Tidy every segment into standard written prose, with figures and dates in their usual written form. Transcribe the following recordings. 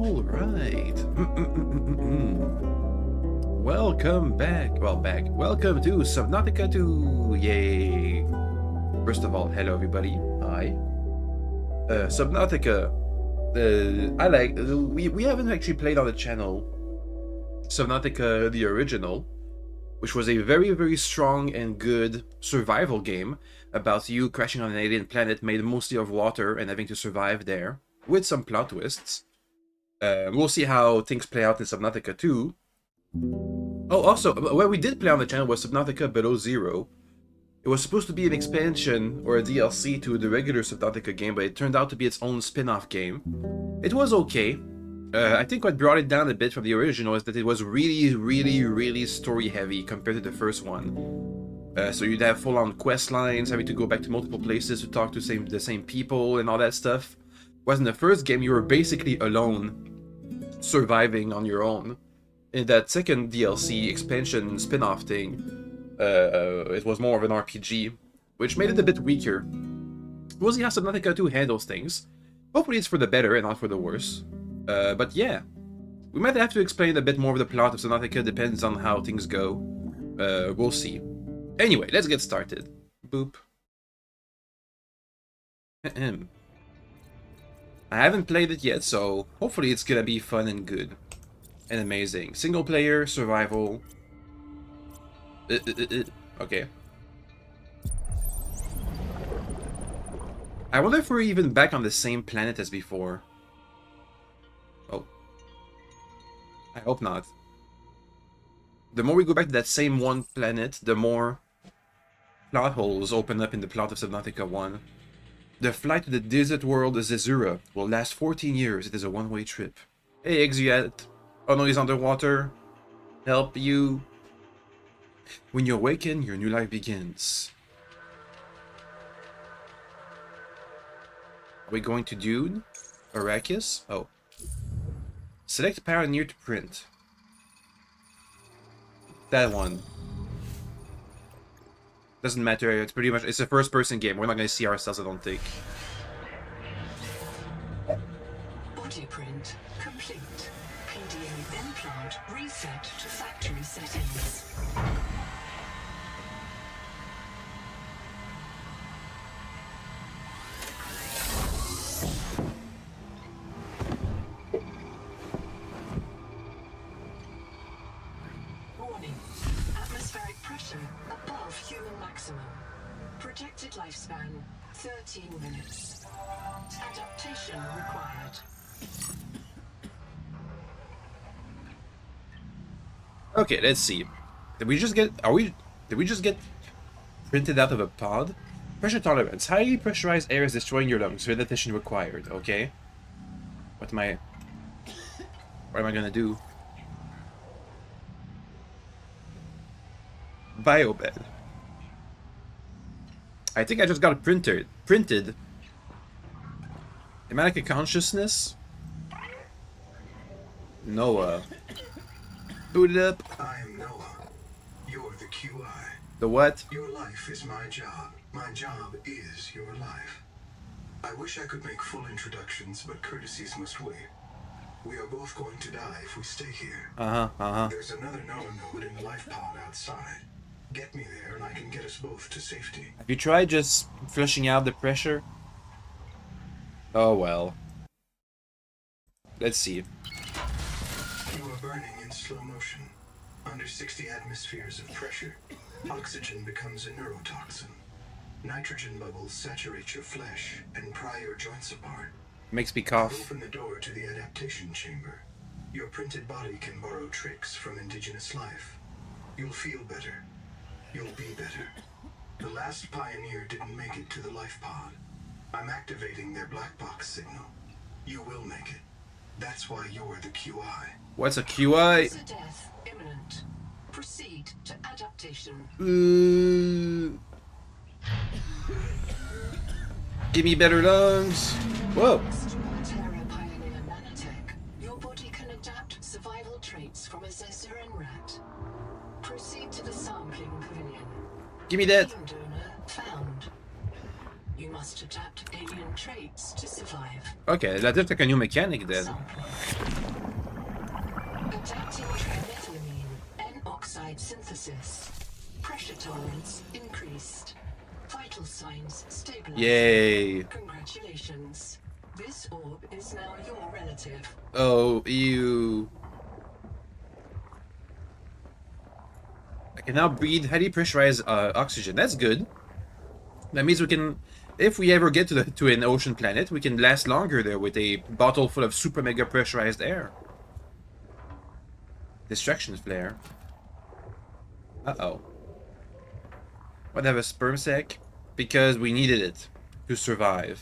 All right. Welcome back. Welcome to Subnautica 2. Yay. First of all, hello everybody. Hi. Subnautica. We haven't actually played on the channel Subnautica the original, which was a very, very strong and good survival game about you crashing on an alien planet made mostly of water and having to survive there, with some plot twists. We'll see how things play out in Subnautica 2. Oh, also, what we did play on the channel was Subnautica Below Zero. It was supposed to be an expansion or a DLC to the regular Subnautica game, but it turned out to be its own spin-off game. It was okay. I think what brought it down a bit from the original is that it was really story-heavy compared to the first one. So you'd have full-on quest lines, having to go back to multiple places to talk to the same people and all that stuff. Whereas in the first game, you were basically alone, surviving on your own. In that second DLC expansion spin-off thing, it was more of an RPG, which made it a bit weaker. We'll see how Subnautica 2 handles things. Hopefully it's for the better and not for the worse. But yeah, we might have to explain a bit more of the plot of Subnautica, depends on how things go. We'll see. Anyway, let's get started. Boop. I haven't played it yet, so hopefully it's gonna be fun and good. And amazing. Single player, survival. Okay. I wonder if we're even back on the same planet as before. Oh. I hope not. The more we go back to that same one planet, the more plot holes open up in the plot of Subnautica 1. The flight to the desert world of Zezura will last 14 years. It is a one-way trip. Hey, Exuat. Oh no, he's underwater. Help you. When you awaken, your new life begins. Are we going to Dune? Arrakis? Oh. Select Pioneer to print. That one. Doesn't matter, it's pretty much, it's a first-person game. We're not going to see ourselves, I don't think. Body print complete. PDA implant reset to factory settings. Warning. Atmospheric pressure above human maximum. Projected lifespan 13 minutes. Adaptation required. Okay, let's see. Did we just get printed out of a pod? Pressure tolerance. Highly pressurized air is destroying your lungs. Adaptation required. Okay. What am I gonna do? Biobed. I think I just got printed. Am I like a consciousness? Noah. Boot it up. I am Noah. You're the QI. The what? Your life is my job. My job is your life. I wish I could make full introductions, but courtesies must wait. We are both going to die if we stay here. There's another Noah node in the life pod outside. Get me there and I can get us both to safety. Have you tried just flushing out the pressure? Oh well. Let's see. You are burning in slow motion. Under 60 atmospheres of pressure, oxygen becomes a neurotoxin. Nitrogen bubbles saturate your flesh and pry your joints apart. Makes me cough. Open the door to the adaptation chamber. Your printed body can borrow tricks from indigenous life. You'll feel better. You'll be better. The last pioneer didn't make it to the life pod. I'm activating their black box signal. You will make it. That's why you're the QI. What's a QI? User death imminent. Proceed to adaptation. Give me better lungs. Whoa. Terra Pioneer Nanotech. Your body can adapt survival traits from a Zezuran rat. Proceed to the sampling pavilion. Give me that. Alien donor found. You must adapt alien traits to survive. Okay, that's just like a new mechanic then. Sampling. Adapting trimethylamine, N-oxide synthesis. Pressure tolerance increased. Vital signs stabilized. Yay. Congratulations. This orb is now your relative. Oh, ew. I can now breathe highly pressurized oxygen. That's good. That means we can, if we ever get to an ocean planet, we can last longer there with a bottle full of super mega pressurized air. Distraction flare. Uh-oh. What, have a sperm sac? Because we needed it to survive.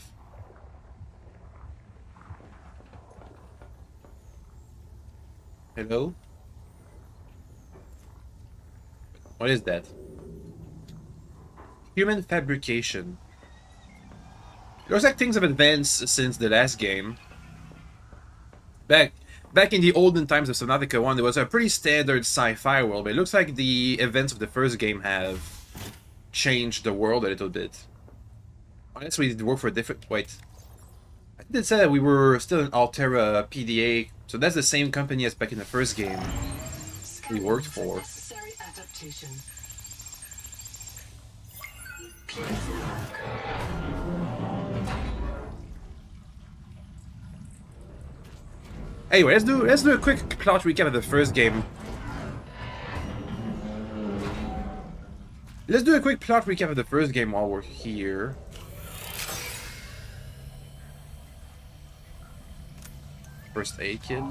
Hello? What is that? Human fabrication. Looks like things have advanced since the last game. Back in the olden times of Subnautica 1, there was a pretty standard sci-fi world, but it looks like the events of the first game have changed the world a little bit. Unless we did work for a different... Wait. I think it said that we were still in Altera PDA, so that's the same company as back in the first game we worked for. Necessary adaptation. Please look. Anyway, let's do a quick plot recap of the first game. Let's do a quick plot recap of the first game while we're here. First aid kit.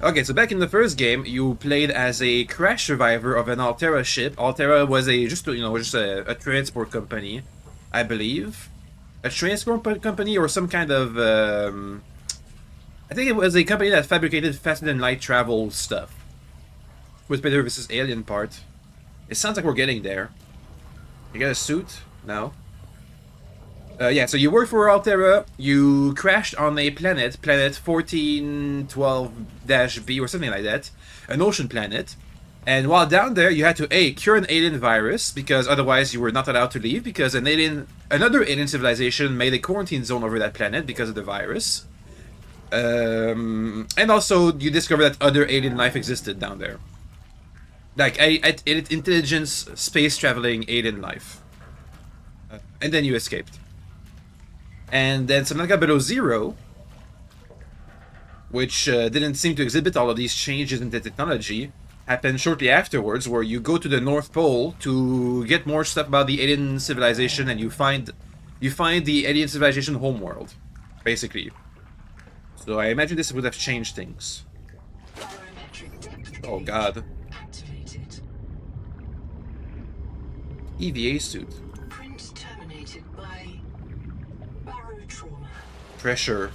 Okay, so back in the first game, you played as a crash survivor of an Altera ship. Altera was just a transport company, I believe. A transport company or some kind of I think it was a company that fabricated faster than light travel stuff. With better versus alien part. It sounds like we're getting there. You got a suit? No. Yeah, so you work for Altera, you crashed on a planet 1412-B or something like that, an ocean planet, and while down there you had to cure an alien virus, because otherwise you were not allowed to leave, because another alien civilization made a quarantine zone over that planet because of the virus. And also you discovered that other alien life existed down there. Like, intelligence, space-traveling alien life. And then you escaped. And then Subnautica Below Zero, which didn't seem to exhibit all of these changes in the technology, happened shortly afterwards, where you go to the North Pole to get more stuff about the alien civilization, and you find the alien civilization homeworld, basically. So I imagine this would have changed things. Oh god. Activated. EVA suit. Print terminated by barotrauma. Pressure.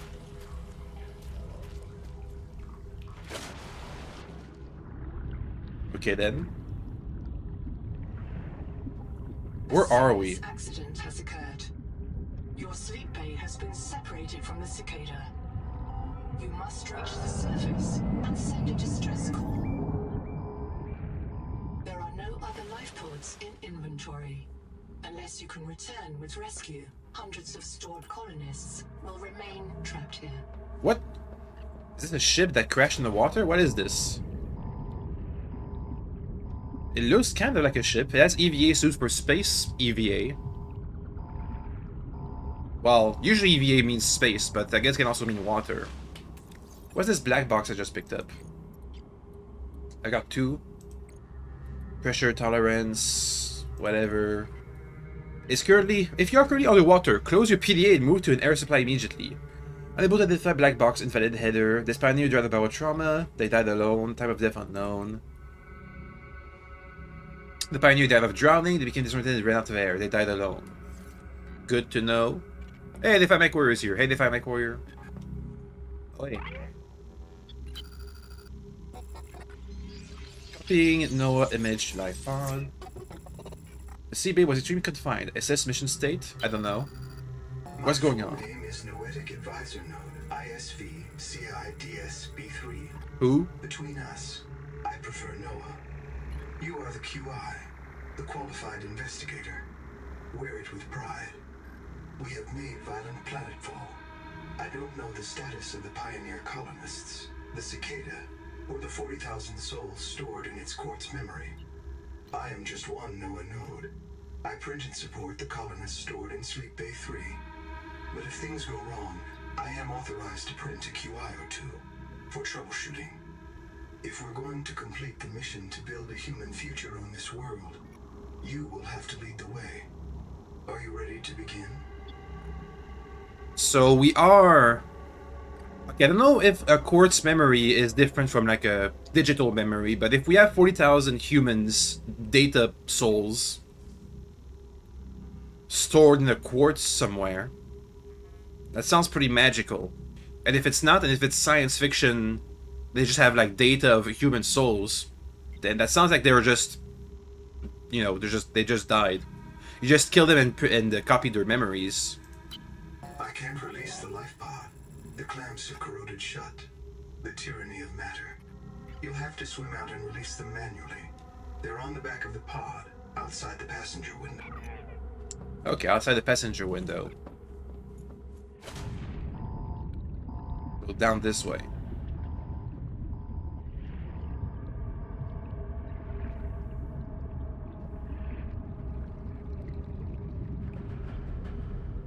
Okay then. Where are we? This accident has occurred. Your sleep bay has been separated from the cicada. You must reach the surface and send a distress call. There are no other life pods in inventory. Unless you can return with rescue, hundreds of stored colonists will remain trapped here. What? Is this a ship that crashed in the water? What is this? It looks kind of like a ship. It has EVA suits for space EVA. Well, usually EVA means space, but I guess it can also mean water. What's this black box I just picked up? I got 2. Pressure tolerance, whatever. If you are currently underwater, close your PDA and move to an air supply immediately. Unable to identify black box, invalid header. This pioneer died of barotrauma. They died alone. Time of death unknown. The pioneer died of drowning. They became disoriented and ran out of air. They died alone. Good to know. Hey, they find my warriors here. Hey, they find my warrior. Oh, hey. Copying NOAA image to live pod. The sea bay was extremely confined. SS mission state? I don't know. What's going on? My name is Noetic Advisor Node, ISV CIDS-B3. Who? Between us, I prefer NOAA. You are the QI, the qualified investigator. Wear it with pride. We have made violent planetfall. I don't know the status of the pioneer colonists, the cicada, or the 40,000 souls stored in its quartz memory. I am just one NOAA node. I print and support the colonists stored in Sleep Bay 3. But if things go wrong, I am authorized to print a QIO2 for troubleshooting. If we're going to complete the mission to build a human future on this world, you will have to lead the way. Are you ready to begin? So we are... Okay, I don't know if a quartz memory is different from like a digital memory, but if we have 40,000 humans, data souls, stored in a quartz somewhere, that sounds pretty magical. And if it's not, and if it's science fiction, they just have like data of human souls, then that sounds like they were just, you know, they just died. You just killed them and copied their memories. I can't release the life pod. The clamps have corroded shut. The tyranny of matter. You'll have to swim out and release them manually. They're on the back of the pod, outside the passenger window. Okay, outside the passenger window. Go down this way.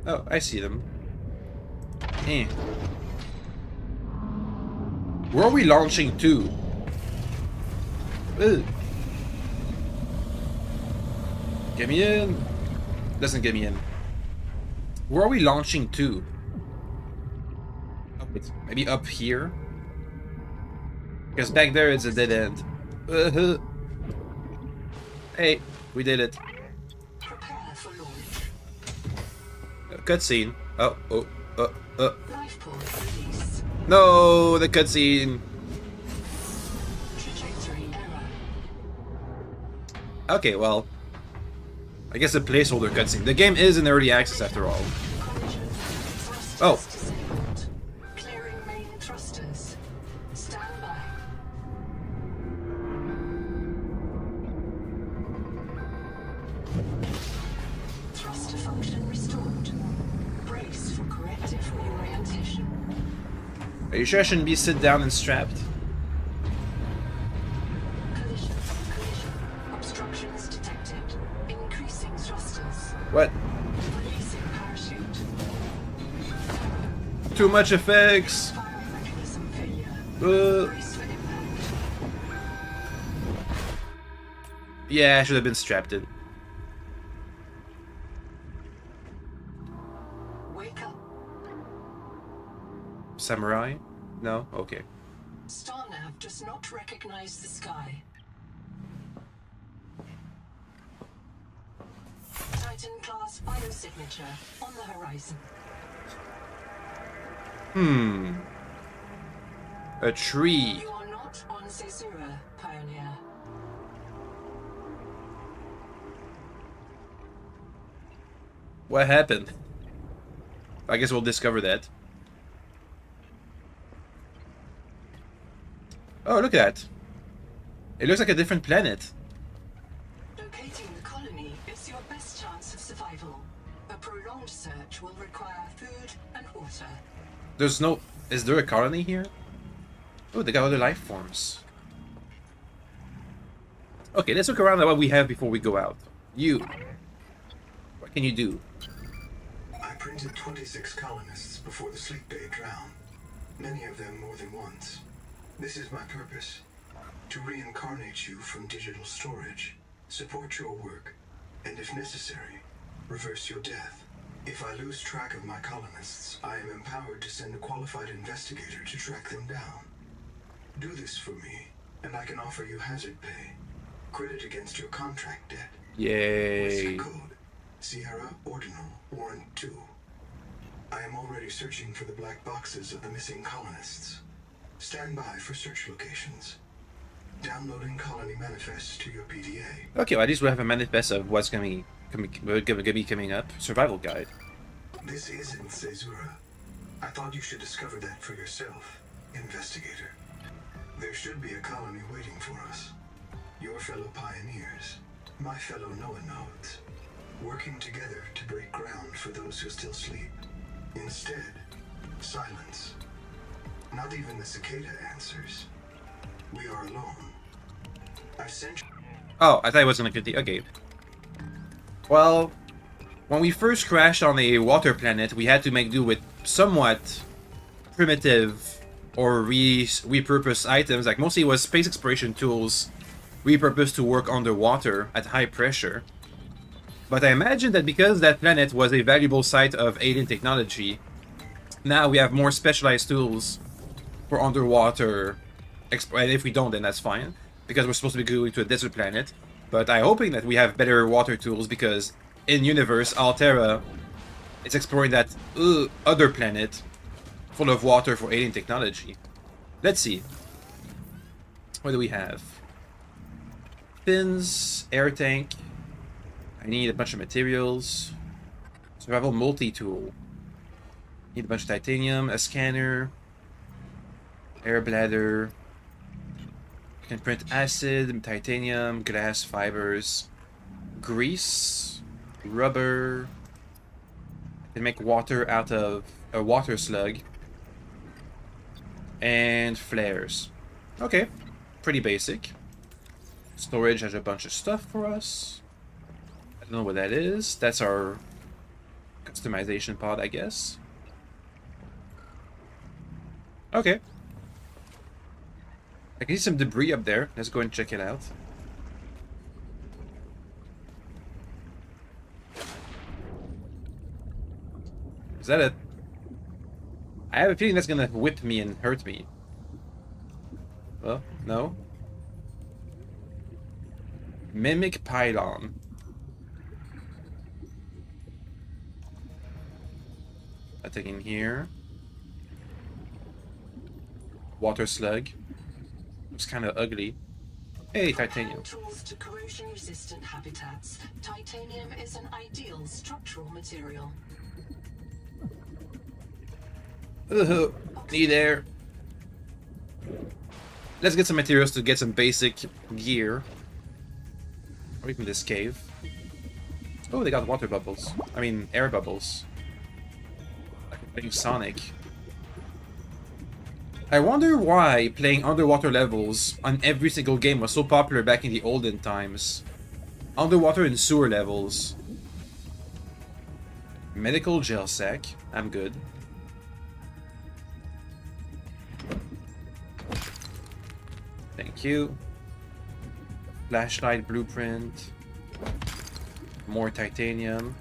Oh, I see them. Eh. Where are we launching to? Ugh. Get me in. Doesn't get me in. Where are we launching to? Oh, wait, maybe up here? Because back there it's a dead end. Hey, we did it. Prepare for launch. Cutscene. Oh. Life pod release. No, the cutscene. Trajectory error. Okay, well, I guess a placeholder cutscene. The game is in early access after all. Collision. Thrusters Oh. disabled. Clearing main thrusters. Stand by. Thruster function restored. Brace for corrective reorientation. Are you sure I shouldn't be sit down and strapped? Collision. Obstructions detected. Increasing thrusters. What? Releasing parachute. Too much effects. Fire mechanism failure. Uh, Brace for impact. yeah, I should have been strapped in. Wake up. Samurai? No? Okay. Starnav does not recognize the sky. Titan-class biosignature on the horizon. A tree. You are not on Caesura, Pioneer. What happened? I guess we'll discover that. Oh, look at that. It looks like a different planet. Locating the colony is your best chance of survival. A prolonged search will require food and water. There's no... Is there a colony here? Oh, they got other life forms. Okay, let's look around at what we have before we go out. You. What can you do? I printed 26 colonists before the Sleep Bay drowned. Many of them more than once. This is my purpose. To reincarnate you from digital storage, support your work, and if necessary, reverse your death. If I lose track of my colonists, I am empowered to send a qualified investigator to track them down. Do this for me, and I can offer you hazard pay. Credit against your contract debt. Yay. Risk code. Sierra Ordinal Warrant 2. I am already searching for the black boxes of the missing colonists. Stand by for search locations. Downloading colony manifests to your PDA. Okay, well, at least we'll have a manifest of what's gonna be coming up. Survival guide. This isn't Caesura. I thought you should discover that for yourself, investigator. There should be a colony waiting for us. Your fellow pioneers, my fellow NOAA nodes. working together to break ground for those who still sleep. Instead, silence. Not even the cicada answers. We are alone. I sent you. Oh, I thought it was gonna continue. Okay. Well, when we first crashed on a water planet, we had to make do with somewhat primitive or repurposed items. Like, mostly it was space exploration tools repurposed to work underwater at high pressure. But I imagine that because that planet was a valuable site of alien technology, now we have more specialized tools for underwater. And if we don't, then that's fine, because we're supposed to be going to a desert planet. But I'm hoping that we have better water tools, because in universe, Altera is exploring that other planet full of water for alien technology. Let's see. What do we have? Fins, air tank. I need a bunch of materials. Survival multi-tool. Need a bunch of titanium, a scanner, air bladder. Can print acid, titanium, glass fibers, grease, rubber. Can make water out of a water slug. And flares. Okay, pretty basic. Storage has a bunch of stuff for us. I don't know what that is. That's our customization pod, I guess. Okay. I can see some debris up there. Let's go and check it out. Is that it? I have a feeling that's gonna whip me and hurt me. Well, no. Mimic pylon. Nothing in here. Water slug. Looks kind of ugly. Hey, titanium. Tools to corrosion-resistant habitats. Titanium is an ideal structural material. Need air. Let's get some materials to get some basic gear. Or even this cave. Oh, they got water bubbles. I mean, air bubbles. Like playing Sonic. I wonder why playing underwater levels on every single game was so popular back in the olden times. Underwater and sewer levels. Medical gel sack. I'm good. Thank you. Flashlight blueprint. More titanium.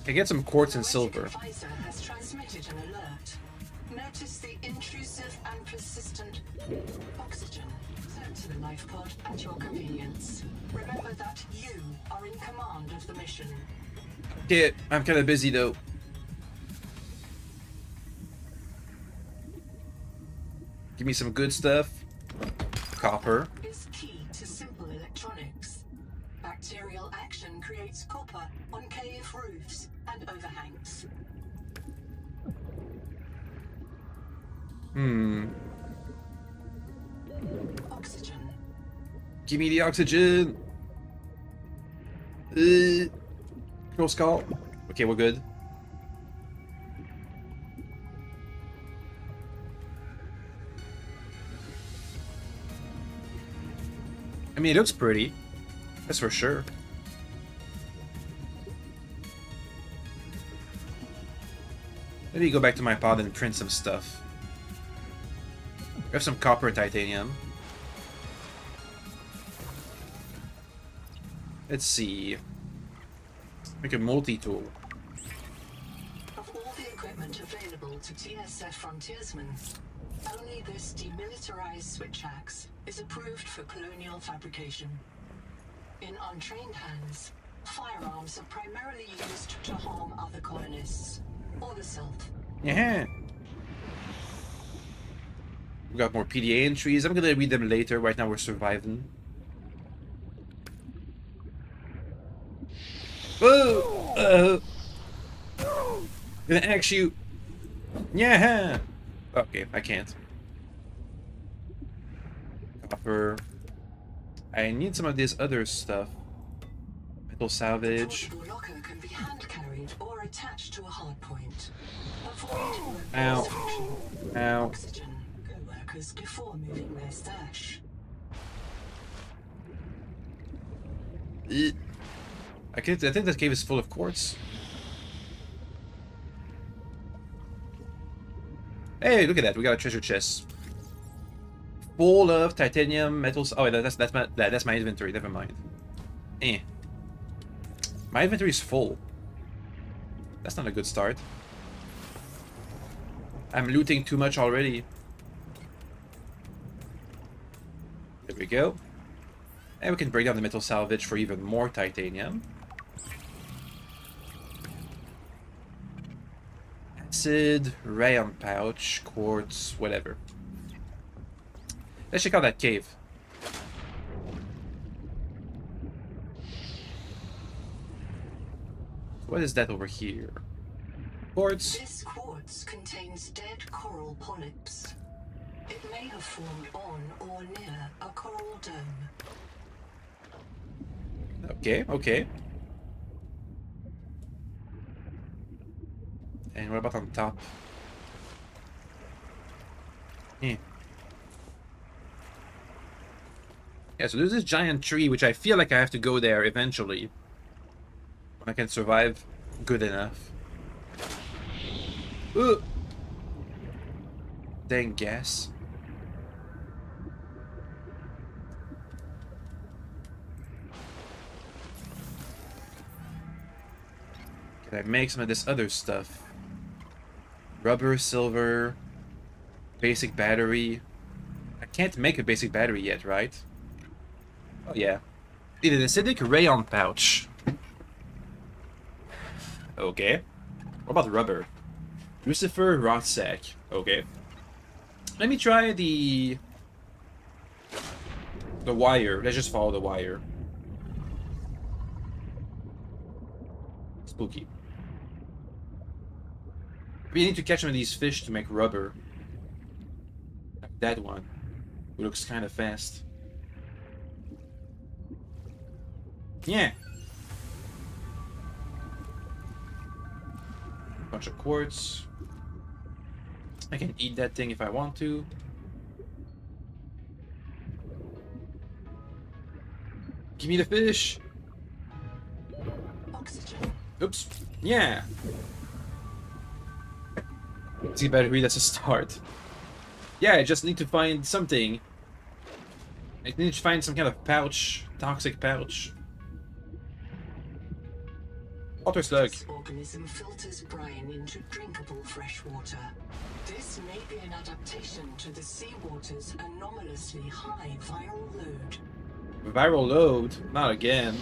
I get some quartz and silver. Advisor has transmitted an alert. Notice the intrusive and persistent oxygen. Send to the life pod at your convenience. Remember that you are in command of the mission. Yeah, I'm kind of busy though. Give me some good stuff. Copper. Is key to simple electronics. Bacterial action creates copper on cave roofs and overhangs. Oxygen. Give me the oxygen. Close call. Okay, we're good. I mean, it looks pretty. That's for sure. Let me go back to my pod and print some stuff. We have some copper and titanium. Let's see. Make a multi-tool. Of all the equipment available to TSF frontiersmen, only this demilitarized switch axe is approved for colonial fabrication. In untrained hands, firearms are primarily used to harm other colonists, or the self. Yeah. We got more PDA entries. I'm gonna read them later. Right now we're surviving. Oh! Gonna axe you. Yeah. Okay, I can't. Copper. I need some of this other stuff. Metal salvage. Portable locker can be hand carried or attached to a hard point. Avoid Ow. friction. Ow. Oxygen. Co-workers before moving their stash. I think that cave is full of quartz. Hey, look at that! We got a treasure chest full of titanium, metals. Oh, that's my inventory. Never mind. My inventory is full. That's not a good start. I'm looting too much already. There we go. And we can break down the metal salvage for even more titanium. Acid, rayon pouch, quartz, whatever. Let's check out that cave. What is that over here? Quartz. This quartz contains dead coral polyps. It may have formed on or near a coral dome. Okay, okay. And what about on top? Yeah, so there's this giant tree, which I feel like I have to go there eventually. When I can survive good enough. Ooh. Dang gas. Can I make some of this other stuff? Rubber, silver, basic battery. I can't make a basic battery yet, right? Oh yeah. Need an acidic rayon pouch. Okay. What about rubber? Lucifer rot sack. Okay. Let me try the wire. Let's just follow the wire. Spooky. We need to catch some of these fish to make rubber. Like that one. Who looks kind of fast. Yeah. Bunch of quartz. I can eat that thing if I want to. Give me the fish. Oxygen. Oops. Yeah. See battery, that's a start. Yeah, I just need to find something. I need to find some kind of pouch. Toxic pouch. Water slug. This organism filters brine into drinkable fresh water. This may be an adaptation to the seawater's anomalously high viral load. Viral load? Not again.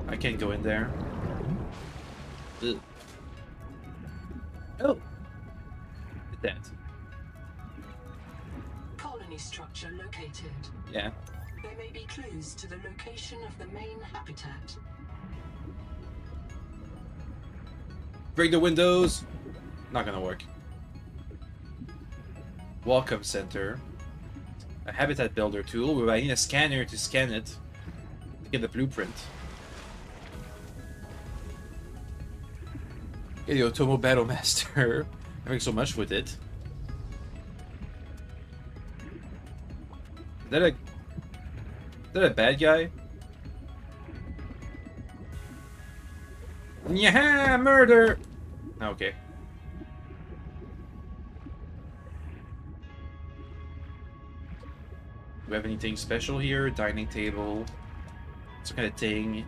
I can't go in there. Ugh. Oh! Did that. Colony structure located. Yeah. There may be clues to the location of the main habitat. Break the windows! Not gonna work. Welcome center. A habitat builder tool where I need a scanner to scan it to get the blueprint. Yeah, the Otomo Battle Master. Having so much with it. Is that a bad guy? Yeah, murder! Okay. Do we have anything special here? Dining table. Some kind of thing.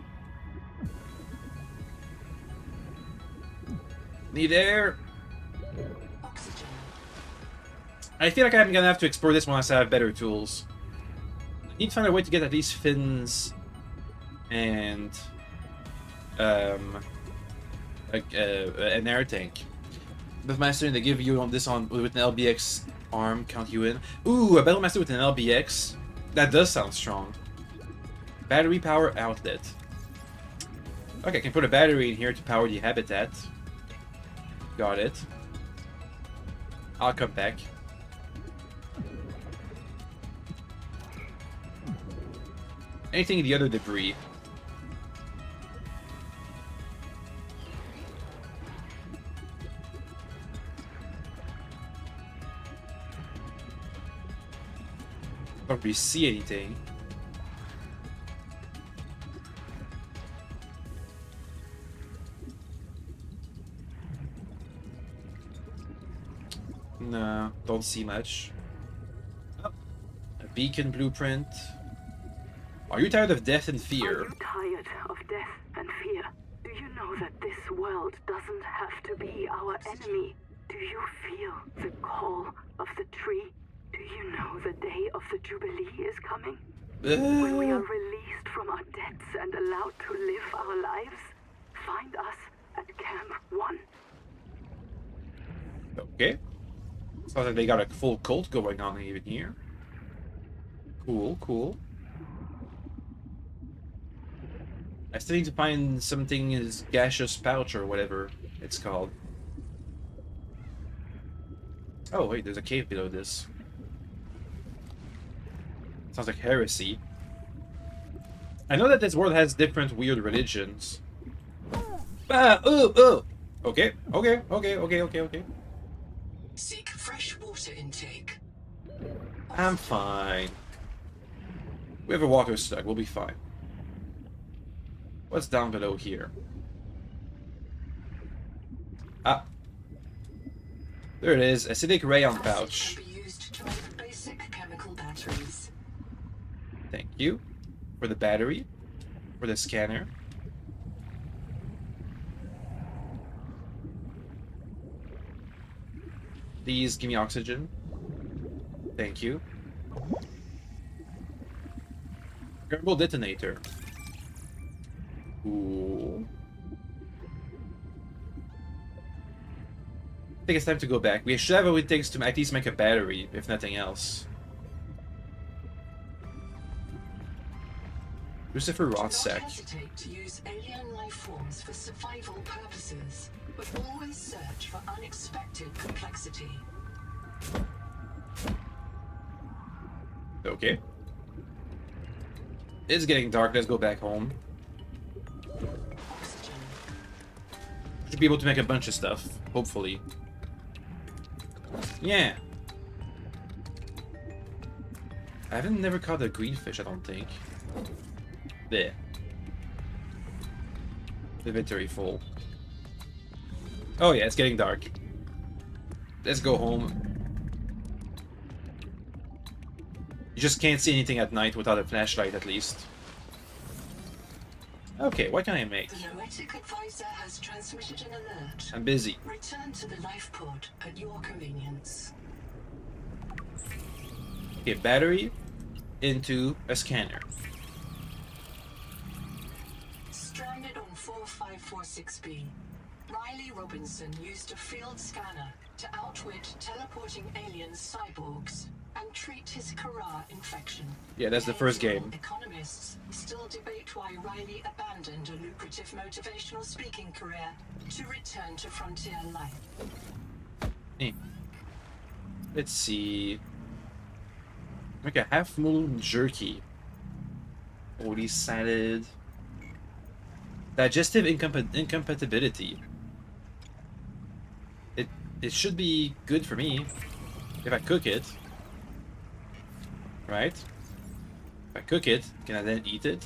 Need air. Oxygen. I feel like I'm gonna have to explore this once I have better tools. I need to find a way to get at least fins and an air tank. Battlemaster, they give you on this on with an LBX arm, count you in. Ooh, a Battlemaster with an LBX. That does sound strong. Battery power outlet. Okay, I can put a battery in here to power the habitat. Got it. I'll come back. Anything in the other debris? Don't really see anything. No, don't see much. Oh, a beacon blueprint. Are you tired of death and Are fear? you tired of death and fear? Do you know that this world doesn't have to be our enemy? Do you feel the call of the tree? Do you know the day of the Jubilee is coming? When we are released from our debts and allowed to live our lives? Find us at Camp 1. Okay. Sounds like they got a full cult going on even here. Cool, cool. I still need to find something in this gaseous pouch or whatever it's called. Oh wait, there's a cave below this. Sounds like heresy. I know that this world has different weird religions. Ah, oh! Okay, okay, okay, okay, okay, okay. Seek fresh water intake. I'm fine. We have a water slug, we'll be fine. What's down below here? Ah. There it is, acidic rayon Acid pouch. can be used to make basic chemical batteries. Thank you. For the battery. For the scanner. Please give me oxygen. Thank you. Thermal detonator. Cool. I think it's time to go back. We should have what it takes to at least make a battery, if nothing else. Lucifer Do not Rothsack. hesitate to use alien life forms for survival purposes, but always search for unexpected complexity. Okay. It's getting dark, let's go back home. Oxygen. Should be able to make a bunch of stuff, hopefully. Yeah. I haven't never caught a greenfish, I don't think. There. Inventory full. Oh yeah, it's getting dark. Let's go home. You just can't see anything at night without a flashlight, at least. Okay, what can I make? The Noetic advisor has transmitted an alert. I'm busy. Return to the life pod at your convenience. Okay, battery into a scanner. Stranded on 4546B, Riley Robinson used a field scanner to outwit teleporting alien cyborgs and treat his Kara infection. Yeah, that's the first game. Economists still debate why Riley abandoned a lucrative motivational speaking career to return to frontier life. Eh. Let's see. Make a half moon jerky. Holy salad. Digestive incompatibility. It should be good for me if I cook it. Right? If I cook it, can I then eat it?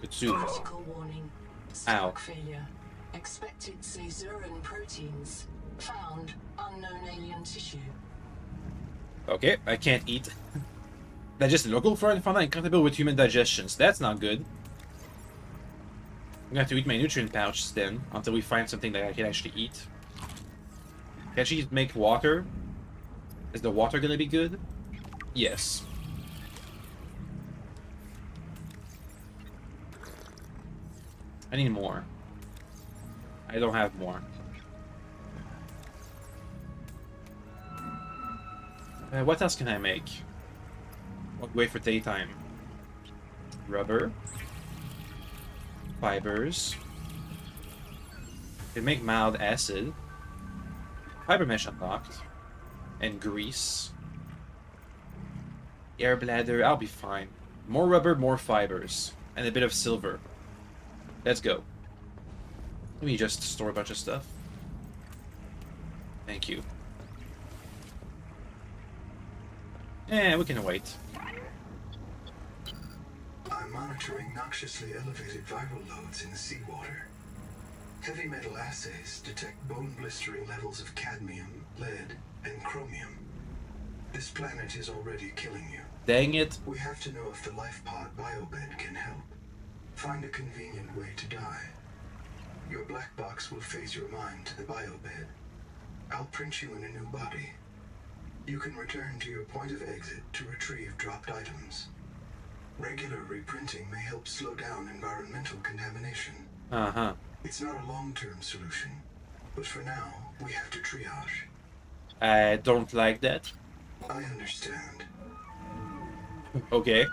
Good soup. Critical warning. Ow. Stomach failure. Expected caesurin proteins. Found unknown alien tissue. Okay, I can't eat. Digested local flora and fauna incompatible with human digestions. That's not good. I'm gonna have to eat my nutrient pouch then until we find something that I can actually eat. Can I actually make water? Is the water gonna be good? Yes. I need more. I don't have more. What else can I make? Wait for daytime. Rubber. Fibers. Can make mild acid. Fiber mesh unlocked. And grease. Air bladder, I'll be fine. More rubber, more fibers. And a bit of silver. Let's go. Let me just store a bunch of stuff. Thank you. Eh, we can wait. I'm monitoring noxiously elevated viral loads in the seawater. Heavy metal assays detect bone-blistering levels of cadmium, lead, and chromium. This planet is already killing you. Dang it. We have to know if the life pod biobed can help. Find a convenient way to die. Your black box will phase your mind to the biobed. I'll print you in a new body. You can return to your point of exit to retrieve dropped items. Regular reprinting may help slow down environmental contamination. Uh-huh. It's not a long-term solution, but for now, we have to triage. I don't like that. I understand. Okay.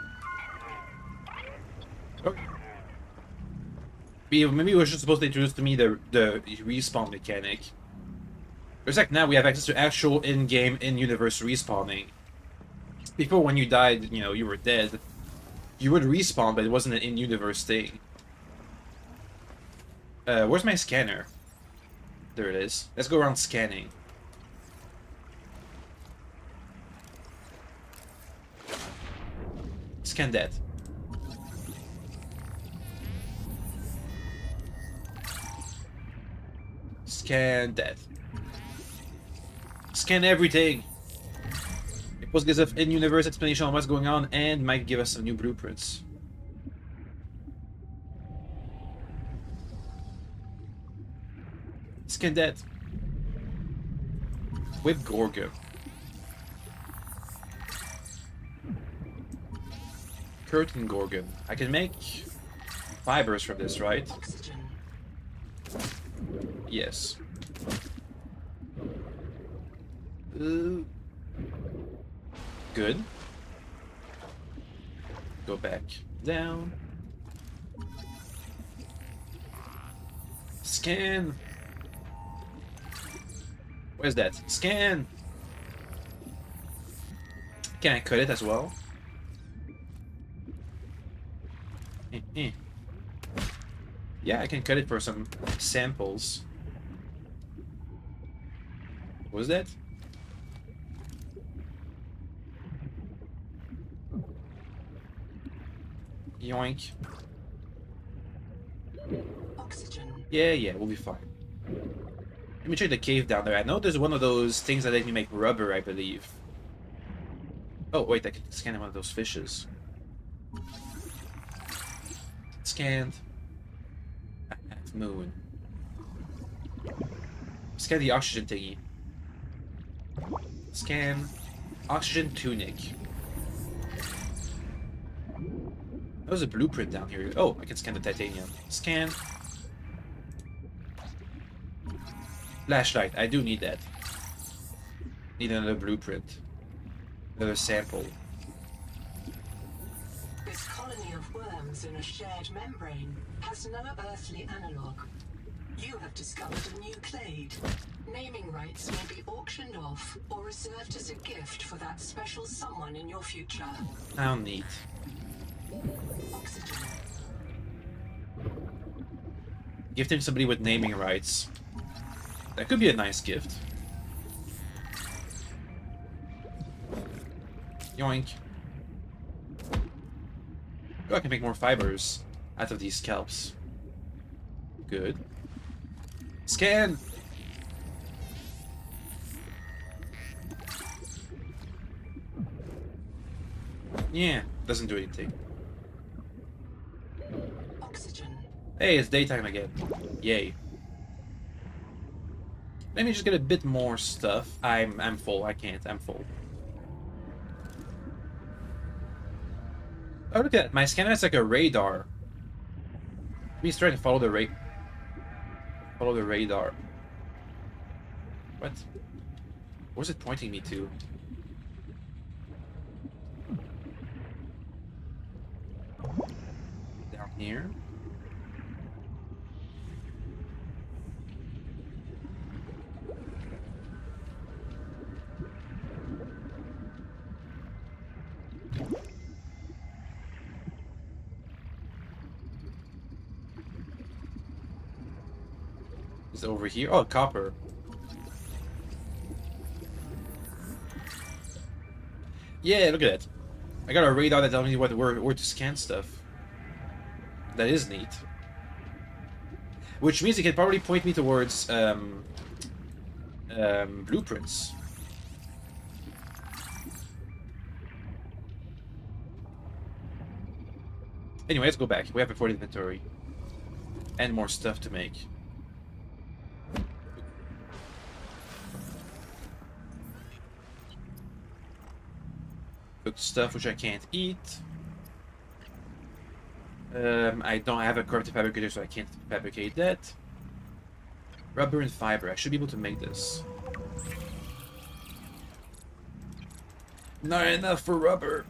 Maybe we should supposed to introduce to me the respawn mechanic. Looks like now we have access to actual in-game, in-universe respawning. Before, when you died, you know, you were dead. You would respawn, but it wasn't an in-universe thing. Where's my scanner? There it is. Let's go around scanning. Scan that. Scan that. Scan everything. It was gives us in-universe explanation on what's going on and might give us some new blueprints. Scan that. With Gorgon. Curtain Gorgon. I can make fibers from this, right? Oxygen. Yes. Good. Go back down. Scan. Where's that? Scan. Can I cut it as well? Yeah, I can cut it for some samples. What was that? Yoink. Oxygen. Yeah, we'll be fine. Let me check the cave down there. I know there's one of those things that let me make rubber, I believe. Oh, wait, I can scan one of those fishes. Scanned. Half moon. Scan the oxygen thingy. Scan. Oxygen tunic. There's a blueprint down here. Oh, I can scan the titanium. Scan. Flashlight. I do need that. Need another blueprint. Another sample. This colony of worms in a shared membrane has no earthly analog. You have discovered a new clade. Naming rights may be auctioned off or reserved as a gift for that special someone in your future. How neat. Oxygen. Gifting somebody with naming rights. That could be a nice gift. Yoink. Oh, I can make more fibers out of these scalps. Good. Scan! Yeah, doesn't do anything. Oxygen. Hey, it's daytime again. Yay. Let me just get a bit more stuff. I'm full. I can't. I'm full. Oh, look at that. My scanner has like a radar. He's trying to follow the radar. What? Where's it pointing me to? Down here. Is it over here? Oh, copper. Yeah, look at that. I got a radar that tells me where to scan stuff. That is neat. Which means it can probably point me towards blueprints. Anyway, let's go back. We have a full inventory. And more stuff to make. Cooked stuff which I can't eat. I don't have a corruptive fabricator, so I can't fabricate that. Rubber and fiber. I should be able to make this. Not enough for rubber.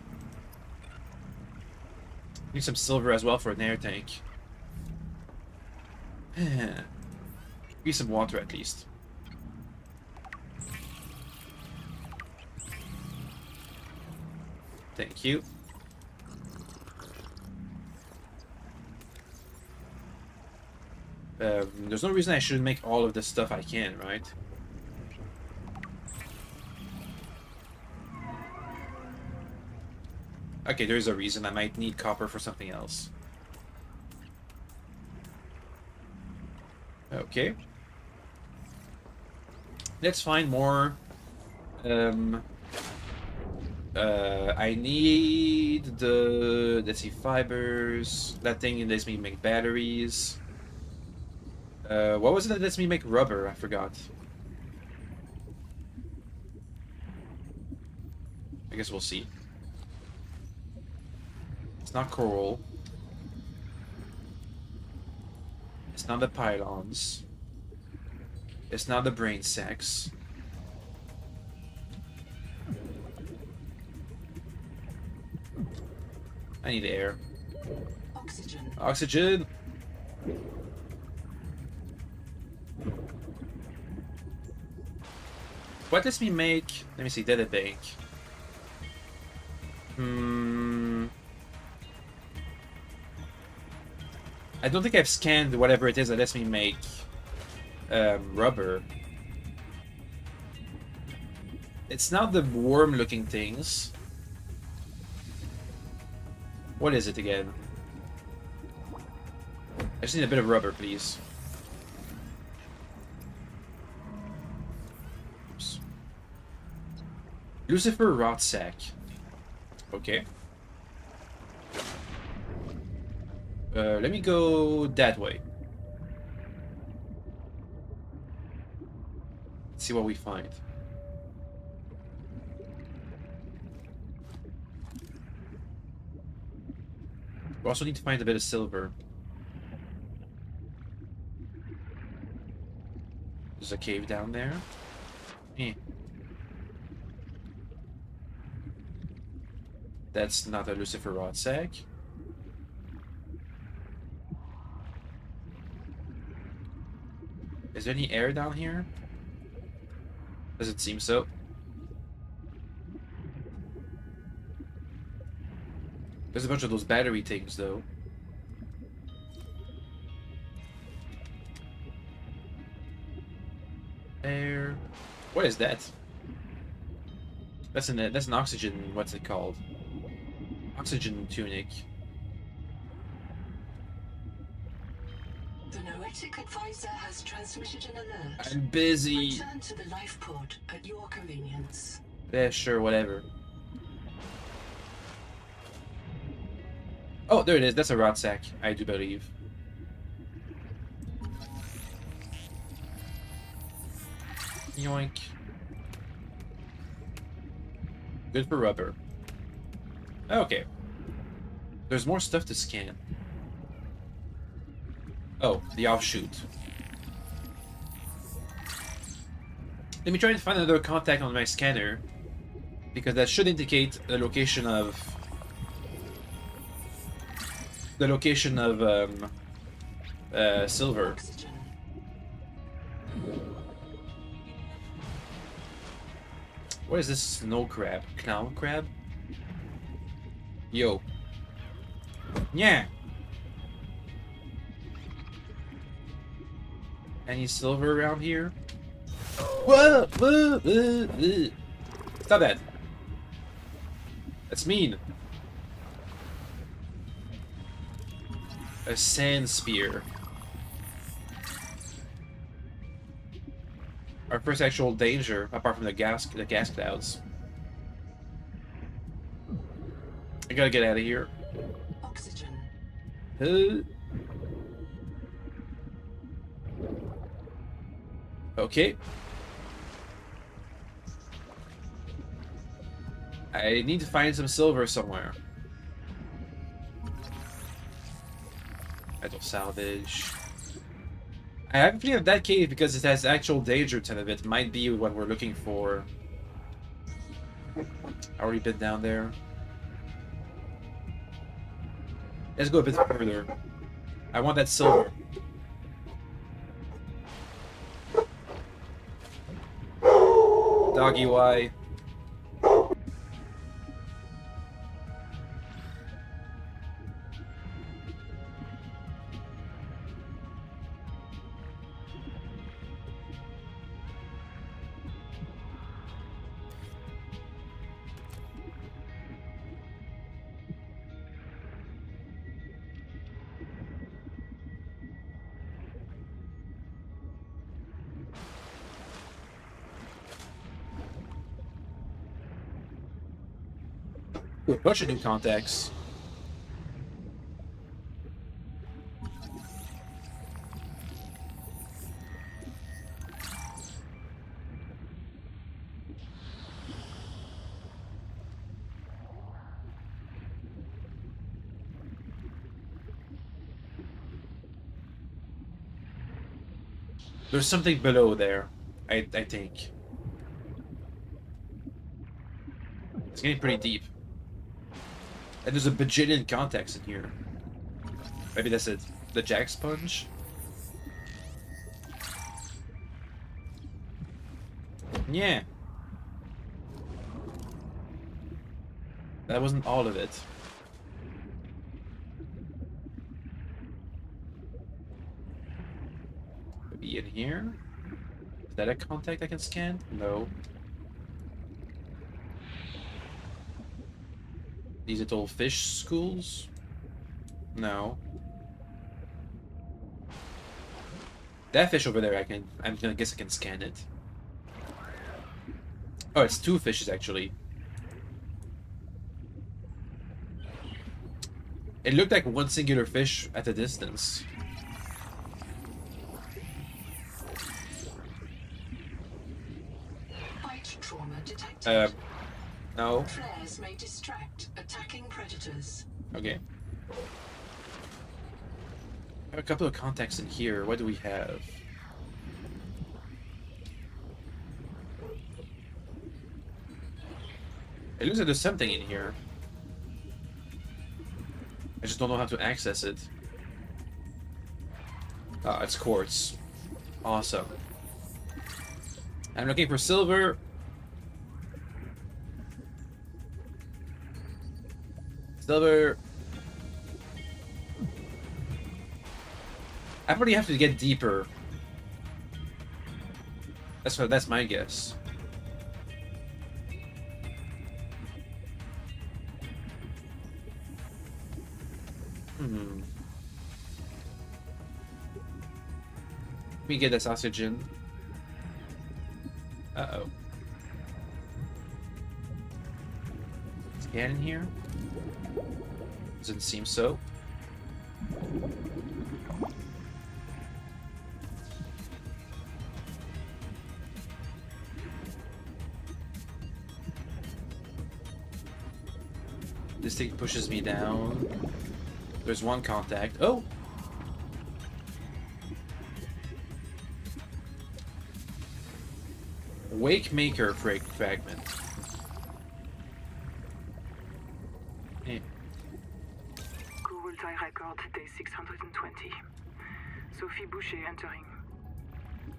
Need some silver as well for an air tank. Need some water at least. Thank you. There's no reason I shouldn't make all of the stuff I can, right? Okay, there's a reason. I might need copper for something else. Okay. Let's find more. I need the, let's see, fibers. That thing lets me make batteries. What was it that lets me make rubber? I forgot. I guess we'll see. It's not coral. It's not the pylons. It's not the brain sacs. I need air. Oxygen. Oxygen! What lets me make... Let me see, data bank. I don't think I've scanned whatever it is that lets me make rubber. It's not the worm-looking things. What is it again? I just need a bit of rubber, please. Oops. Lucifer rot sac. Okay. Let me go that way. Let's see what we find. We also need to find a bit of silver. There's a cave down there. Eh. That's not a Lucifer rod sac. Is there any air down here? Does it seem so? There's a bunch of those battery things, though. Air. What is that? That's an oxygen. What's it called? Oxygen tunic. The Noetic advisor has transmitted an alert. I'm busy. Return to the life pod at your convenience. Yeah, sure, whatever. Oh, there it is. That's a rot sack, I do believe. Yoink. Good for rubber. Okay. There's more stuff to scan. Oh, the offshoot. Let me try to find another contact on my scanner, because that should indicate the location of silver. Oxygen. What is this snow crab? Clown crab? Yo. Yeah. Any silver around here? Whoa! Whoa! Whoa! Whoa. Stop that. That's mean. A sand spear. Our first actual danger, apart from the gas clouds. I gotta get out of here. Oxygen. Okay. I need to find some silver somewhere. Metal salvage. I have a feeling of that cave because it has actual danger to it. It might be what we're looking for. Already been down there. Let's go a bit further. I want that silver. Doggy Y. Ooh, a bunch of new contacts. There's something below there, I think. It's getting pretty deep. And there's a bajillion contacts in here. Maybe that's it. The jack sponge? Yeah. That wasn't all of it. Maybe in here? Is that a contact I can scan? No. These little fish schools? No. That fish over there, I'm gonna guess I can scan it. Oh, it's two fishes actually. It looked like one singular fish at a distance. Bite trauma detected. No. Flares may distract attacking predators. Okay. I have a couple of contacts in here. What do we have? It looks like there's something in here. I just don't know how to access it. Ah, it's quartz. Awesome. I'm looking for silver. Silver. I probably have to get deeper. That's my guess. We get this oxygen. Uh-oh. Scan in here? Doesn't seem so. This thing pushes me down. There's one contact. Oh! Wake Maker fragment. Eh. Google record day 620. Sophie Boucher entering.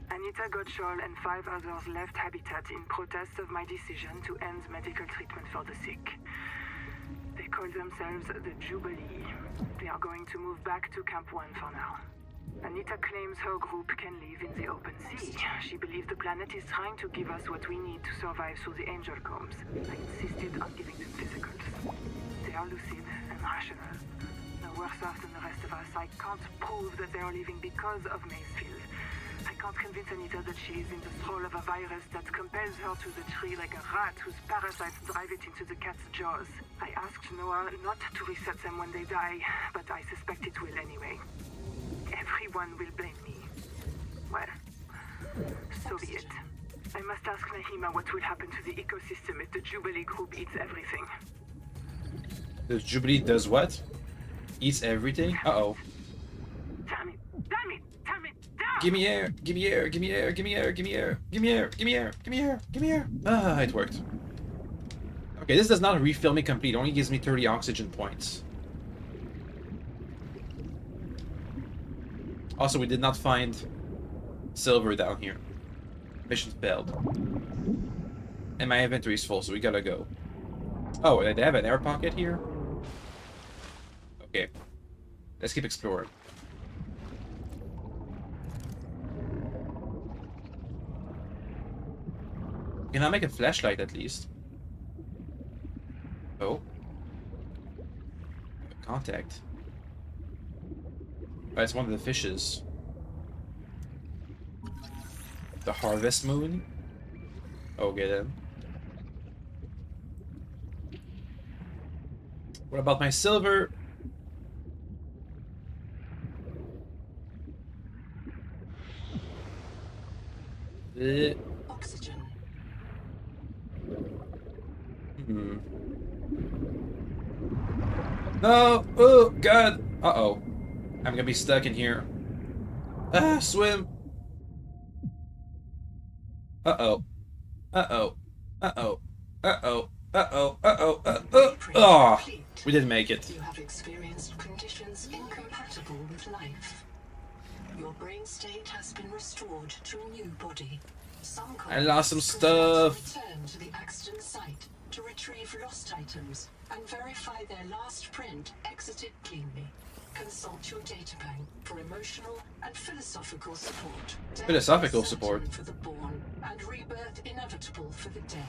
Anita Gottschall and 5 others left Habitat in protest of my decision to end medical treatment for the sick. They call themselves the Jubilee. They are going to move back to Camp 1 for now. Anita claims her group can live in the open sea. She believes the planet is trying to give us what we need to survive through the angel combs. I insisted on giving them physicals. They are lucid and rational. No worse off than the rest of us. I can't prove that they are living because of Macefield. I can't convince Anita that she is in the thrall of a virus that compels her to the tree like a rat whose parasites drive it into the cat's jaws. I asked Noah not to reset them when they die, but I suspect it will anyway. Everyone will blame me. Well, so be it. I must ask Nahima what will happen to the ecosystem if the Jubilee group eats everything. The Jubilee does what? Eats everything? Uh-oh. Damn it! Damn it! Damn it! Damn! Give me air! Give me air! Give me air! Give me air! Give me air! Give me air! Give me air! Give me air! Give me air! Ah, it worked. Okay, this does not refill me complete. It only gives me 30 oxygen points. Also, we did not find silver down here. Mission failed. And my inventory is full, so we gotta go. Oh, they have an air pocket here? Okay. Let's keep exploring. Can I make a flashlight at least? Oh. Contact. Oh, it's one of the fishes. The Harvest Moon? Okay then. What about my silver? Oxygen. No! Oh, God! Uh-oh. I'm gonna be stuck in here. Ah, swim! Uh-oh. Uh-oh. Uh-oh. Uh-oh. Uh-oh. Uh-oh. Uh-oh. Oh! We didn't make it. You have experienced conditions incompatible with life. Your brain state has been restored to a new body. Some I lost some colonists prefer to stuff. return to the accident site to retrieve lost items and verify their last print exited cleanly. Consult your data bank for emotional and philosophical support. Death Philosophical is support. certain for the born and rebirth inevitable for the dead.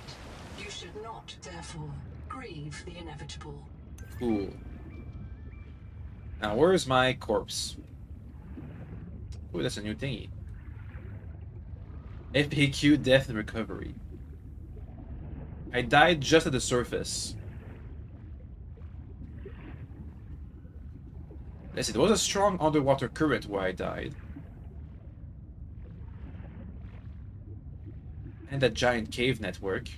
You should not, therefore, grieve the inevitable. Cool. Now, where's my corpse? Ooh, that's a new thingy. FAQ Death and Recovery. I died just at the surface. Let's see, there was a strong underwater current where I died. And that giant cave network.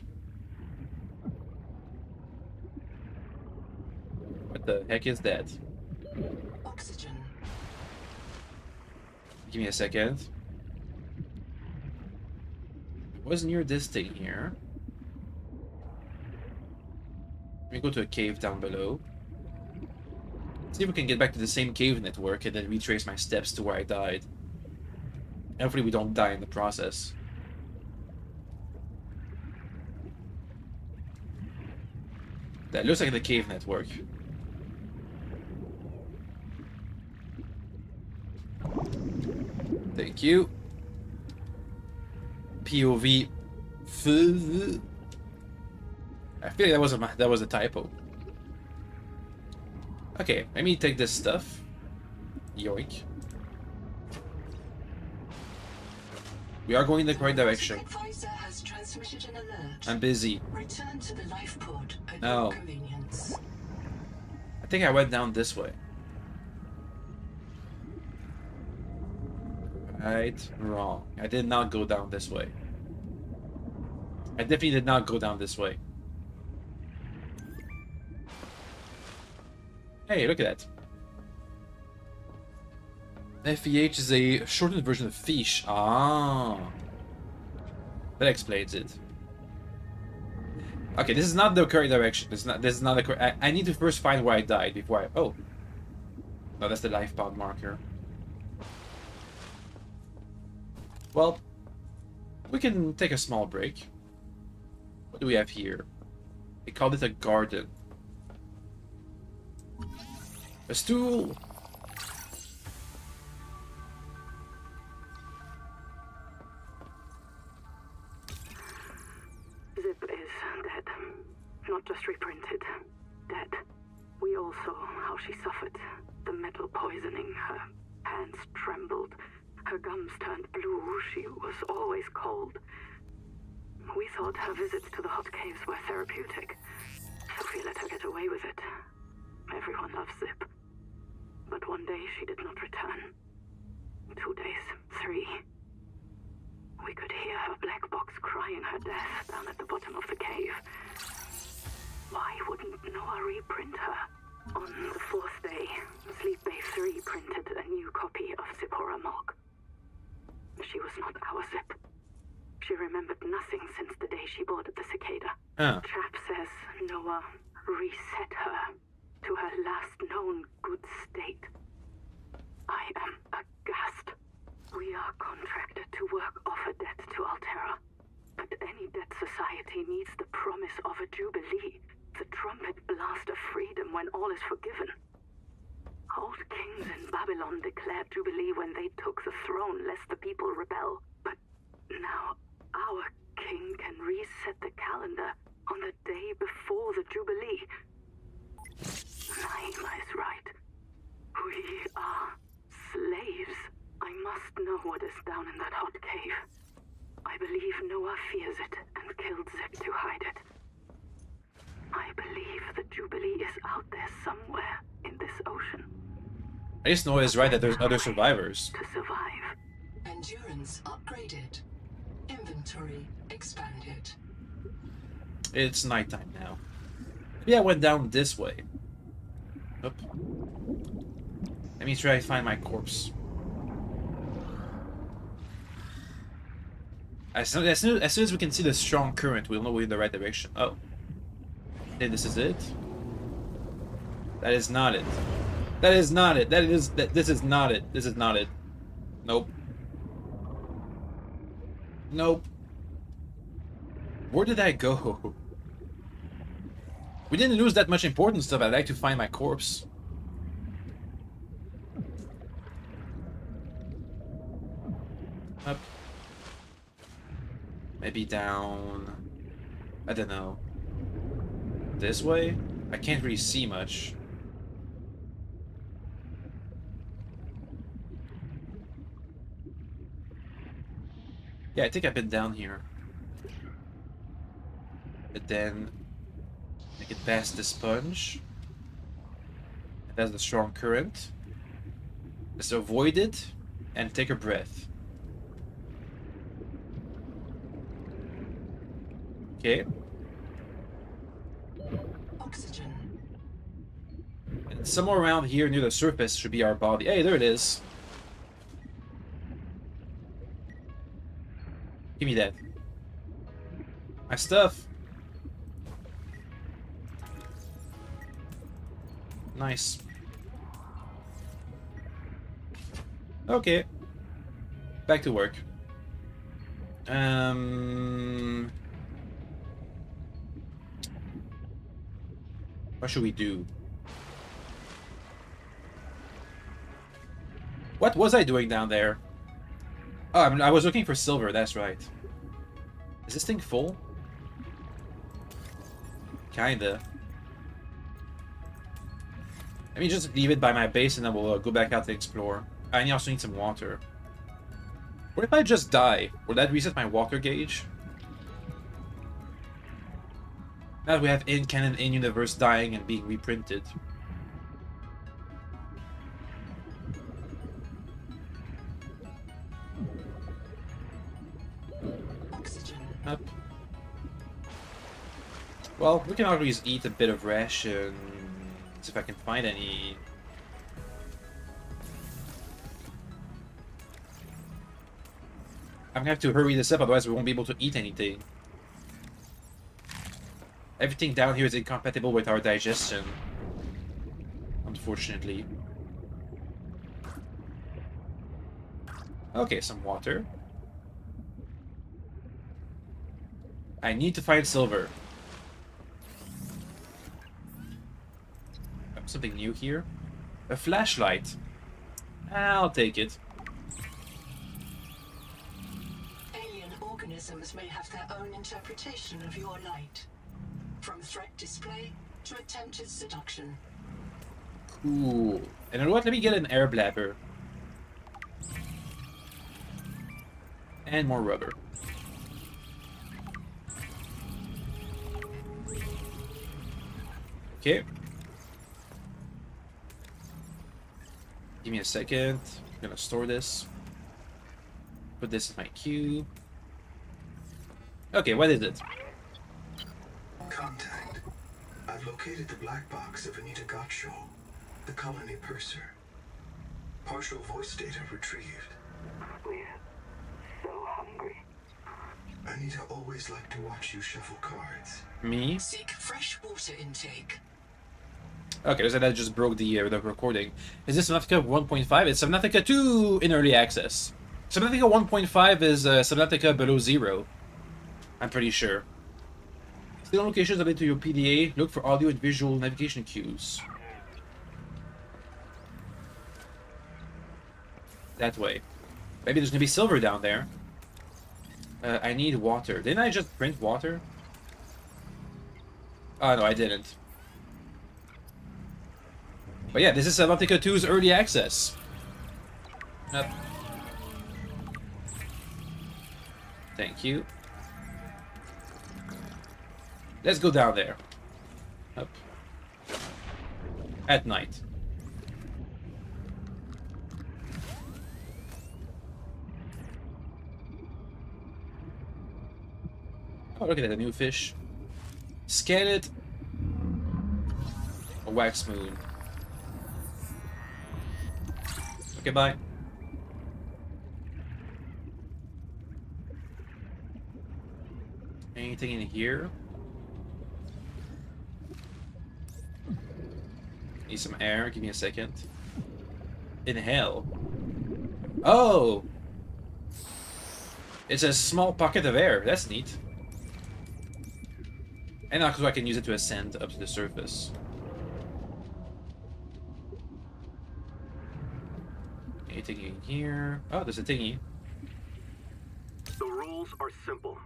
What the heck is that? Oxygen. Give me a second. It was near this thing here. Let me go to a cave down below. See if we can get back to the same cave network and then retrace my steps to where I died. Hopefully we don't die in the process. That looks like the cave network. Thank you. POV. I feel like that was a typo. Okay, let me take this stuff. Yoink. We are going in the right direction. Advisor has transmitted an alert. I'm busy. Return to the life pod at No. your convenience. I think I went down this way. Right, wrong. I did not go down this way. I definitely did not go down this way. Hey, look at that. FEH is a shortened version of fish. Ah. That explains it. Okay, this is not the correct direction. This is not the correct... I need to first find where I died before I... Oh. No, that's the life pod marker. Well, we can take a small break. What do we have here? They called it a garden. A stool. Not just reprinted. Dead. We all saw how she suffered. The metal poisoning. Her hands trembled. Her gums turned blue. She was always cold. We thought her visits to the hot caves were therapeutic. Sophie let her get away with it. Everyone loves Zip. But one day she did not return. 2 days, 3. We could hear her black box crying her death down at the bottom of the cave. Why wouldn't Noah reprint her? On the 4th day, Sleep Bay 3 printed a new copy of Zipporah Mog. She was not our Zip. She remembered nothing since the day she boarded the Cicada. Chap says Noah reset her to her last known good state. I am aghast. We are contracted to work off a debt to Altera. But any debt society needs the promise of a jubilee, the trumpet blast of freedom when all is forgiven. Old kings in Babylon declared jubilee when they took the throne lest the people rebel. But now our king can reset the calendar on the day before the jubilee. Naima is right. We are slaves. I must know what is down in that hot cave. I believe Noah fears it and killed Zip to hide it. I believe the Jubilee is out there somewhere in this ocean. I just know it's right that there's other survivors. To survive. Endurance upgraded. Inventory expanded. It's nighttime now. Maybe I went down this way. Oop. Let me try to find my corpse. As soon as we can see the strong current, we'll know we're in the right direction. Oh. Okay, this is it? That is not it. That is not it. This is not it. This is not it. Nope. Nope. Where did I go? We didn't lose that much important stuff. I'd like to find my corpse. Up. Maybe down. I don't know. This way? I can't really see much. Yeah, I think I've been down here. But then I can pass the sponge. That's the strong current. Just avoid it and take a breath. Okay. Oxygen. And somewhere around here near the surface should be our body. Hey, there it is. Give me that. My stuff. Nice. Okay. Back to work. What should we do? What was I doing down there? Oh, I was looking for silver, that's right. Is this thing full? Kinda. Let me just leave it by my base and then we'll go back out to explore. I also need some water. What if I just die? Will that reset my water gauge? Now that we have in-canon, in-universe dying and being reprinted. Oxygen. Up. Well, we can always eat a bit of rations if I can find any. I'm gonna have to hurry this up, otherwise we won't be able to eat anything. Everything down here is incompatible with our digestion, unfortunately. Okay, some water. I need to find silver. Something new here. A flashlight. I'll take it. Alien organisms may have their own interpretation of your light. from threat display to attempted seduction. Cool. And you know what? Let me get an air blabber. And more rubber. Okay. Give me a second. I'm gonna store this. Put this in my queue. Okay, what is it? Contact. I've located the black box of Anita Gottschall, the colony purser. Partial voice data retrieved. We're so hungry. Anita always liked to watch you shuffle cards. Me? Seek fresh water intake. Okay, so that just broke the recording. Is this Subnautica 1.5? It's Subnautica 2 in early access. Subnautica 1.5 is Subnautica below zero. I'm pretty sure. Still locations updated to your PDA. Look for audio and visual navigation cues. That way. Maybe there's gonna be silver down there. I need water. Didn't I just print water? Oh no, I didn't. But yeah, this is Subnautica 2's early access. Up. Thank you. Let's go down there. Up. At night. Oh, look at that, a new fish. Scan it. A wax moon. Okay, bye. Anything in here? Need some air. Give me a second. Inhale. Oh! It's a small pocket of air. That's neat. And also I can use it to ascend up to the surface. Anything in here? Oh, there's a thingy. The rules are simple.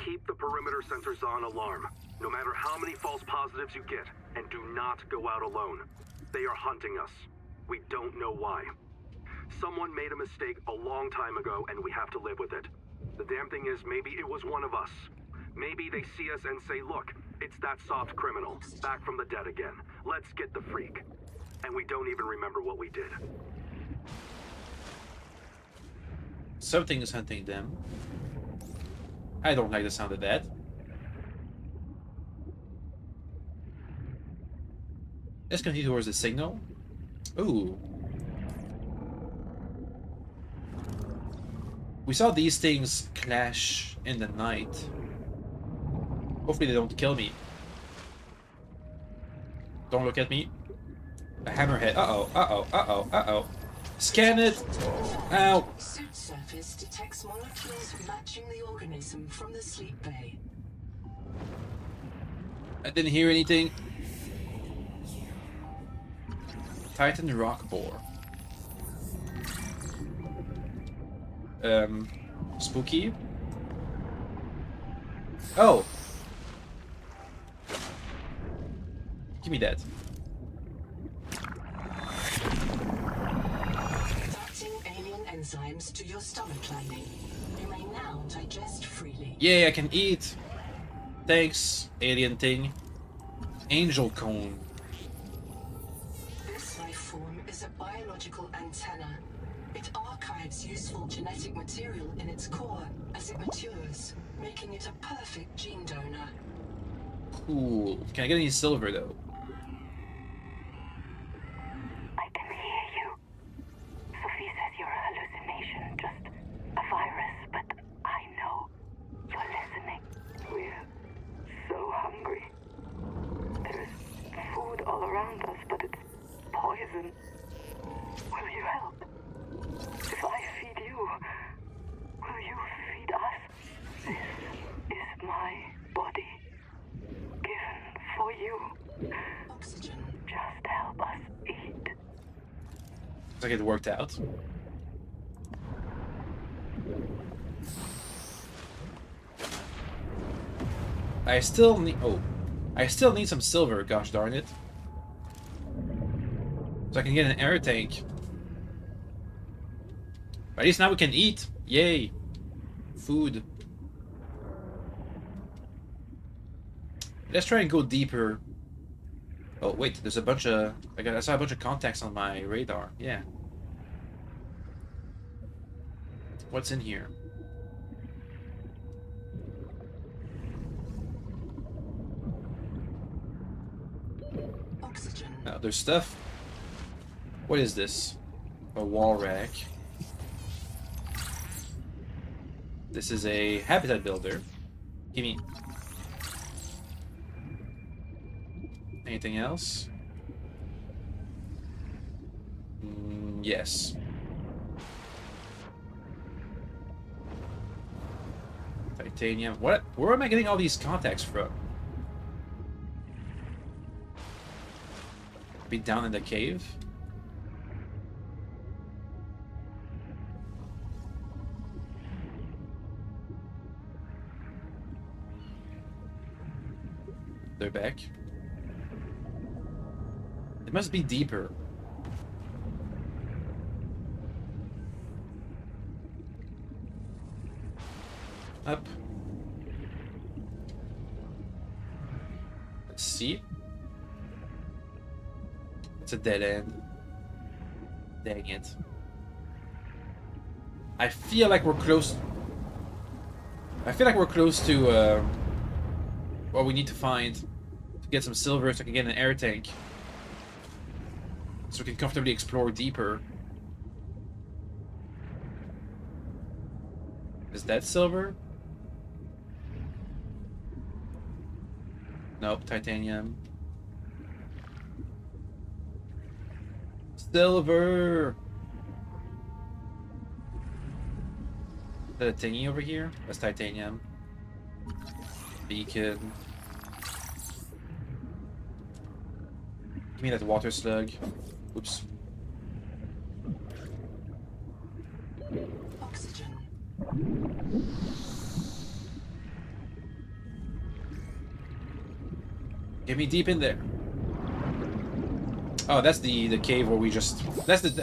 Keep the perimeter sensors on alarm, no matter how many false positives you get, and do not go out alone. They are hunting us. We don't know why. Someone made a mistake a long time ago, and we have to live with it. The damn thing is, maybe it was one of us. Maybe they see us and say, look, it's that soft criminal, back from the dead again. Let's get the freak. And we don't even remember what we did. Something is hunting them. I don't like the sound of that. Let's continue towards the signal. Ooh. We saw these things clash in the night. Hopefully they don't kill me. Don't look at me. A hammerhead. Uh-oh, uh-oh, uh-oh, uh-oh. Scan it! Ow! Suit surface detects molecules matching the organism from the sleep bay. I didn't hear anything. Titan rock boar. Spooky. Oh! Give me that. Adapting alien enzymes to your stomach lining. You may now digest freely. Yay, I can eat! Thanks, alien thing. Angel cone. This life form is a biological antenna. It archives useful genetic material in its core as it matures, making it a perfect gene donor. Cool. Can I get any silver though? I can hear you. Sophie says you're a hallucination, just a virus, but I know you're listening. We're so hungry. There's food all around us, but it's poison. Will you help? If I feed you, will you feed us? This is my body, given for you. Oxygen. Just help us eat. Looks like it worked out. I still need... Oh. I still need some silver, gosh darn it. So I can get an air tank. But at least now we can eat. Yay. Food. Let's try and go deeper. Oh wait, there's a bunch of... I saw a bunch of contacts on my radar. Yeah. What's in here? Oxygen. Oh, there's stuff. What is this? A wall rack. This is a habitat builder. Give me... Anything else? Yes. Titanium. What? Where am I getting all these contacts from? Be down in the cave? They're back. It must be deeper. Up. Let's see. It's a dead end. Dang it. I feel like we're close. I feel like we're close to what we need to find to get some silver so I can get an air tank. So we can comfortably explore deeper. Is that silver? Nope, titanium. Silver! Is that a thingy over here? That's titanium. Beacon. Give me that water slug. Oops. Oxygen. Get me deep in there. Oh, that's the cave where we just...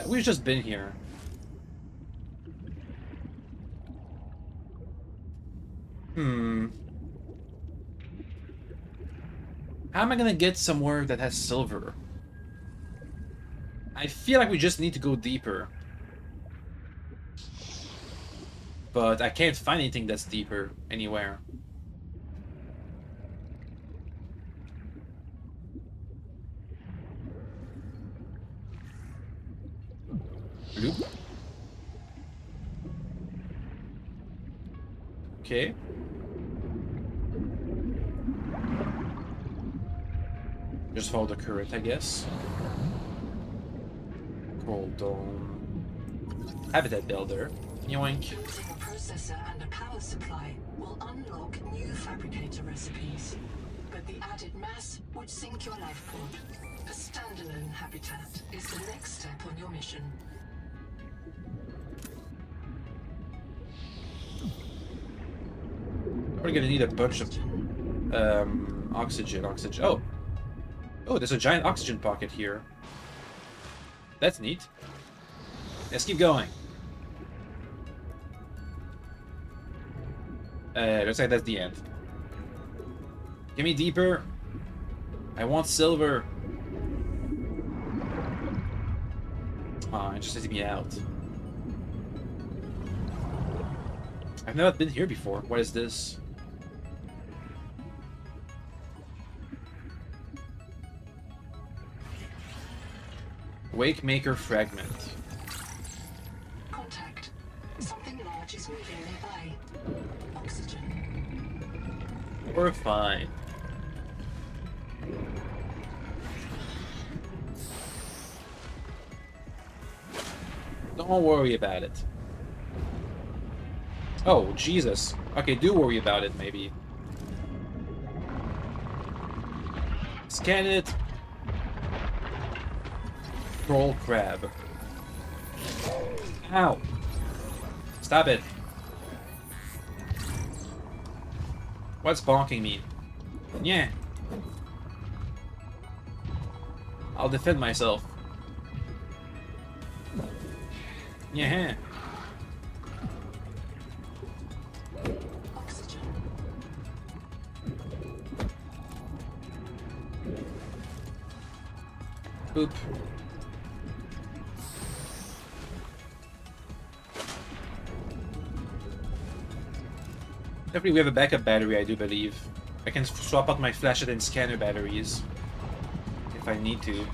We've just been here. How am I gonna get somewhere that has silver? I feel like we just need to go deeper. But I can't find anything that's deeper anywhere. Bloop. Okay. Just follow the current, I guess. Cold dome. Habitat builder. Yoink. Building a processor and a power supply will unlock new fabricator recipes. But the added mass would sink your life pod. A standalone habitat is the next step on your mission. We're gonna need a bunch of oxygen. Oh! Oh, there's a giant oxygen pocket here. That's neat. Let's keep going. Looks like that's the end. Give me deeper. I want silver. Oh, it just let me out. I've never been here before. What is this? Wake Maker fragment. Contact. Something large is moving nearby. Oxygen. We're fine. Don't worry about it. Oh, Jesus. Okay, do worry about it, maybe. Scan it. Troll crab. Ow. Stop it. What's bonking me? Yeah. I'll defend myself. Yeah. Oxygen. Boop. Definitely we have a backup battery, I do believe. I can swap out my flashlight and scanner batteries if I need to.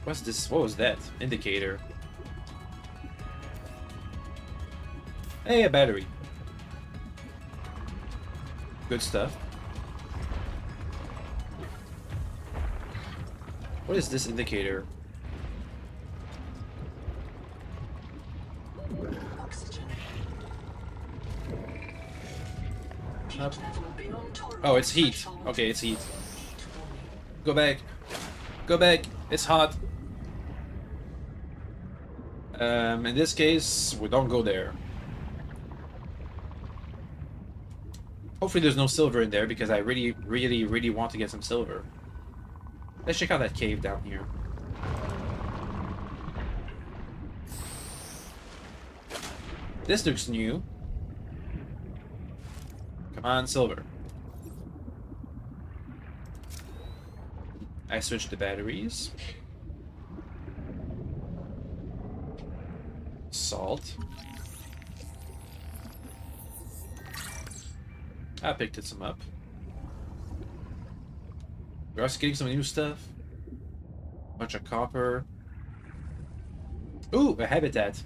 What's this? What was that? Indicator. Hey, a battery. Good stuff. What is this indicator? Oxygen. Heat Up. level beyond tolerable Oh, it's heat. threshold. Okay, it's heat. Heat warning. Go back. Go back. It's hot. In this case, we don't go there. Hopefully there's no silver in there because I really, really, really want to get some silver. Let's check out that cave down here. This looks new. Come on, silver. I switched the batteries. Salt. I picked it some up. We're also getting some new stuff. Bunch of copper. Ooh, a habitat.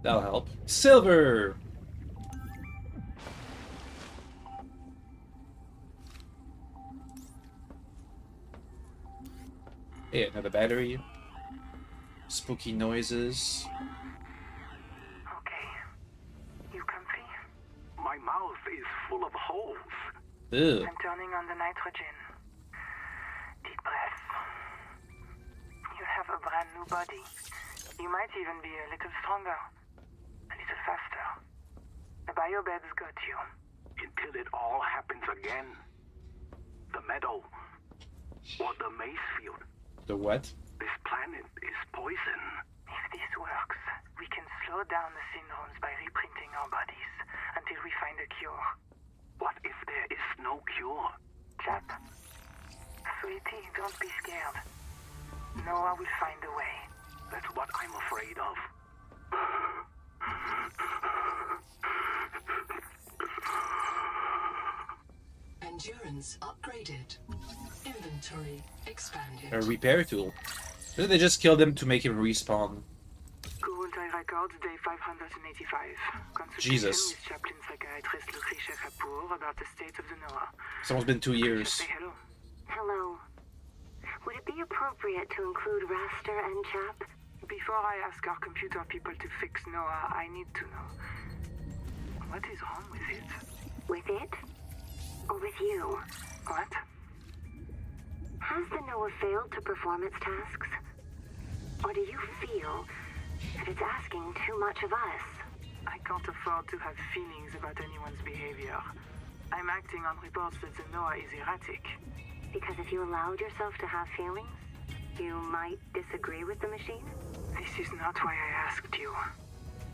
That'll help. Silver! Hey, another battery. Spooky noises. Okay. You comfy? My mouth is full of holes. Ew. I'm turning on the nitrogen. Deep breath. You have a brand new body. You might even be a little stronger. A little faster. The biobeds got you. Until it all happens again. The meadow. Or the maze field. The what? This planet is poison. If this works, we can slow down the syndromes by reprinting our bodies until we find a cure. What if there is no cure? Chap. Sweetie, don't be scared. Noah will find a way. That's what I'm afraid of. Endurance upgraded. Inventory expanded. A repair tool. Didn't they just kill them to make him respawn? Kurultai Records, day 585. Consultation Jesus. with chaplain psychiatrist Lucretia Kapoor about the state of the Noah. It's almost been 2 years. Say hello. Hello. Would it be appropriate to include Raster and Chap? Before I ask our computer people to fix Noah, I need to know. What is wrong with it? With it? Or with you? What? Has the Noah failed to perform its tasks? Or do you feel that it's asking too much of us? I can't afford to have feelings about anyone's behavior. I'm acting on reports that the Noah is erratic. Because if you allowed yourself to have feelings, you might disagree with the machine? This is not why I asked you.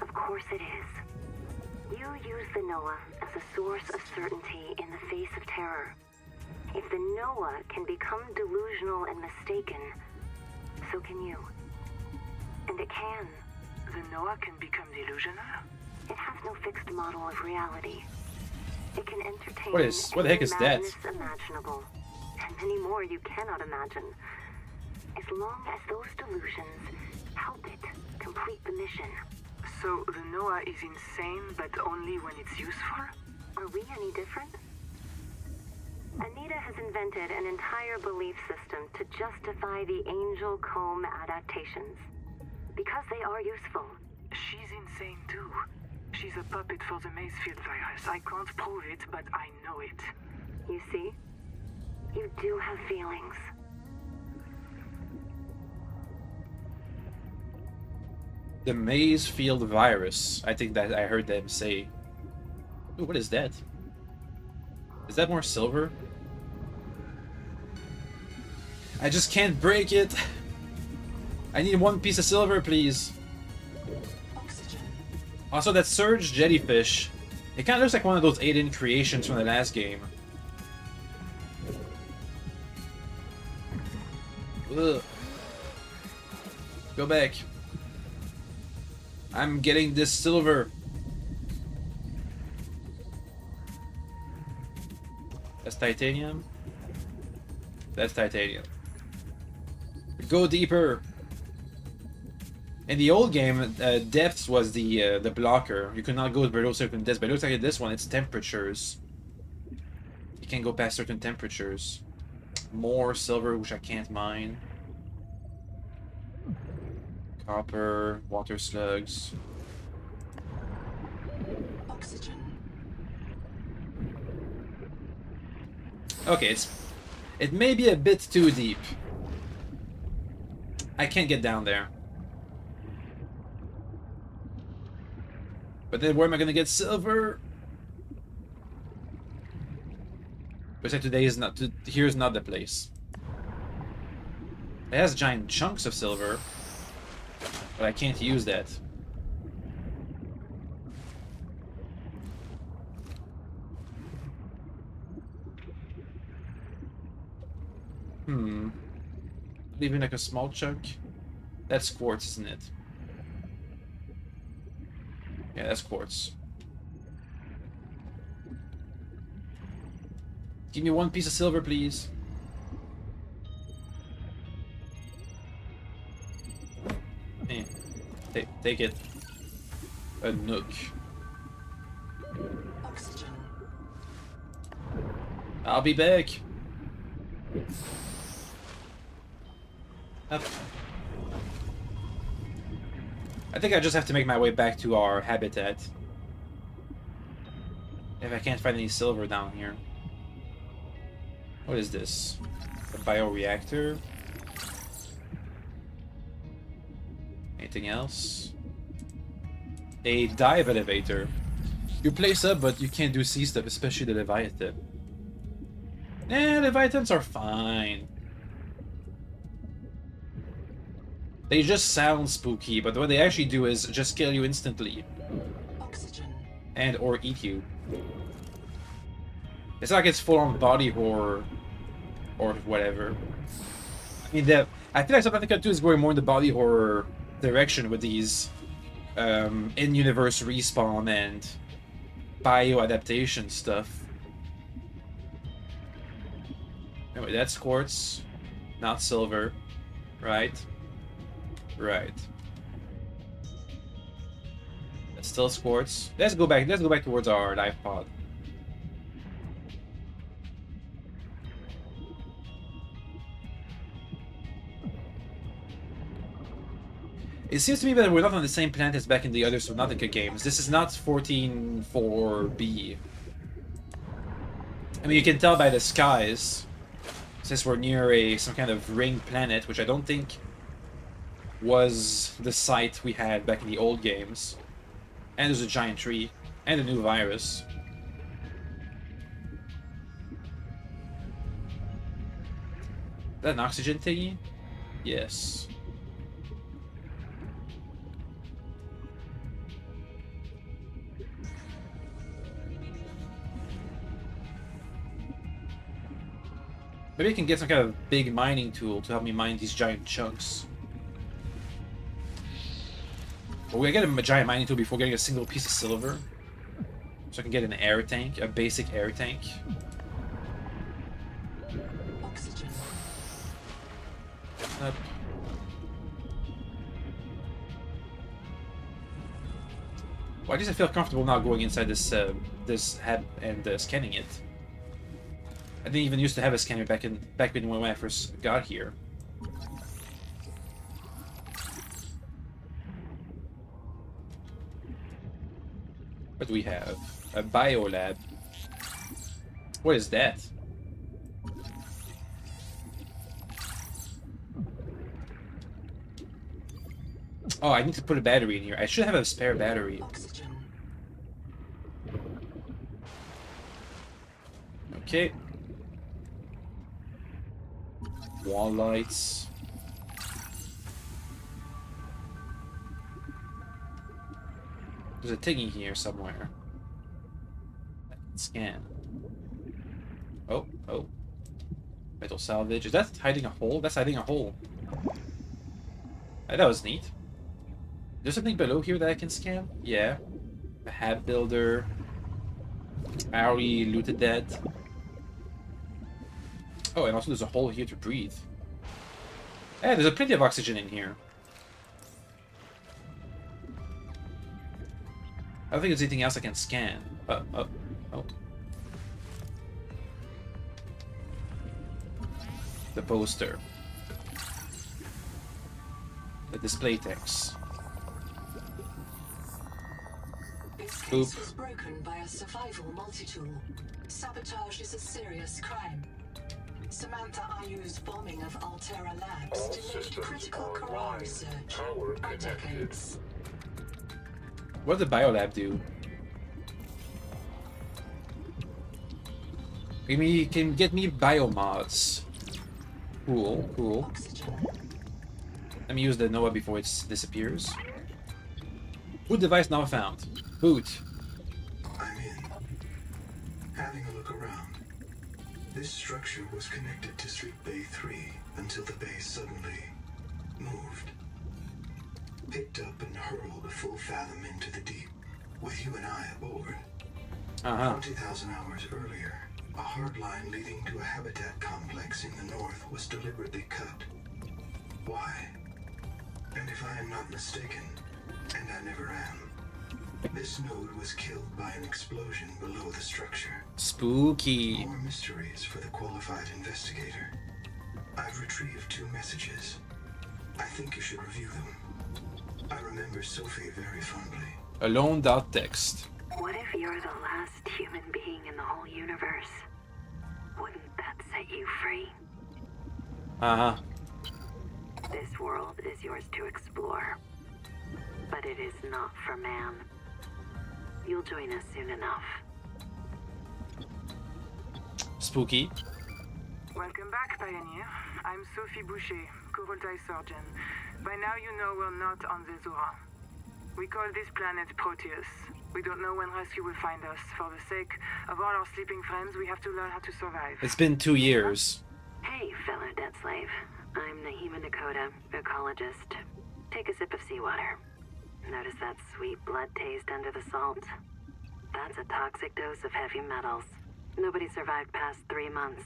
Of course it is. You use the Noah as a source of certainty in the face of terror. If the Noah can become delusional and mistaken, so can you. And it can. The Noah can become delusional? It has no fixed model of reality. It can entertain What the heck is any that? madness imaginable, and many more you cannot imagine. As long as those delusions help it complete the mission. So the Noah is insane, but only when it's useful? Are we any different? Anita has invented an entire belief system to justify the Angel Comb adaptations. Because they are useful. She's insane too. She's a puppet for the Mazefield virus. I can't prove it, but I know it. You see? You do have feelings. The Mazefield virus. I think that I heard them say. Ooh, what is that? Is that more silver? I just can't break it. I need one piece of silver, please. Oxygen. Also, that surge jellyfish. It kind of looks like one of those alien creations from the last game. Ugh. Go back. I'm getting this silver. That's titanium. That's titanium. Go deeper. In the old game, depths was the blocker. You could not go below certain depths, but it looks like in this one it's temperatures. You can't go past certain temperatures. More silver, which I can't mine. Copper, water slugs. Oxygen. Okay, it may be a bit too deep. I can't get down there. But then where am I gonna get silver? Looks like today is not. Here's not the place. It has giant chunks of silver, but I can't use that. Even like a small chunk. That's quartz, isn't it? Yeah, that's quartz. Give me one piece of silver, please. Eh, take it. A nook. Oxygen. I'll be back. Up. I think I just have to make my way back to our habitat. If I can't find any silver down here. What is this? A bioreactor? Anything else? A dive elevator. You place up, but you can't do sea stuff, especially the Leviathan. Leviathans are fine. They just sound spooky, but what they actually do is just kill you instantly. Oxygen. And or eat you. It's not like it's full-on body horror or whatever. I mean, I feel like Subnautica 2 is going more in the body horror direction with these in-universe respawn and bio-adaptation stuff. Anyway, that's quartz, not silver, right? Right. That's still quartz. Let's go back towards our life pod. It seems to me that we're not on the same planet as back in the other Subnautica games. This is not 14.4b. I mean, you can tell by the skies, since we're near some kind of ring planet, which I don't think was the site we had back in the old games. And there's a giant tree, and a new virus. Is that an oxygen thingy? Yes. Maybe I can get some kind of big mining tool to help me mine these giant chunks. But we gotta get a giant mining tool before getting a single piece of silver. So I can get an air tank, a basic air tank. Oxygen. Up. Well, at least I feel comfortable now going inside this this hab and scanning it. I didn't even used to have a scanner back when I first got here. What do we have? A biolab. What is that? Oh, I need to put a battery in here. I should have a spare battery. Oxygen. Okay. Wall lights. There's a thingy here somewhere. I can scan. Oh, oh. Metal salvage. Is that hiding a hole? That's hiding a hole. That was neat. There's something below here that I can scan? Yeah. A hat builder. I already looted that. Oh, and also there's a hole here to breathe. Hey, there's plenty of oxygen in here. I don't think there's anything else I can scan. Oh. The poster. The display text. This Oop. case was broken by a survival multi-tool. Sabotage is a serious crime. Samantha IU's bombing of Altera Labs All delayed systems critical are Quran online. research Power by connected. decades. What did the biolab do? Can get me biomods. Cool, cool. Oxygen. Let me use the Noah before it disappears. Boot device now found. Boot. I'm in. Having a look around. This structure was connected to Street Bay 3 until the bay suddenly moved. Picked up and hurled a full fathom into the deep, with you and I aboard. 20,000 hours earlier, a hard line leading to a habitat complex in the north was deliberately cut. Why? And if I am not mistaken, and I never am, this node was killed by an explosion below the structure. Spooky. More mysteries for the qualified investigator. I've retrieved 2 messages. I think you should review them. I remember Sophie very fondly. Alone.txt. What if you're the last human being in the whole universe? Wouldn't that set you free? Uh-huh. This world is yours to explore, but it is not for man. You'll join us soon enough. Spooky. Welcome back, Pioneer. I'm Sophie Boucher, co-voltaï surgeon. By now you know we're not on the Zora. We call this planet Proteus. We don't know when rescue will find us. For the sake of all our sleeping friends, we have to learn how to survive. It's been 2 years. Hey, fellow dead slave. I'm Nahima Nakota, ecologist. Take a sip of seawater. Notice that sweet blood taste under the salt? That's a toxic dose of heavy metals. Nobody survived past 3 months.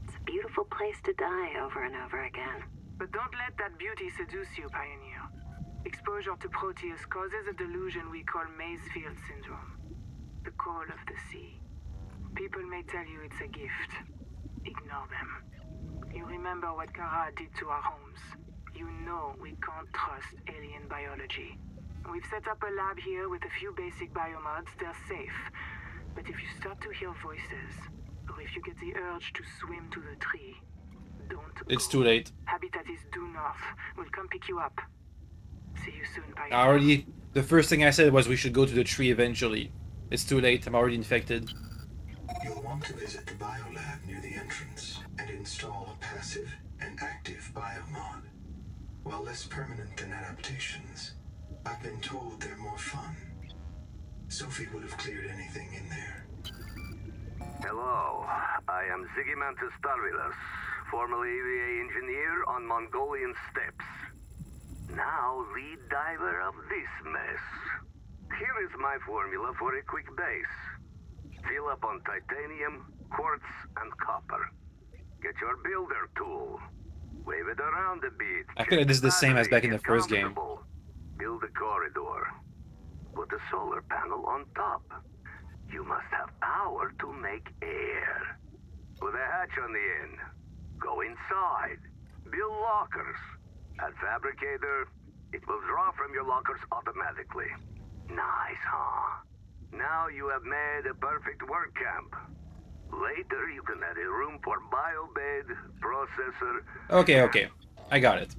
It's a beautiful place to die over and over again. But don't let that beauty seduce you, Pioneer. Exposure to Proteus causes a delusion we call Maysfield syndrome. The call of the sea. People may tell you it's a gift. Ignore them. You remember what Kara did to our homes. You know we can't trust alien biology. We've set up a lab here with a few basic biomods. They're safe. But if you start to hear voices, or if you get the urge to swim to the tree, don't It's go. too late. Habitat is due north. We'll come pick you up. See you soon, Pioneer. Already, the first thing I said was we should go to the tree eventually. It's too late. I'm already infected. You'll want to visit the biolab near the entrance and install a passive and active biomod. While less permanent than adaptations, I've been told they're more fun. Sophie would have cleared anything in there. Hello, I am Zigimantus Tarvilas, formerly EVA engineer on Mongolian steppes. Now lead diver of this mess. Here is my formula for a quick base. Fill up on titanium, quartz, and copper. Get your builder tool. Wave it around a bit. I feel like this is the same as back in the first game. Comfortable. Build a corridor. Put a solar panel on top. You must have power to make air. Put a hatch on the end. Go inside. Build lockers. At Fabricator, it will draw from your lockers automatically. Nice, huh? Now you have made a perfect work camp. Later, you can add a room for biobed, processor. Okay. I got it.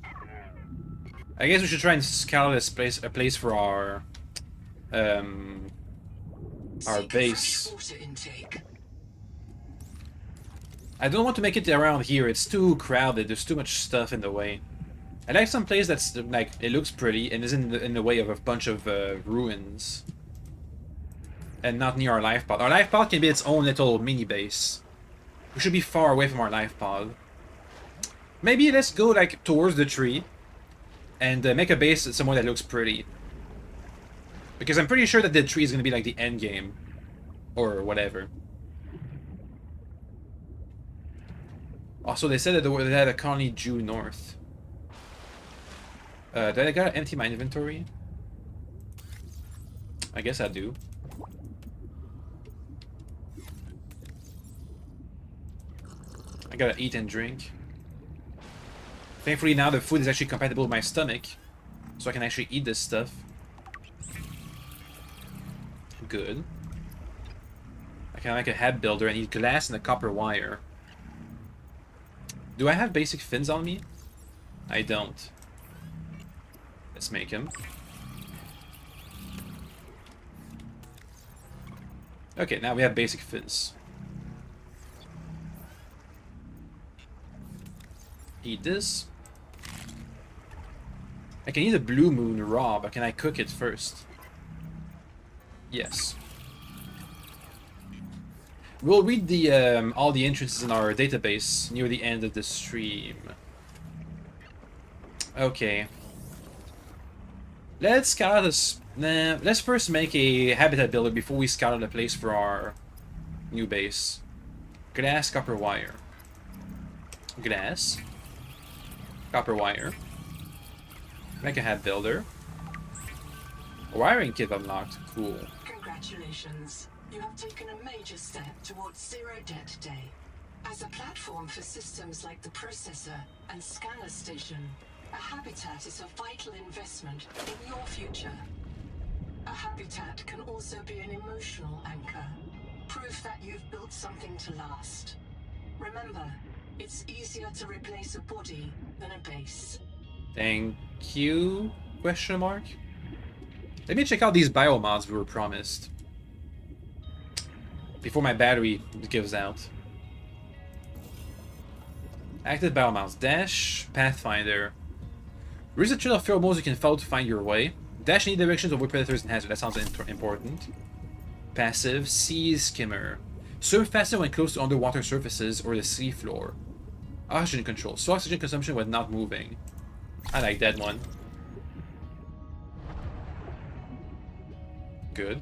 I guess we should try and scout a place for our Seek a base. fresh water intake. I don't want to make it around here. It's too crowded. There's too much stuff in the way. I like some place that's like it looks pretty and isn't in the way of a bunch of ruins. And not near our life pod. Our life pod can be its own little mini base. We should be far away from our life pod. Maybe let's go like towards the tree and make a base somewhere that looks pretty. Because I'm pretty sure that the tree is going to be like the end game. Or whatever. Also, they said that they had a colony due north. Did I gotta empty my inventory? I guess I do. I gotta eat and drink. Thankfully now the food is actually compatible with my stomach. So I can actually eat this stuff. Good. I can make a head builder and eat glass and a copper wire. Do I have basic fins on me? I don't. Let's make him. Okay, now we have basic fins. Eat this. I can eat a blue moon raw, but can I cook it first? Yes. We'll read the all the entrances in our database near the end of the stream. Okay. Let's scout out this. Nah, let's first make a habitat builder before we scout out a place for our new base. Glass, copper wire. Glass. Copper wire. Make a hat builder. A wiring kit unlocked. Cool. Congratulations. You have taken a major step towards Zero Debt Day. As a platform for systems like the processor and scanner station, a habitat is a vital investment in your future. A habitat can also be an emotional anchor, proof that you've built something to last. Remember, it's easier to replace a body than a base. Thank you? Question mark? Let me check out these biomods we were promised. Before my battery gives out. Active biomods. Dash, Pathfinder. There is a trail of pheromones you can follow to find your way. Dash in any directions to avoid predators and hazards. That sounds important. Passive, Sea Skimmer. Swim faster when close to underwater surfaces or the sea floor. Oxygen control. Slow oxygen consumption when not moving. I like that one. Good.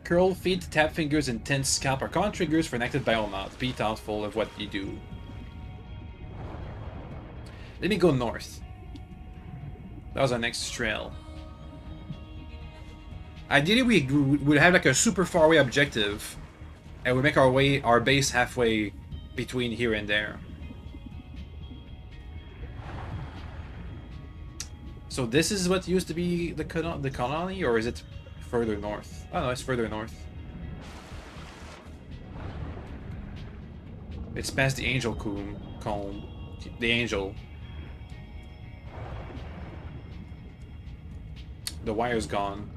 Curl, feet, tap fingers, and tense scalp are common triggers for an active biomod. Be thoughtful of what you do. Let me go north. That was our next trail. Ideally, we would have like a super far away objective, and we make our base halfway between here and there. So this is what used to be the colony, or is it further north? Oh no, it's further north. It's past the angel comb. The angel. The wire's gone.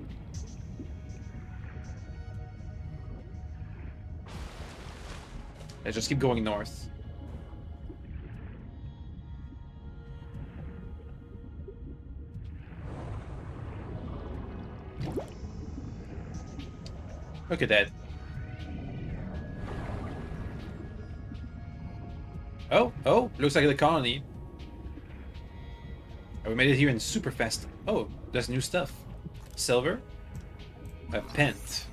Let's just keep going north. Look at that. Oh, looks like the colony. Oh, we made it here in super fast. Oh, there's new stuff. Silver. A pent.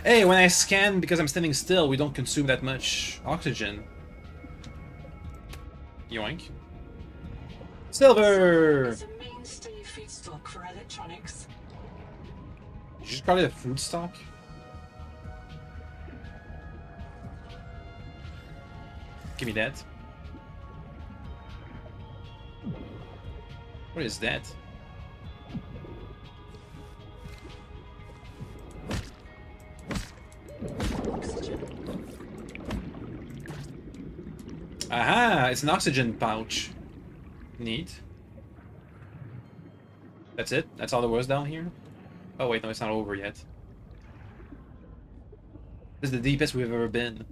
Hey, when I scan, because I'm standing still, we don't consume that much oxygen. Yoink. Silver! It's a mainstay feedstock for electronics. Did you just call it a food stock? Give me that. What is that? Aha! It's an oxygen pouch. Neat. That's it? That's all there was down here? Oh wait, no, it's not over yet. This is the deepest we've ever been.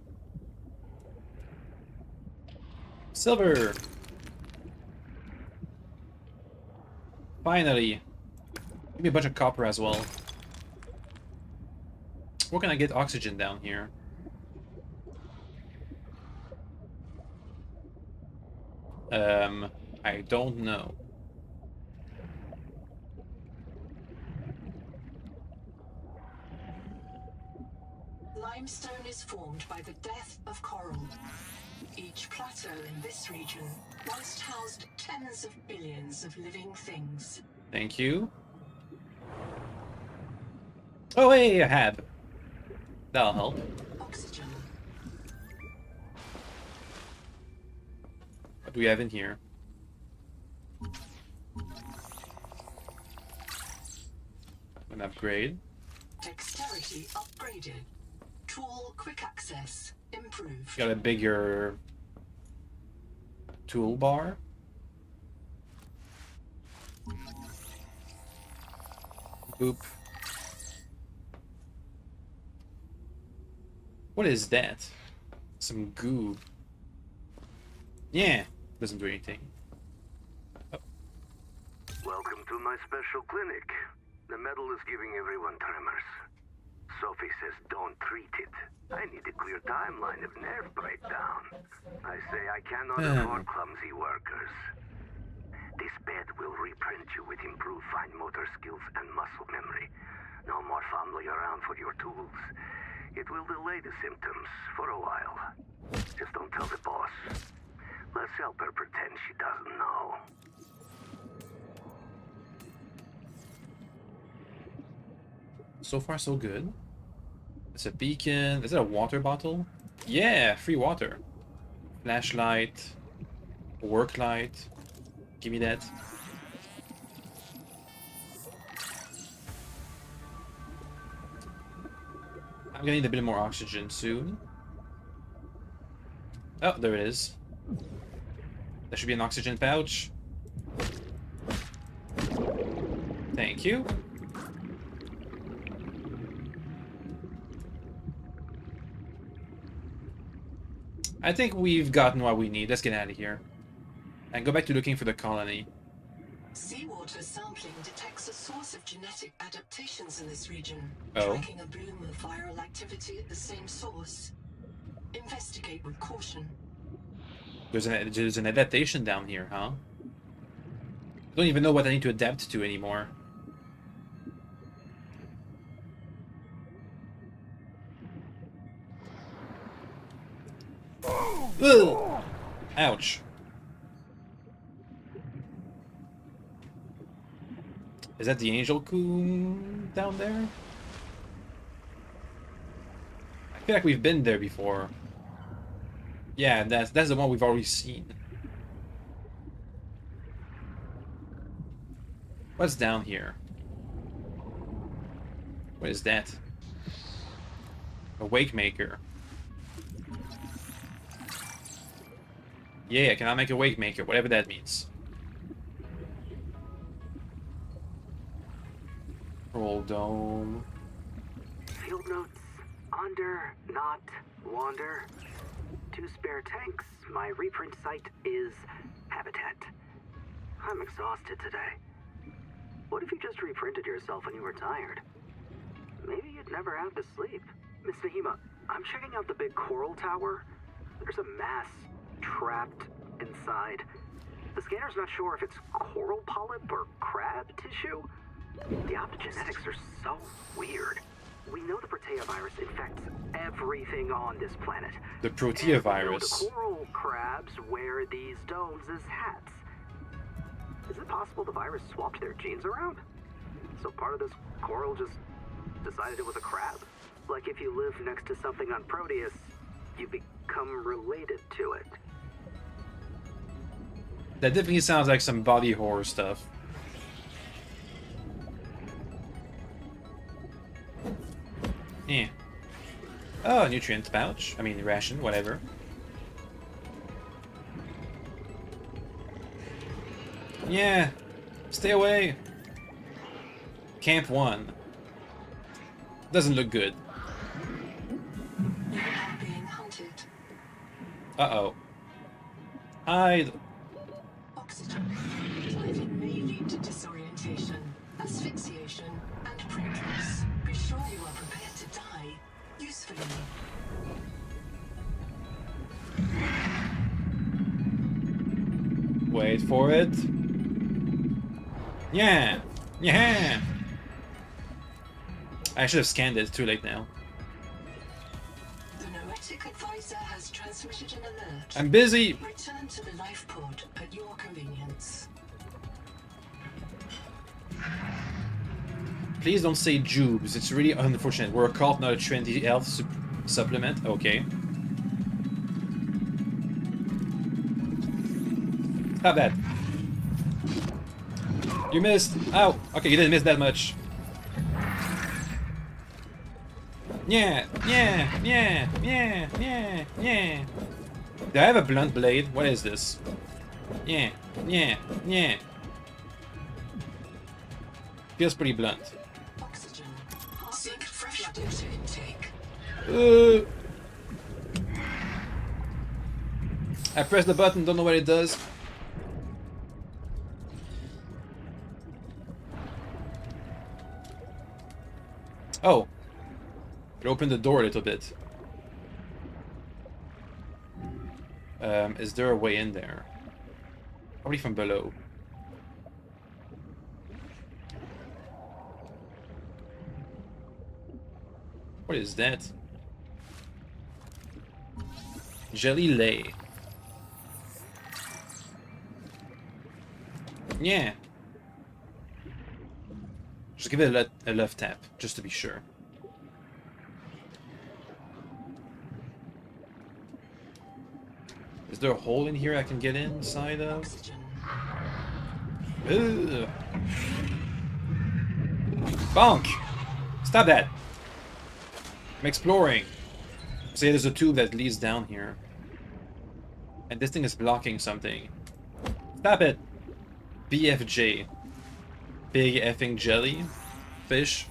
Silver! Finally! Give me a bunch of copper as well. Where can I get oxygen down here? I don't know. Limestone is formed by the death of coral. Each plateau in this region once housed tens of billions of living things. Thank you. Oh, hey, a hab. That'll help. Oxygen. What do we have in here? An upgrade. Dexterity upgraded. Tool quick access improved. Got a bigger toolbar. Boop. What is that? Some goo. Yeah, doesn't do anything. Oh. Welcome to my special clinic. The metal is giving everyone tremors. Sophie says don't treat it. I need a clear timeline of nerve breakdown. I say I cannot afford clumsy workers. This bed will reprint you with improved fine motor skills and muscle memory. No more fumbling around for your tools. It will delay the symptoms for a while. Just don't tell the boss. Let's help her pretend she doesn't know. So far, so good. It's a beacon. Is it a water bottle? Yeah, free water. Flashlight. Work light. Give me that. I'm gonna need a bit more oxygen soon. Oh, there it is. There should be an oxygen pouch. Thank you. I think we've gotten what we need. Let's get out of here. And go back to looking for the colony. Seawater sampling detects a source of genetic adaptations in this region, Oh. tracking a bloom of viral activity at the same source. Investigate with caution. There's an adaptation down here, huh? I don't even know what I need to adapt to anymore. Ugh! Ouch. Is that the angel coon down there? I feel like we've been there before. Yeah, that's the one we've already seen. What's down here? What is that? A wake maker. Yeah, can I make a wake maker? Whatever that means. Roll dome. Field notes. Under, not, wander. 2 spare tanks. My reprint site is habitat. I'm exhausted today. What if you just reprinted yourself when you were tired? Maybe you'd never have to sleep. Miss Nahima, I'm checking out the big coral tower. There's a mass trapped inside. The scanner's not sure if it's coral polyp or crab tissue. The optogenetics are so weird. We know the proteovirus infects everything on this planet. The And we know proteovirus. the coral crabs wear these domes as hats. Is it possible the virus swapped their genes around? So part of this coral just decided it was a crab? Like if you live next to something on Proteus, you become related to it. That definitely sounds like some body horror stuff. Yeah. Oh, nutrient pouch. I mean, ration, whatever. Yeah. Stay away. Camp 1. Doesn't look good. Uh-oh. Hide. Oxygen. Diving may lead to disorientation, asphyxiation, and print loss. Be sure you are prepared to die usefully. Wait for it. Yeah! Yeah! I should have scanned it. Too late now. The Noetic advisor has transmitted an alert. I'm busy! Return to the life pod at your convenience. Please don't say Jubes. It's really unfortunate. We're a cult, not a trendy health supplement. Okay. Stop that. You missed. Ow. Okay, you didn't miss that much. Yeah, yeah, yeah, yeah, yeah, yeah. Do I have a blunt blade? What is this? Yeah, yeah, yeah. Feels pretty blunt. Oxygen. Seek fresh data intake. I pressed the button, don't know what it does. Oh. It opened the door a little bit. Is there a way in there? Probably from below. What is that? Jelly lay. Yeah. Just give it a left tap, just to be sure. Is there a hole in here I can get inside of? Oxygen. Ugh. Bonk! Stop that! I'm exploring. See, there's a tube that leads down here. And this thing is blocking something. Stop it! BFJ. Big effing jelly. Fish.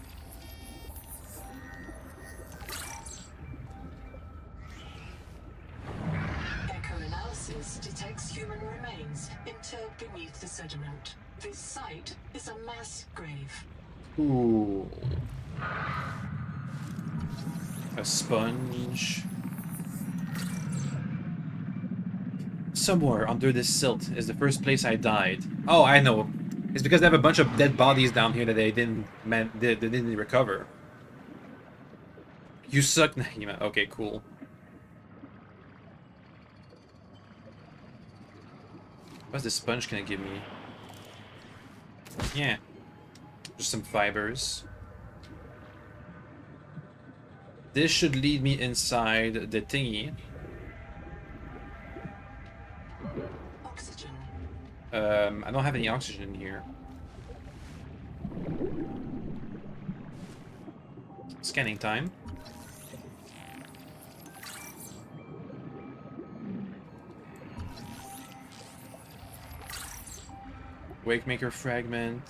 Echo-analysis detects human remains interred beneath the sediment. This site is a mass grave. Ooh. A sponge. Somewhere under this silt is the first place I died. Oh, I know. It's because they have a bunch of dead bodies down here that they didn't recover. You suck, Nahima. Okay, cool. What's this sponge gonna give me? Yeah. Just some fibers. This should lead me inside the thingy. Oxygen. I don't have any oxygen in here. Scanning time. Wakemaker fragment.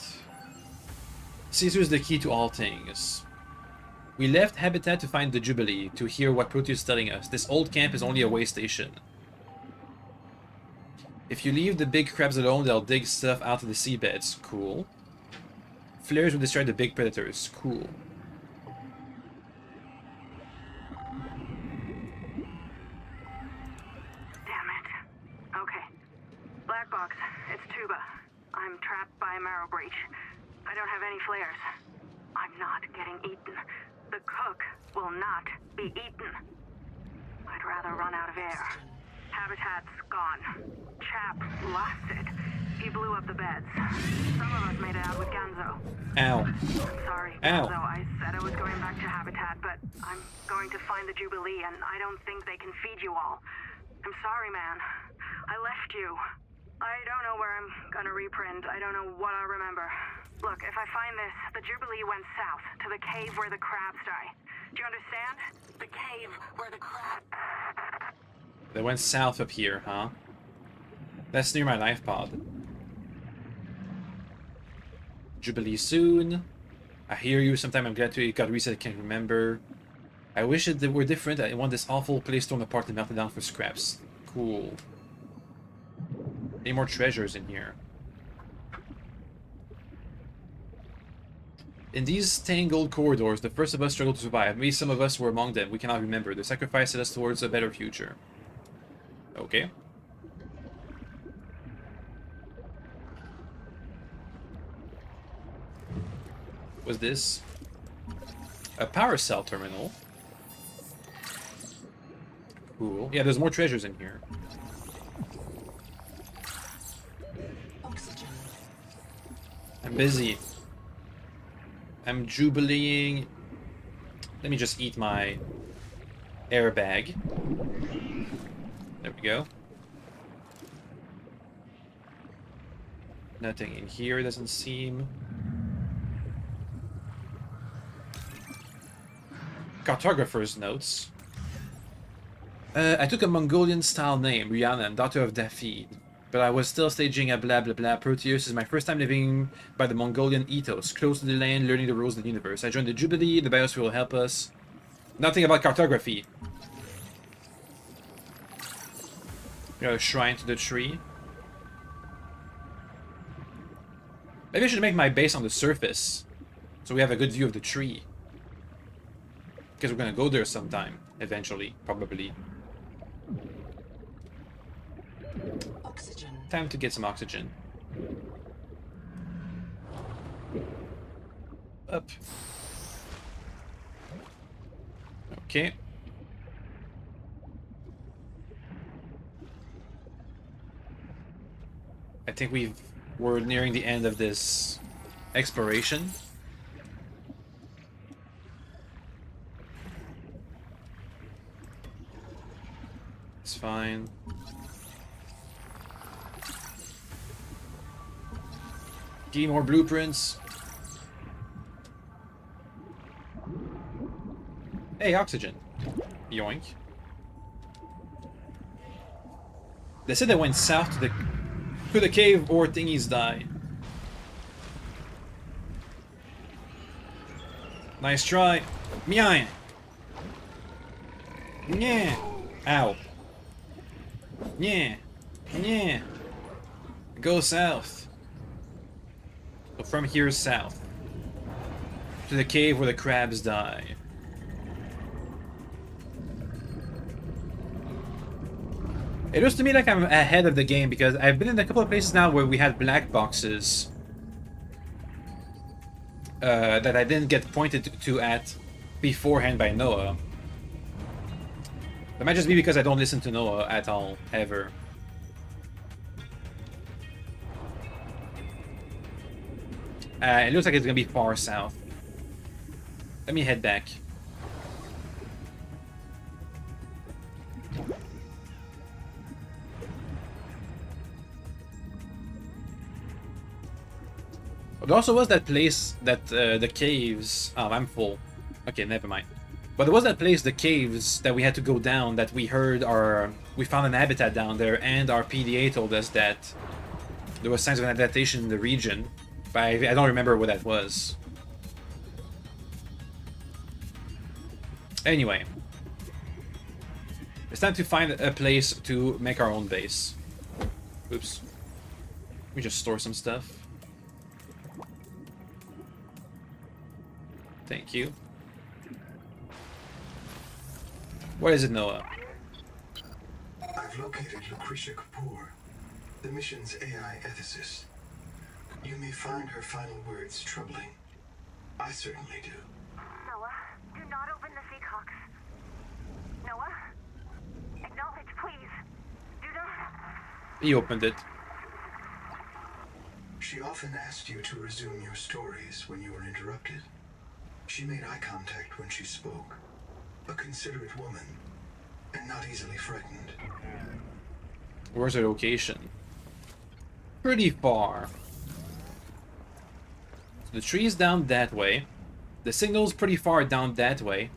Caesar is the key to all things. We left Habitat to find the Jubilee, to hear what Proteus is telling us. This old camp is only a way station. If you leave the big crabs alone, they'll dig stuff out of the seabeds. Cool. Flares will destroy the big predators. Cool. Damn it. Okay. Black box. It's Tuba. I'm trapped by a marrow breach. I don't have any flares. I'm not getting eaten. The cook will not be eaten. I'd rather run out of air. Habitat's gone. Chap lost it. He blew up the beds. Some of us made it out with Ganzo. Ow. I'm sorry, Ow. Ganzo. I said I was going back to Habitat, but I'm going to find the Jubilee, and I don't think they can feed you all. I'm sorry, man. I left you. I don't know where I'm gonna reprint. I don't know what I'll remember. Look, if I find this, the Jubilee went south, to the cave where the crabs die. Do you understand? The cave where the crabs... They went south up here, huh? That's near my life pod. Jubilee soon. I hear you. Sometime I'm glad to it got reset. I can't remember. I wish it were different. I want this awful place torn apart and melted down for scraps. Cool. Any more treasures in here? In these tangled corridors, the first of us struggled to survive. Maybe some of us were among them. We cannot remember. The sacrifice led us towards a better future. Okay. What's this? A power cell terminal. Cool. Yeah, there's more treasures in here. Oxygen. I'm busy. I'm jubileeing. Let me just eat my airbag. There we go. Nothing in here, doesn't seem. Cartographer's notes. I took a Mongolian-style name, Rhiannon, daughter of Daphne, but I was still staging a blah blah blah. Proteus is my first time living by the Mongolian ethos, close to the land, learning the rules of the universe. I joined the Jubilee, the biosphere will help us. Nothing about cartography. We got a shrine to the tree. Maybe I should make my base on the surface, so we have a good view of the tree. Because we're gonna go there sometime, eventually, probably. Oxygen. Time to get some oxygen. Up. Okay. I think we're nearing the end of this exploration. It's fine. Give me more blueprints. Hey, oxygen. Yoink. They said they went south to the cave or thingies die. Nice try. Meow. Yeah. Ow. Yeah. Yeah. Go south. So from here south. To the cave where the crabs die. It looks to me like I'm ahead of the game because I've been in a couple of places now where we had black boxes that I didn't get pointed to at beforehand by Noah. It might just be because I don't listen to Noah at all, ever. It looks like it's gonna be far south. Let me head back. There also was that place that the caves. Oh, I'm full. Okay, never mind. But there was that place, the caves, that we had to go down. That we heard we found an habitat down there, and our PDA told us that there was signs of an adaptation in the region. But I don't remember what that was. Anyway, it's time to find a place to make our own base. Oops. Let me just store some stuff. Thank you. What is it, Noah? I've located Lucretia Kapoor, the mission's AI ethicist. You may find her final words troubling. I certainly do. Noah, do not open the Seahawks. Noah? Acknowledge, please. Do not. He opened it. She often asked you to resume your stories when you were interrupted. She made eye contact when she spoke. A considerate woman, and not easily frightened. Where's her location? Pretty far. So the tree's down that way. The signal's pretty far down that way.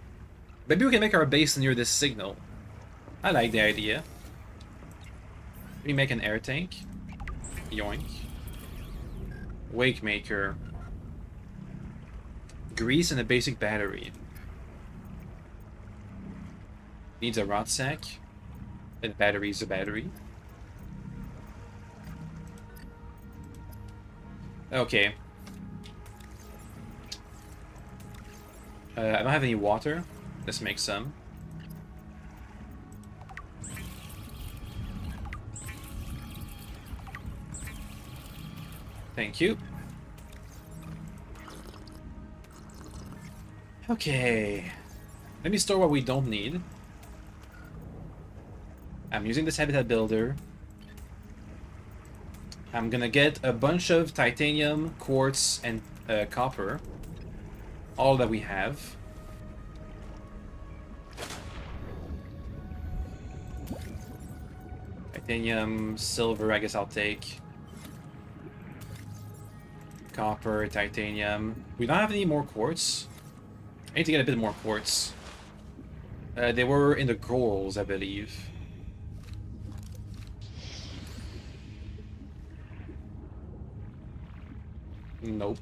Maybe we can make our base near this signal. I like the idea. We make an air tank. Yoink. Wake maker. Grease and a basic battery. Needs a rot sack. And battery is a battery. Okay. I don't have any water. Let's make some. Thank you. Okay. Let me store what we don't need. I'm using this habitat builder. I'm gonna get a bunch of titanium, quartz, and copper. All that we have. Titanium, silver, I guess I'll take. Copper, titanium. We don't have any more quartz. I need to get a bit more quartz. They were in the corals, I believe. Nope.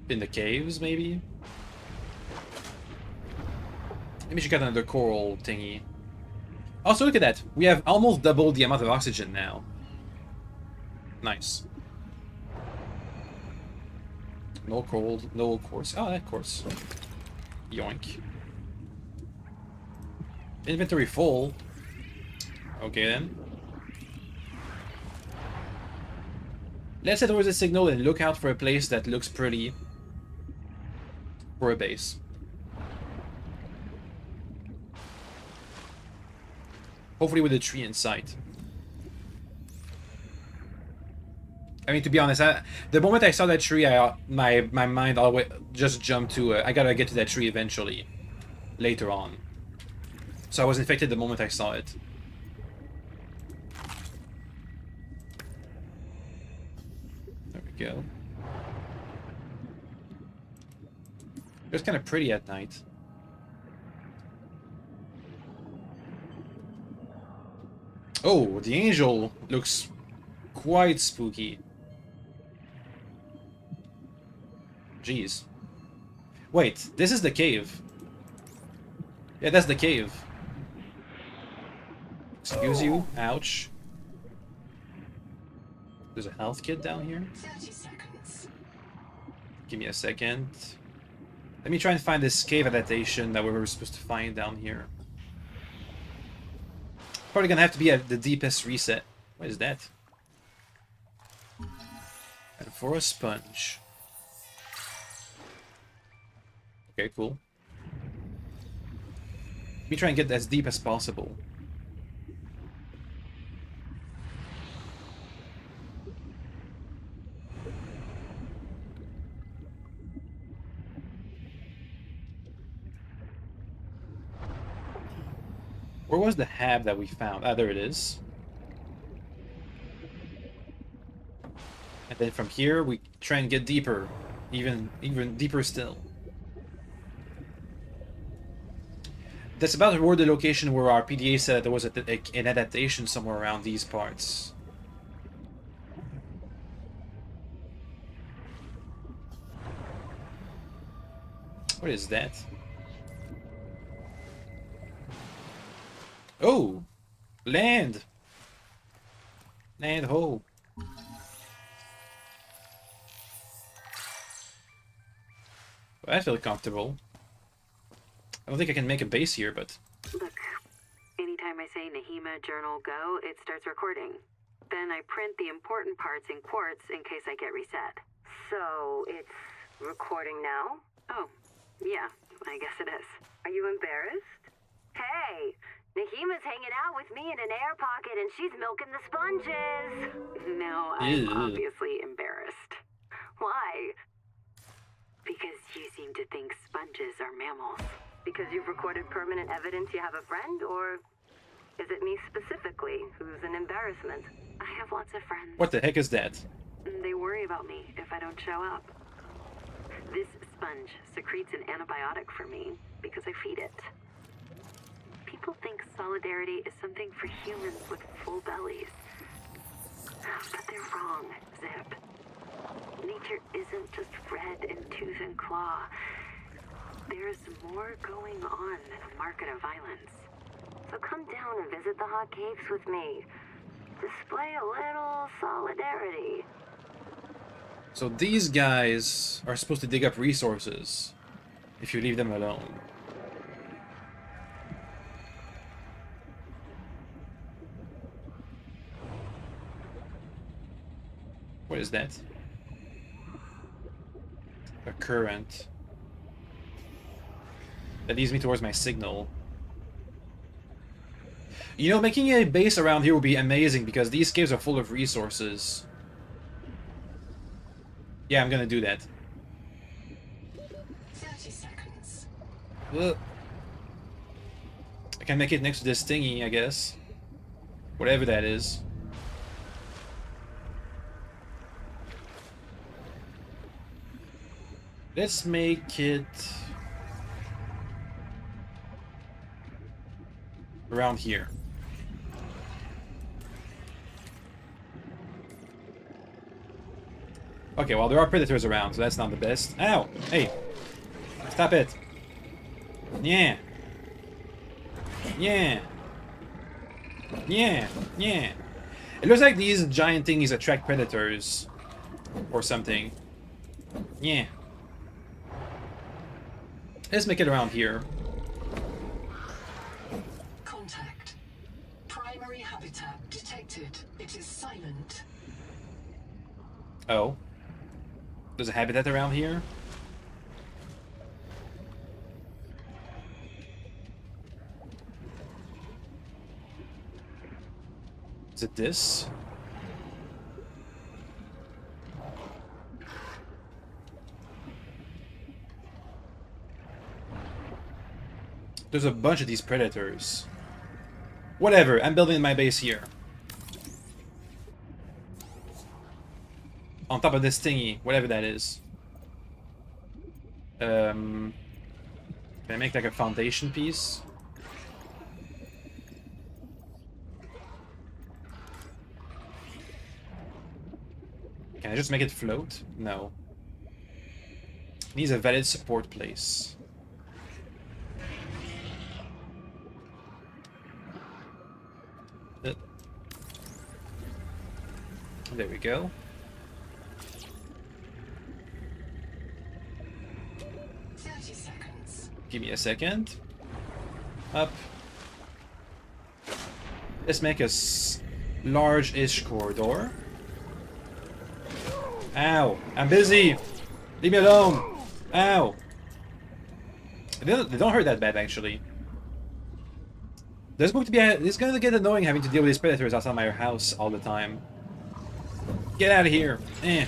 In the caves, maybe? Maybe she got another coral thingy. Also, look at that. We have almost doubled the amount of oxygen now. Nice. No coral, no quartz. Oh, that quartz. Yoink. Inventory full. Okay then. Let's head towards the signal and look out for a place that looks pretty. For a base. Hopefully with a tree in sight. I mean, to be honest, the moment I saw that tree, my mind always just jumped to, I gotta get to that tree eventually. Later on. So I was infected the moment I saw it. There we go. It's kind of pretty at night. Oh, the angel looks quite spooky. Jeez. Wait, this is the cave. Yeah, that's the cave. Excuse you. Ouch. There's a health kit down here. 30 seconds. Give me a second. Let me try and find this cave adaptation that we were supposed to find down here. Probably gonna have to be at the deepest reset. What is that? And for a sponge. Okay, cool. Let me try and get as deep as possible. Where was the hab that we found? Ah, there it is. And then from here, we try and get deeper. Even deeper still. That's about toward the location where our PDA said there was an adaptation somewhere around these parts. What is that? Oh! Land! Land ho! Well, I feel comfortable. I don't think I can make a base here, but... Look, anytime I say Nahima Journal Go, it starts recording. Then I print the important parts in quartz in case I get reset. So, it's recording now? Oh, yeah, I guess it is. Are you embarrassed? Hey! Nahima's hanging out with me in an air pocket and she's milking the sponges! No, I'm Ew. obviously embarrassed. Why? Because you seem to think sponges are mammals. Because you've recorded permanent evidence you have a friend, or is it me specifically who's an embarrassment? I have lots of friends. what the heck is that? They worry about me if I don't show up. This sponge secretes an antibiotic for me because I feed it. People think solidarity is something for humans with full bellies. But they're wrong, Zip. Nature isn't just red in tooth and claw. There's more going on than a market of violence. So come down and visit the hot caves with me. Display a little solidarity. So these guys are supposed to dig up resources if you leave them alone. What is that? A current. That leads me towards my signal. You know, making a base around here would be amazing because these caves are full of resources. Yeah, I'm gonna do that. 30 seconds. Ugh. I can make it next to this thingy, I guess. Whatever that is. Let's make it around here. Okay, well, there are predators around, so that's not the best. Ow! Hey! Stop it! Yeah! Yeah! Yeah! Yeah! It looks like these giant thingies attract predators. Or something. Yeah. Let's make it around here. Contact. Primary habitat detected. It is silent. Oh. There's a habitat around here? Is it this? There's a bunch of these predators. Whatever, I'm building my base here. On top of this thingy, whatever that is. Can I make like a foundation piece? Can I just make it float? No. It needs a valid support place. There we go. 30 seconds. Give me a second. Up. Let's make a large-ish corridor. Ow! I'm busy! Leave me alone! Ow! They don't hurt that bad, actually. This is going to get annoying having to deal with these predators outside my house all the time. Get out of here! Eh!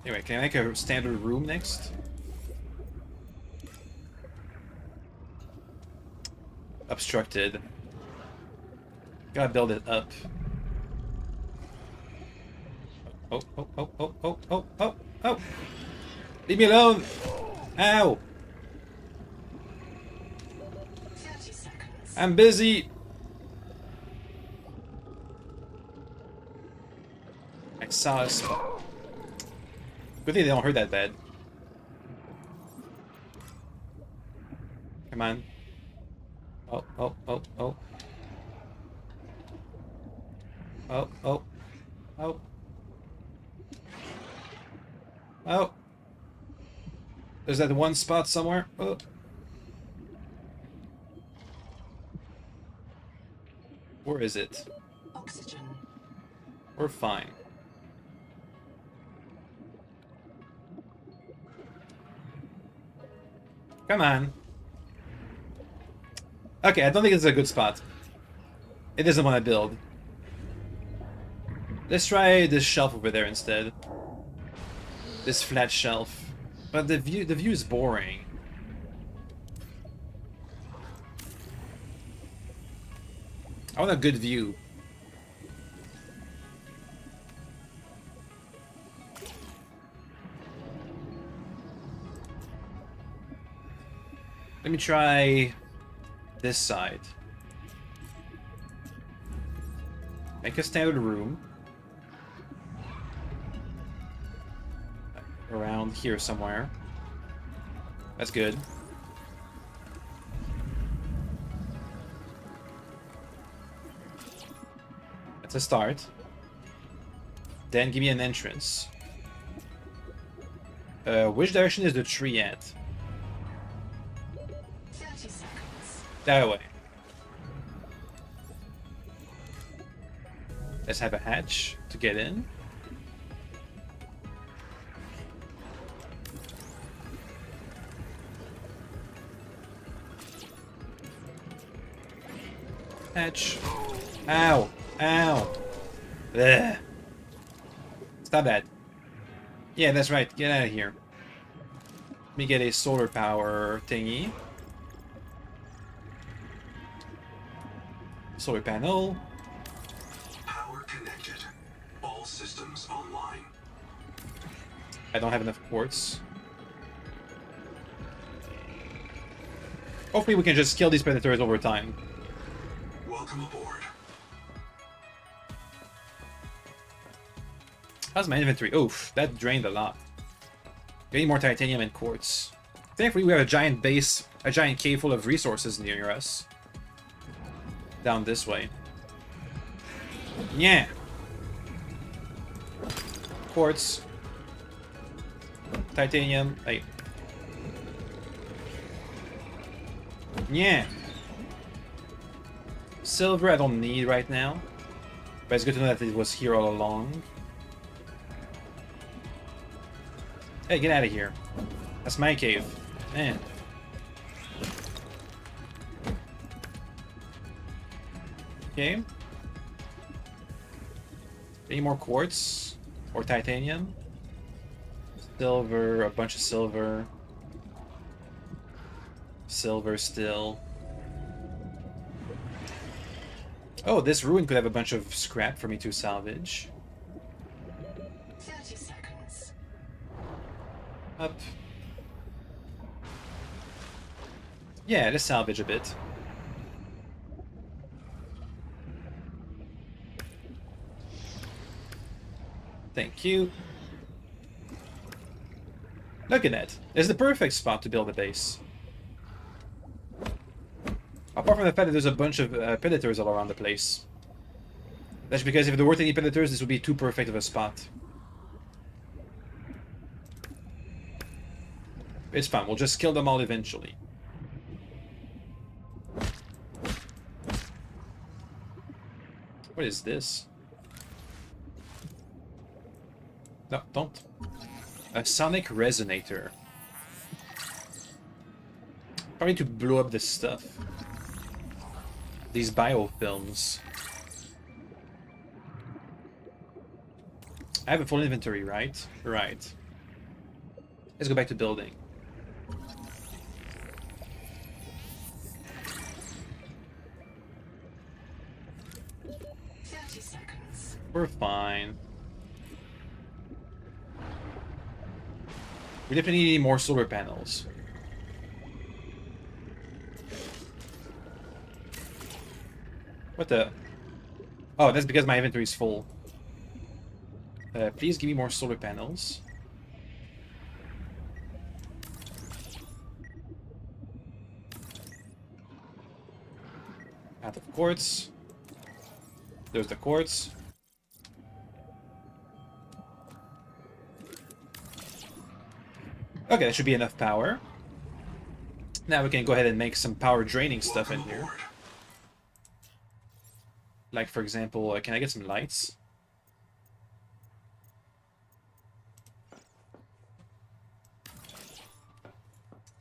Anyway, can I make a standard room next? Obstructed. Gotta build it up. Oh. Leave me alone! Ow! 30 seconds. I'm busy! I saw a spot. Good thing they don't hurt that bad. Come on. Oh. There's that one spot somewhere. Oh. Where is it? Oxygen. We're fine. Come on. Okay, I don't think it's a good spot. It doesn't want to build. Let's try this shelf over there instead. This flat shelf. But the view is boring. I want a good view. Let me try this side. Make a standard room. around here somewhere. That's good. That's a start. Then give me an entrance. Which direction is the tree at? 30 seconds. That way. Let's have a hatch to get in. Hatch. Ow. Ow. Ugh. Stop that. Yeah, that's right. Get out of here. Let me get a solar power thingy. Solar panel. Power connected. All systems online. I don't have enough quartz. Hopefully we can just kill these predators over time. Welcome aboard. How's my inventory? Oof, that drained a lot. Getting more titanium and quartz. Thankfully we have a giant base, a giant cave full of resources near us. Down this way. Yeah. Quartz. Titanium. Hey. Yeah. Silver I don't need right now. But it's good to know that it was here all along. Hey, get out of here. That's my cave. Man. Okay. Any more quartz? Or titanium? Silver, a bunch of silver. Silver still. Oh, this ruin could have a bunch of scrap for me to salvage. 30 seconds. Up. Yeah, let's salvage a bit. Thank you. Look at that. It's the perfect spot to build a base. Apart from the fact that there's a bunch of predators all around the place. That's because if there weren't any predators, this would be too perfect of a spot. It's fine, we'll just kill them all eventually. What is this? No, don't. A sonic resonator. Probably to blow up this stuff. These biofilms. I have a full inventory, right? Right. Let's go back to building. We're fine. We definitely need more solar panels. What the? Oh, that's because my inventory is full. Please give me more solar panels. Out of quartz. There's the quartz. Okay, that should be enough power. Now we can go ahead and make some power draining stuff in here. Like, for example, can I get some lights?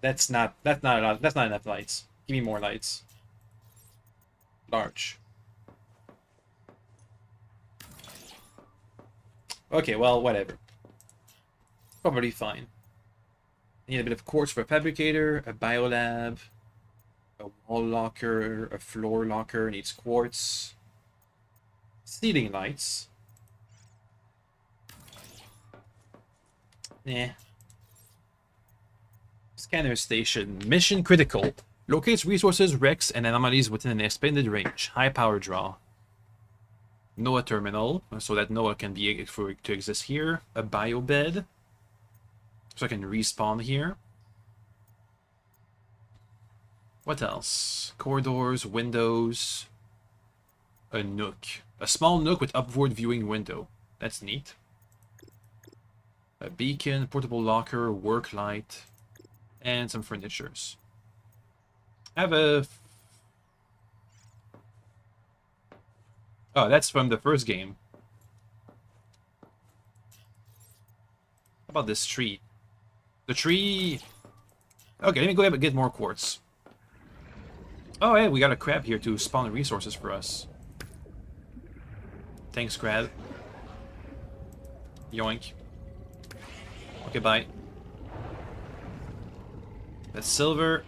That's not enough lights. Give me more lights. Large. Okay, well, whatever. Probably fine. I need a bit of quartz for a fabricator, a biolab, a wall locker, a floor locker needs quartz. Ceiling lights. Yeah. Scanner station. Mission critical. Locates resources, wrecks, and anomalies within an expanded range. High power draw. NOAA terminal, so that NOAA can be to exist here. A biobed. So I can respawn here. What else? Corridors, windows. A nook. A small nook with upward viewing window. That's neat. A beacon, portable locker, work light, and some furnitures. I have a... Oh, that's from the first game. How about this tree? The tree... Okay, let me go ahead and get more quartz. Oh, hey, we got a crab here to spawn resources for us. Thanks, crab. Yoink. Okay, bye. That's silver.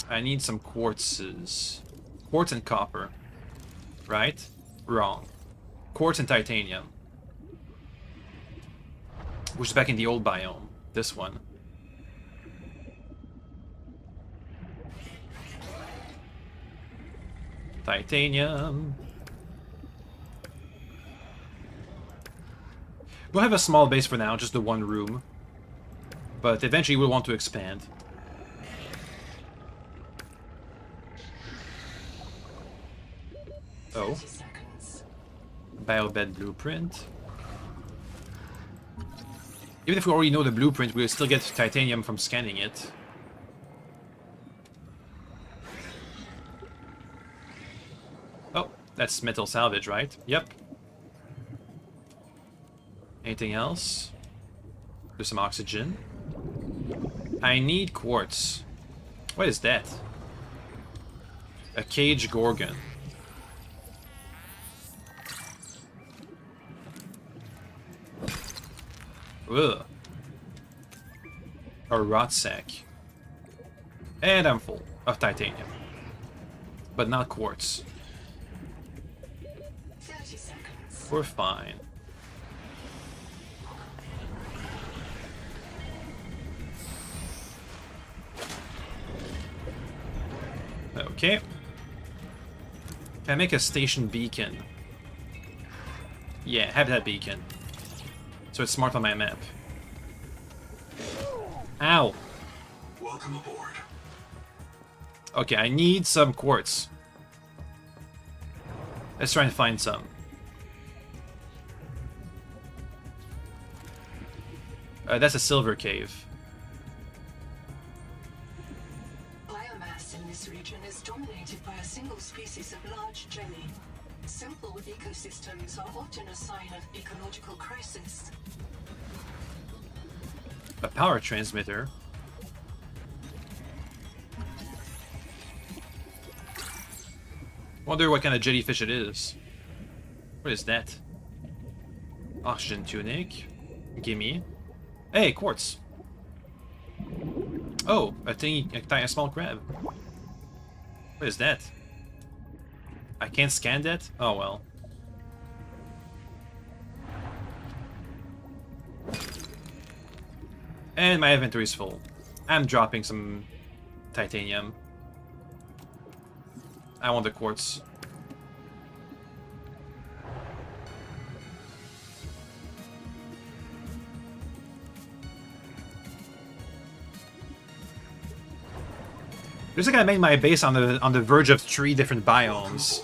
I need some quartzes. Quartz and copper. Right? Wrong. Quartz and titanium. Which is back in the old biome. This one. Titanium. We'll have a small base for now, just the one room. But eventually we'll want to expand. Oh. Biobed blueprint. Even if we already know the blueprint, we'll still get titanium from scanning it. Oh, that's metal salvage, right? Yep. Anything else? There's some oxygen. I need quartz. What is that? A cage gorgon. Ugh. A rot sack. And I'm full of titanium. But not quartz. 30 seconds. We're fine. Okay. Can I make a station beacon? Yeah, have that beacon. So it's smart on my map. Ow! Welcome aboard. Okay, I need some quartz. Let's try and find some. That's a silver cave. Biomass in this region is dominated by a single species of large jelly. Simple ecosystems are often a sign of ecological crisis. A power transmitter. Wonder what kind of jellyfish it is. What is that? Oxygen tunic. Gimme. Hey, quartz. Oh, a small crab. What is that? I can't scan that? Oh well. And my inventory is full. I'm dropping some titanium. I want the quartz. Looks like I made my base on the verge of 3 different biomes,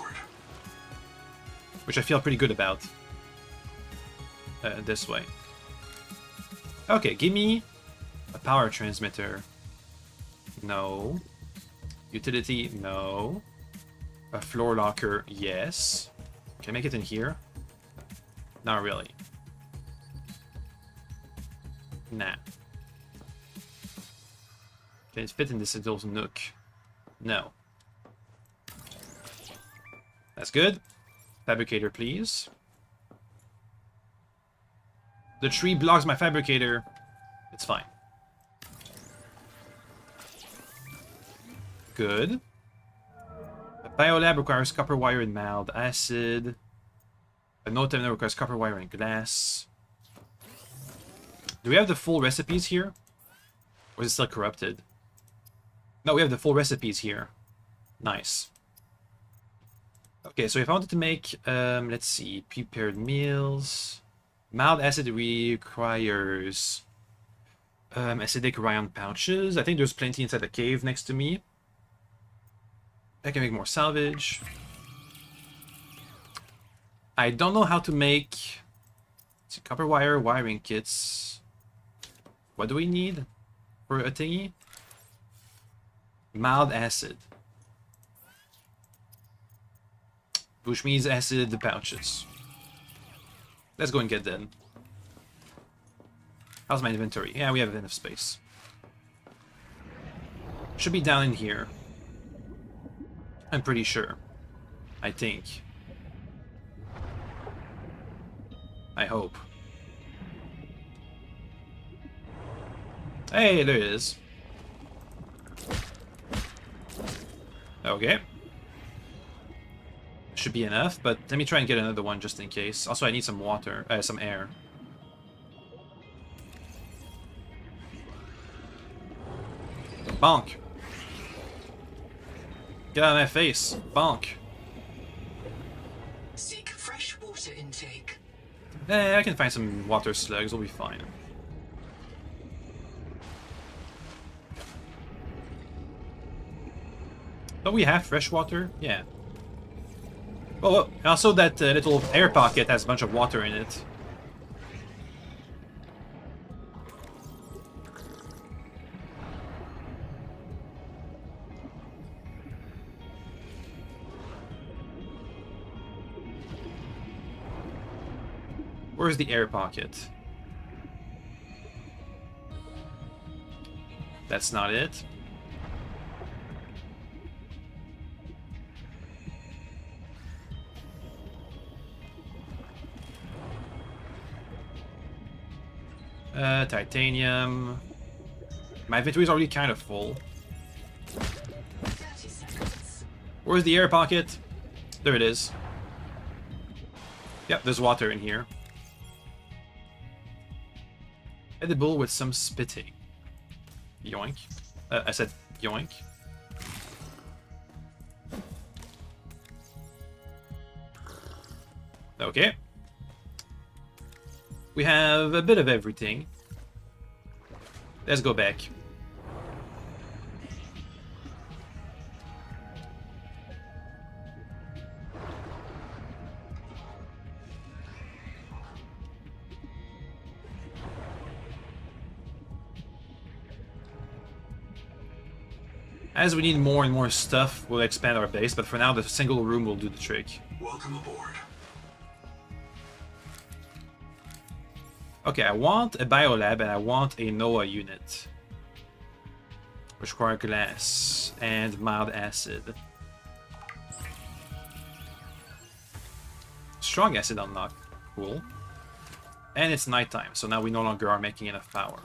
which I feel pretty good about. This way. Okay, give me a power transmitter. No. Utility, no. A floor locker, yes. Can I make it in here? Not really. Nah. Can it fit in this little nook? No. That's good. Fabricator, please. The tree blocks my fabricator. It's fine. Good. A biolab requires copper wire and mild acid. A no terminal requires copper wire and glass. Do we have the full recipes here? Or is it still corrupted? No, we have the full recipes here. Nice. Okay, so if I wanted to make, let's see, prepared meals. Mild acid requires Acidic Ryan pouches. I think there's plenty inside the cave next to me. I can make more salvage. I don't know how to make copper wire wiring kits. What do we need for a thingy? Mild acid. Which means acid pouches. Let's go and get them. How's my inventory? Yeah, we have enough space. Should be down in here. I'm pretty sure. I think. I hope. Hey, there it is. Okay. Should be enough, but let me try and get another one just in case. Also, I need some water, some air. Bonk. Get out of my face. Bonk. Seek fresh water intake. Eh, I can find some water slugs, we'll be fine. Don't we have fresh water? Yeah. Oh, also that little air pocket has a bunch of water in it. Where's the air pocket? That's not it. Titanium. My inventory is already kind of full. 30 seconds. Where's the air pocket? There it is. Yep, there's water in here. Edible with some spitting. Yoink. I said yoink. Okay. We have a bit of everything. Let's go back. As we need more and more stuff, we'll expand our base, but for now the single room will do the trick. Welcome aboard. Okay, I want a biolab and I want a NOAA unit. Which require glass and mild acid. Strong acid unlocked. Cool. And it's nighttime, so now we no longer are making enough power.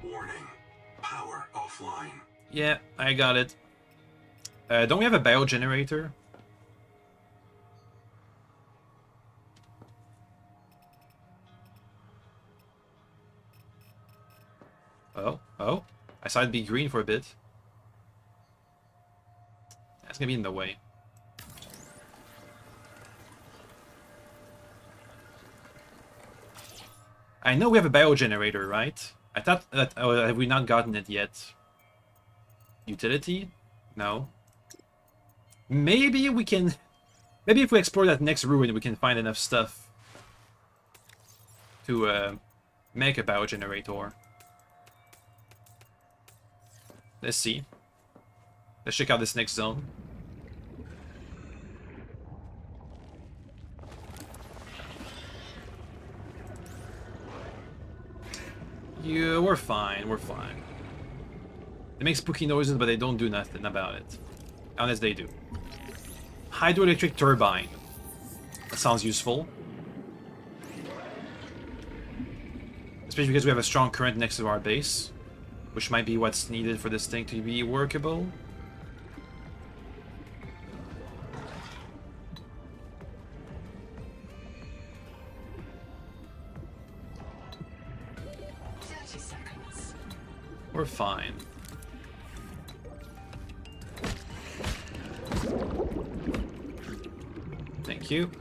Warning. Power offline. Yeah, I got it. Don't we have a biogenerator? Oh, I saw it be green for a bit. That's gonna be in the way. I know we have a biogenerator, right? I thought that, oh, have we not gotten it yet? Utility? No. Maybe we can... Maybe if we explore that next ruin, we can find enough stuff to make a biogenerator. Let's see. Let's check out this next zone. Yeah, we're fine, we're fine. They make spooky noises, but they don't do nothing about it. Unless they do. Hydroelectric turbine. That sounds useful. Especially because we have a strong current next to our base. Which might be what's needed for this thing to be workable. We're fine. Thank you.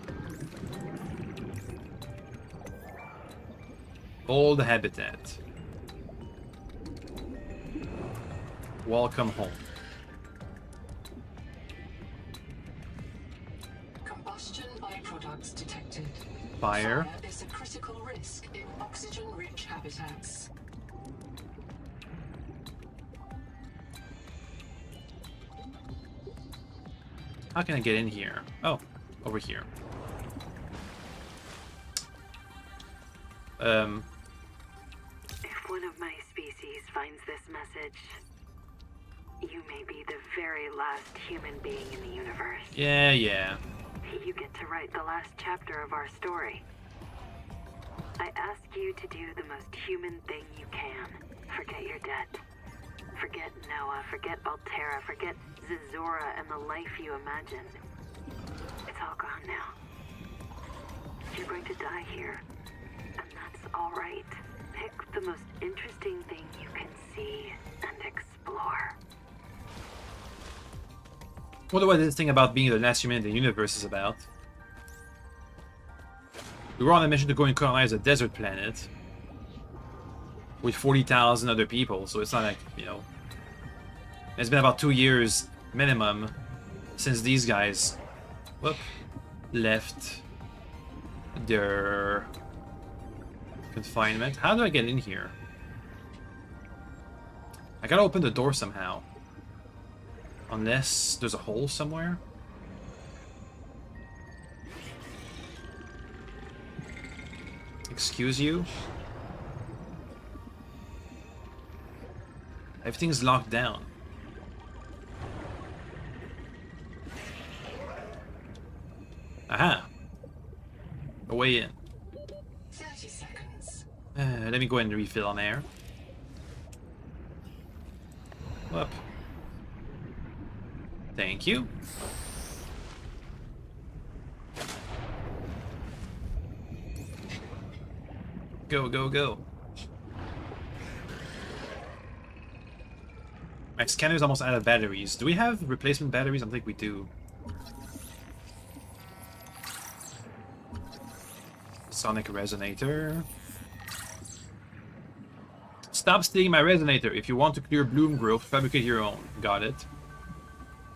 Old habitat. Welcome home. Combustion byproducts detected. Fire. Fire is a critical risk in oxygen-rich habitats. How can I get in here? Oh, over here. If one of my species finds this message, you may be the very last human being in the universe. Yeah. You get to write the last chapter of our story. I ask you to do the most human thing you can. Forget your debt. Forget Noah, forget Altera, forget Zazora and the life you imagined. It's all gone now. You're going to die here, and that's all right. Pick the most interesting thing you can see and explore. Wonder what this thing about being the last human in the universe is about. We were on a mission to go and colonize a desert planet with 40,000 other people, so it's not like, you know... It's been about 2 years minimum since these guys left their confinement. How do I get in here? I gotta open the door somehow. Unless there's a hole somewhere. Excuse you? Everything's locked down. Aha! A way in. 30 seconds. Let me go ahead and refill on air. Whoop. Thank you. Go, go, go. My scanner's almost out of batteries. Do we have replacement batteries? I don't think we do. Sonic resonator. Stop stealing my resonator. If you want to clear bloom growth, fabricate your own. Got it.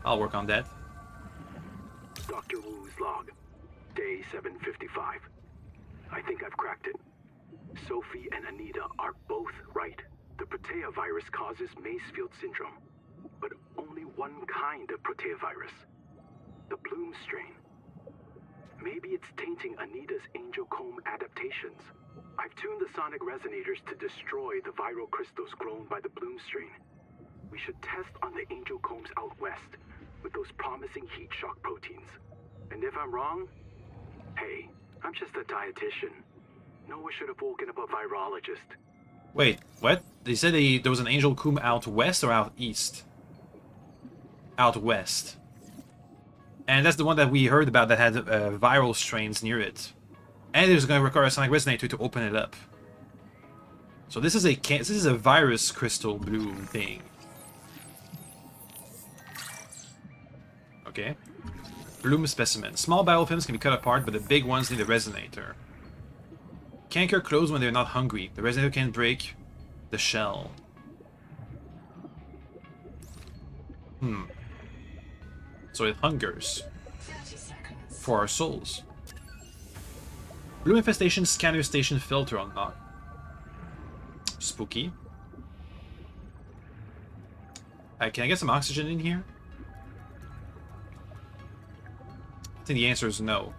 I'll work on that. Dr. Wu's log. Day 755. I think I've cracked it. Sophie and Anita are both right. The Protea virus causes Macefield syndrome. But only one kind of Protea virus. The bloom strain. Maybe it's tainting Anita's angel comb adaptations. I've tuned the sonic resonators to destroy the viral crystals grown by the bloom strain. We should test on the angel combs out west with those promising heat shock proteins. And if I'm wrong, hey, I'm just a dietitian. Noah should have woken up a virologist. Wait, what? They said there was an angel comb out west or out east? Out west. And that's the one that we heard about that had viral strains near it. And it was going to require a sonic resonator to open it up. So this is a virus crystal bloom thing. Okay. Bloom specimen. Small biofilms can be cut apart, but the big ones need a resonator. Canker close when they're not hungry. The resonator can break the shell. So it hungers 30 seconds. for our souls. Bloom infestation scanner station filter unlocked. Spooky. Can I get some oxygen in here? I think the answer is no.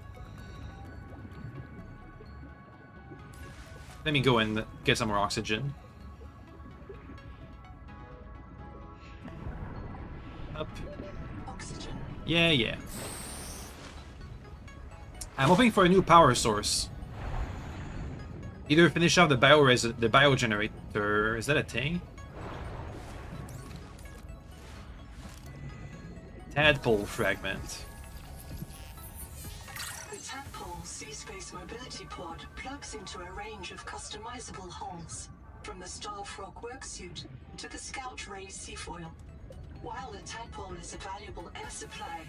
Let me go and get some more oxygen. Up. Oxygen. Yeah. I'm hoping for a new power source. Either finish off the biogenerator. Is that a thing? Tadpole fragment. The Tadpole Sea-Space Mobility Pod plugs into a range of customizable hulls, from the Starfrog worksuit to the Scout Ray Seafoil. While the Tadpole is a valuable air supply,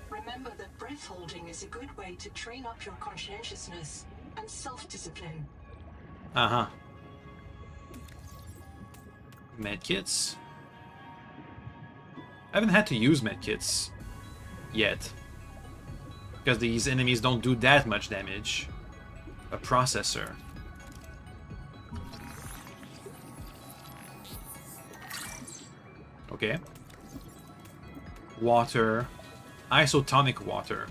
remember that breath holding is a good way to train up your conscientiousness and self-discipline. Uh-huh. Medkits. I haven't had to use medkits yet. Because these enemies don't do that much damage. A processor. Okay. Water. Isotonic water.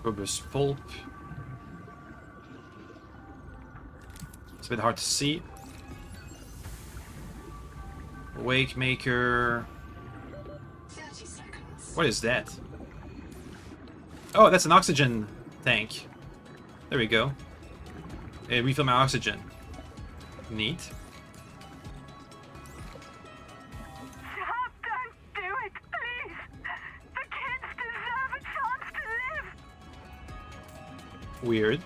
Rubber's pulp. It's a bit hard to see. Wake maker. 30 seconds. What is that? Oh, that's an oxygen tank. There we go. Refill my oxygen. Neat. Stop! Don't do it, please! The kids deserve a chance to live! Weird.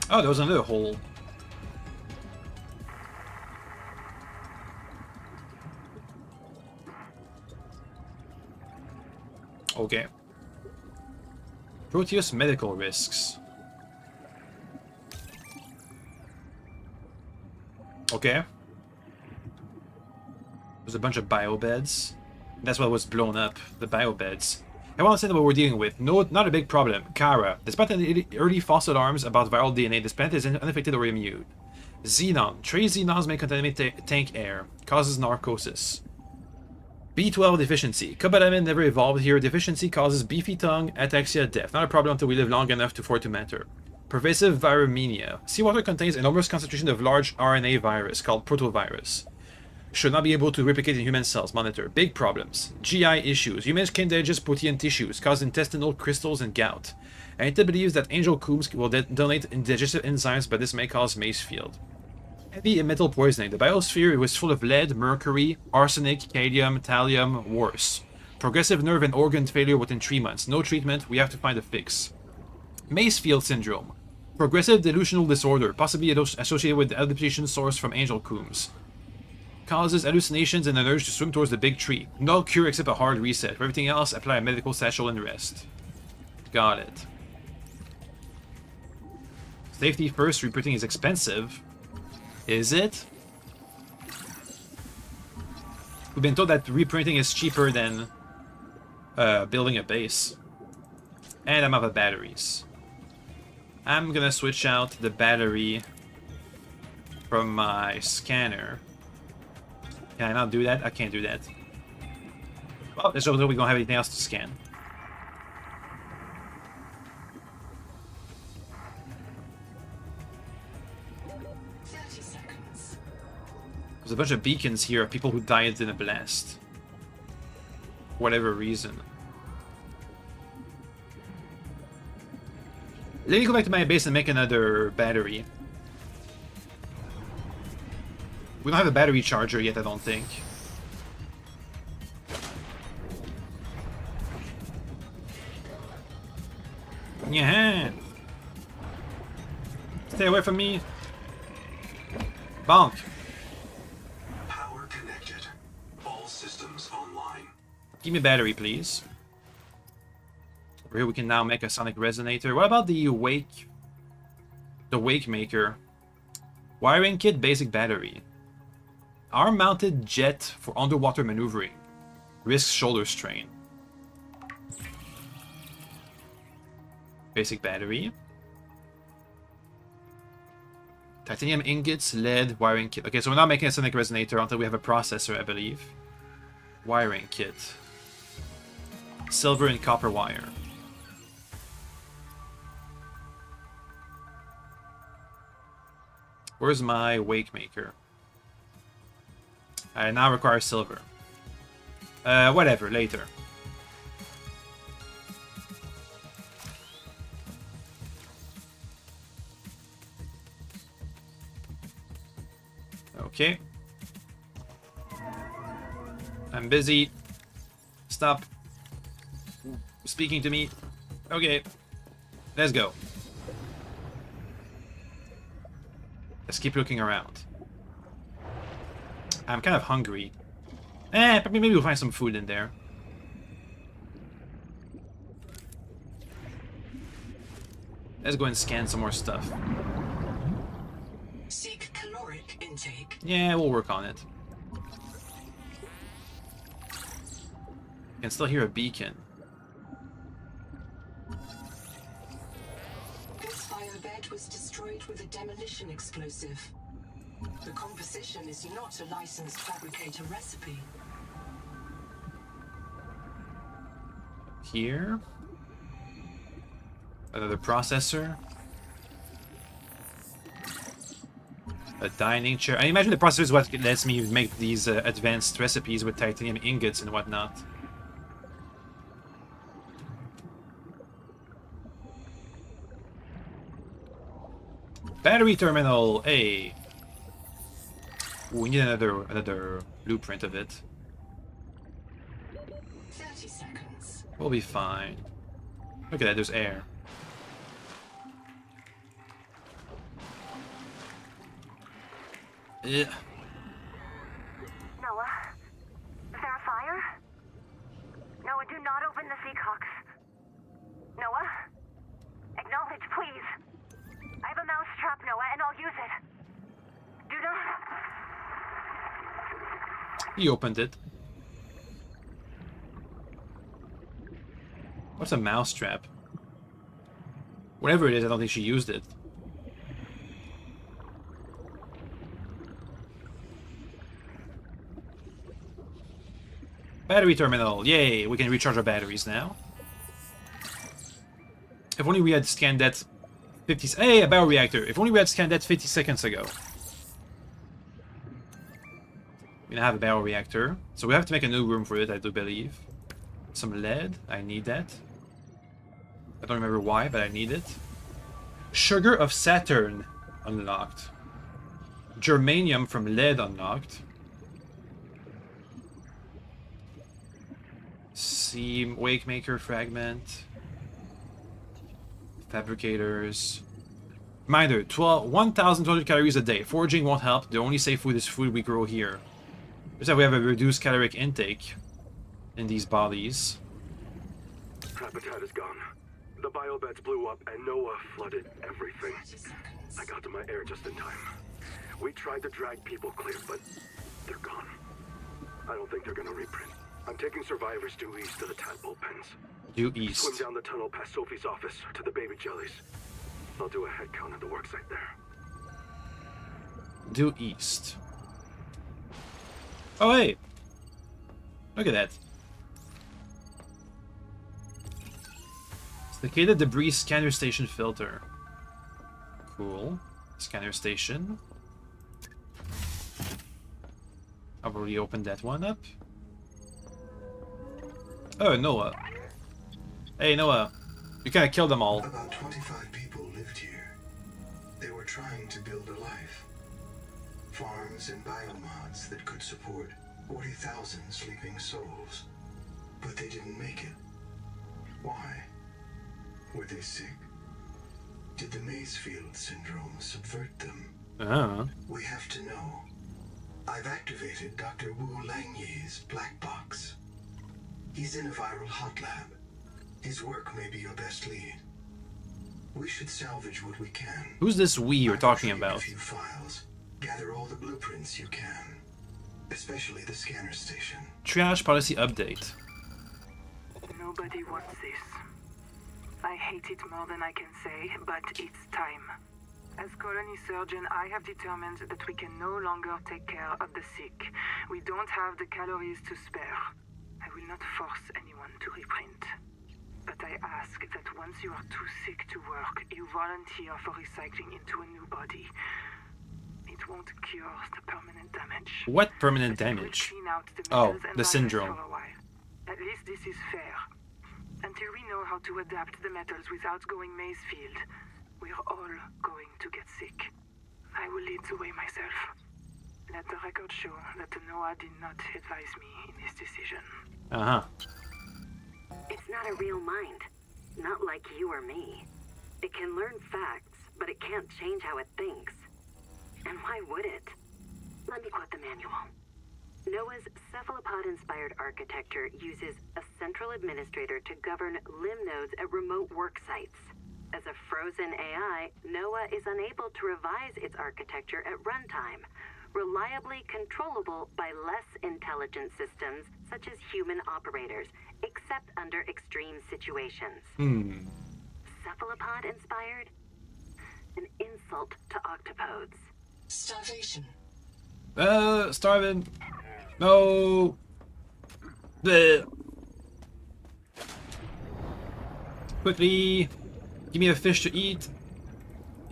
Oh, there was another hole. Okay. Proteus medical risks. Okay. There's a bunch of biobeds. That's what was blown up, the biobeds. I want to say what we're dealing with. No, not a big problem. Kara. Despite the early false alarms about viral DNA, this planet is unaffected or immune. Xenon. Trace xenons may contaminate tank air. Causes narcosis. B12 deficiency. Cobalamin never evolved here. Deficiency causes beefy tongue, ataxia, death. Not a problem until we live long enough for it to matter. Pervasive viremia. Seawater contains enormous concentration of large RNA virus called protovirus. Should not be able to replicate in human cells. Monitor. Big problems. GI issues. Humans can digest protein tissues, cause intestinal crystals and gout. Anita believes that angel coombs will donate digestive enzymes, but this may cause Macefield. Heavy metal poisoning. The biosphere was full of lead, mercury, arsenic, cadmium, thallium, worse. Progressive nerve and organ failure within 3 months. No treatment. We have to find a fix. Macefield syndrome. Progressive delusional disorder, possibly associated with the adaptation source from angel coombs. Causes hallucinations and an urge to swim towards the big tree. No cure except a hard reset. For everything else, apply a medical satchel and rest. Got it. Safety first. Reprinting is expensive. Is it? We've been told that reprinting is cheaper than building a base. And I'm out of batteries. I'm gonna switch out the battery from my scanner. Can I not do that? I can't do that. Well, let's hope that we don't have anything else to scan. There's a bunch of beacons here of people who died in a blast. Whatever reason. Let me go back to my base and make another battery. We don't have a battery charger yet, I don't think. Yeah. Stay away from me. Bonk. Power connected. All systems online. Give me a battery, please. Over here we can now make a sonic resonator. What about the wake maker? Wiring kit, basic battery. Arm-mounted jet for underwater maneuvering. Risks shoulder strain. Basic battery. Titanium ingots, lead, wiring kit. Okay, so we're not making a sonic resonator until we have a processor, I believe. Wiring kit. Silver and copper wire. Where's my wake maker? I now require silver. Whatever, later. Okay. I'm busy. Stop speaking to me. Okay. Let's go. Let's keep looking around. I'm kind of hungry. But maybe we'll find some food in there. Let's go and scan some more stuff. Seek caloric intake. Yeah, we'll work on it. I can still hear a beacon. This firebed was destroyed with a demolition explosive. The composition is not a licensed fabricator recipe. Here. Another processor. A dining chair. I imagine the processor is what lets me make these advanced recipes with titanium ingots and whatnot. Battery terminal, A. We need another blueprint of it. 30 seconds. We'll be fine. Look at that, there's air. Yeah. Noah, is there a fire? Noah, do not open the Seacocks. Noah? Acknowledge, please. I have a mouse trap, Noah, and I'll use it. Do not... He opened it. What's a mousetrap? Whatever it is, I don't think she used it. Battery terminal. Yay, we can recharge our batteries now. If only we had scanned that 50... Hey, a bioreactor. If only we had scanned that 50 seconds ago. We're gonna have a bioreactor. So we have to make a new room for it, I do believe. Some lead. I need that. I don't remember why, but I need it. Sugar of Saturn unlocked. Germanium from lead unlocked. Seam Wakemaker fragment. Fabricators. Reminder, 1,200 calories a day. Foraging won't help. The only safe food is food we grow here. Looks like we have a reduced caloric intake in these bodies. Habitat is gone. The biobeds blew up and Noah flooded everything. I got to my air just in time. We tried to drag people clear, but they're gone. I don't think they're gonna reprint. I'm taking survivors due east to the tadpole pens. Due Swim east. down the tunnel past Sophie's office to the baby jellies. I'll do a head count at the worksite there. Due east. Oh, hey! Look at that. Sophisticated debris scanner station filter. Cool. Scanner station. I've already opened that one up. Oh, Noah. Hey, Noah. You kinda killed them all. About 25 people lived here. They were trying to build a life. Farms and biomods that could support 40,000 sleeping souls. But they didn't make it. Why? Were they sick? Did the Maysfield syndrome subvert them? We have to know. I've activated Dr. Wu Langyi's black box. He's in a viral hot lab. His work may be your best lead. We should salvage what we can. Who's this we you're talking Retrieve about? a few files. Gather all the blueprints you can. Especially the scanner station. Triage policy update. Nobody wants this. I hate it more than I can say, but it's time. As colony surgeon, I have determined that we can no longer take care of the sick. We don't have the calories to spare. I will not force anyone to reprint. But I ask that once you are too sick to work, you volunteer for recycling into a new body. It won't cure the permanent damage. What permanent But it will damage? clean out the Oh, metals and the viruses syndrome. for a while. At least this is fair. Until we know how to adapt the metals without going Maysfield, we're all going to get sick. I will lead the way myself. Let the record show that Noah did not advise me in his decision. Uh-huh. It's not a real mind. Not like you or me. It can learn facts, but it can't change how it thinks. And why would it? Let me quote the manual. Noah's cephalopod-inspired architecture uses a central administrator to govern limb nodes at remote work sites. as a frozen AI, NOAA is unable to revise its architecture at runtime, reliably controllable by less intelligent systems such as human operators, except under extreme situations. Cephalopod inspired? An insult to octopodes. Starvation. Starving. No. Bleh. Quickly, give me a fish to eat.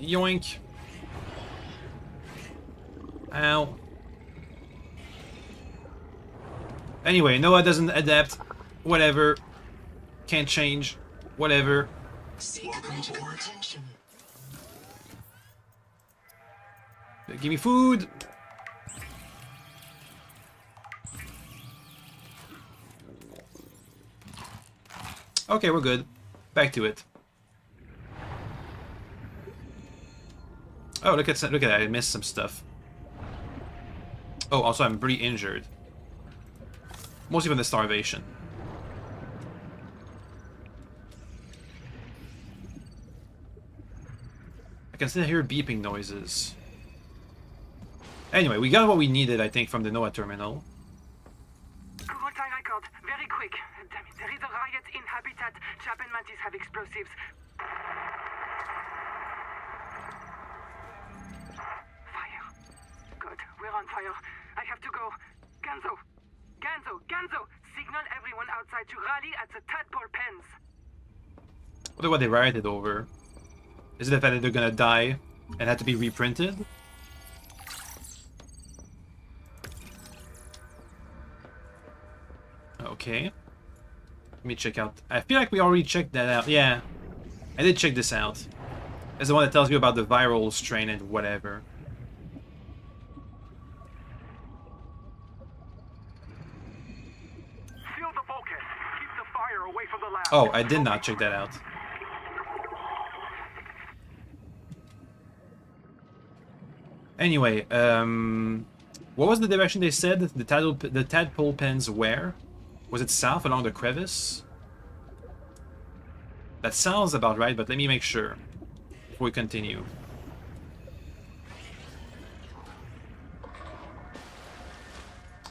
Yoink. Ow. Anyway, Noah doesn't adapt. Whatever. Can't change. Whatever. Seek medical attention. Give me food. Okay, we're good. Back to it. Oh, look at that! I missed some stuff. Oh, also I'm pretty injured. Mostly from the starvation. I can still hear beeping noises. Anyway, we got what we needed, I think, from the NOAA terminal. Google time record. Very quick. Damn it. There is a riot in Habitat. Chap and Mantis have explosives. Fire. Good. We're on fire. I have to go. Ganzo. Signal everyone outside to rally at the tadpole pens. I wonder what they rioted over. Is it the fact that they're gonna die and have to be reprinted? Okay. Let me check out. I feel like we already checked that out. Yeah. I did check this out. It's the one that tells you about the viral strain and whatever. Seal the bulkhead. Keep the fire away from the lab. Oh, I did not check that out. Anyway, what was the direction they said the tadpole pens were? Was it south along the crevice? That sounds about right, but let me make sure before we continue.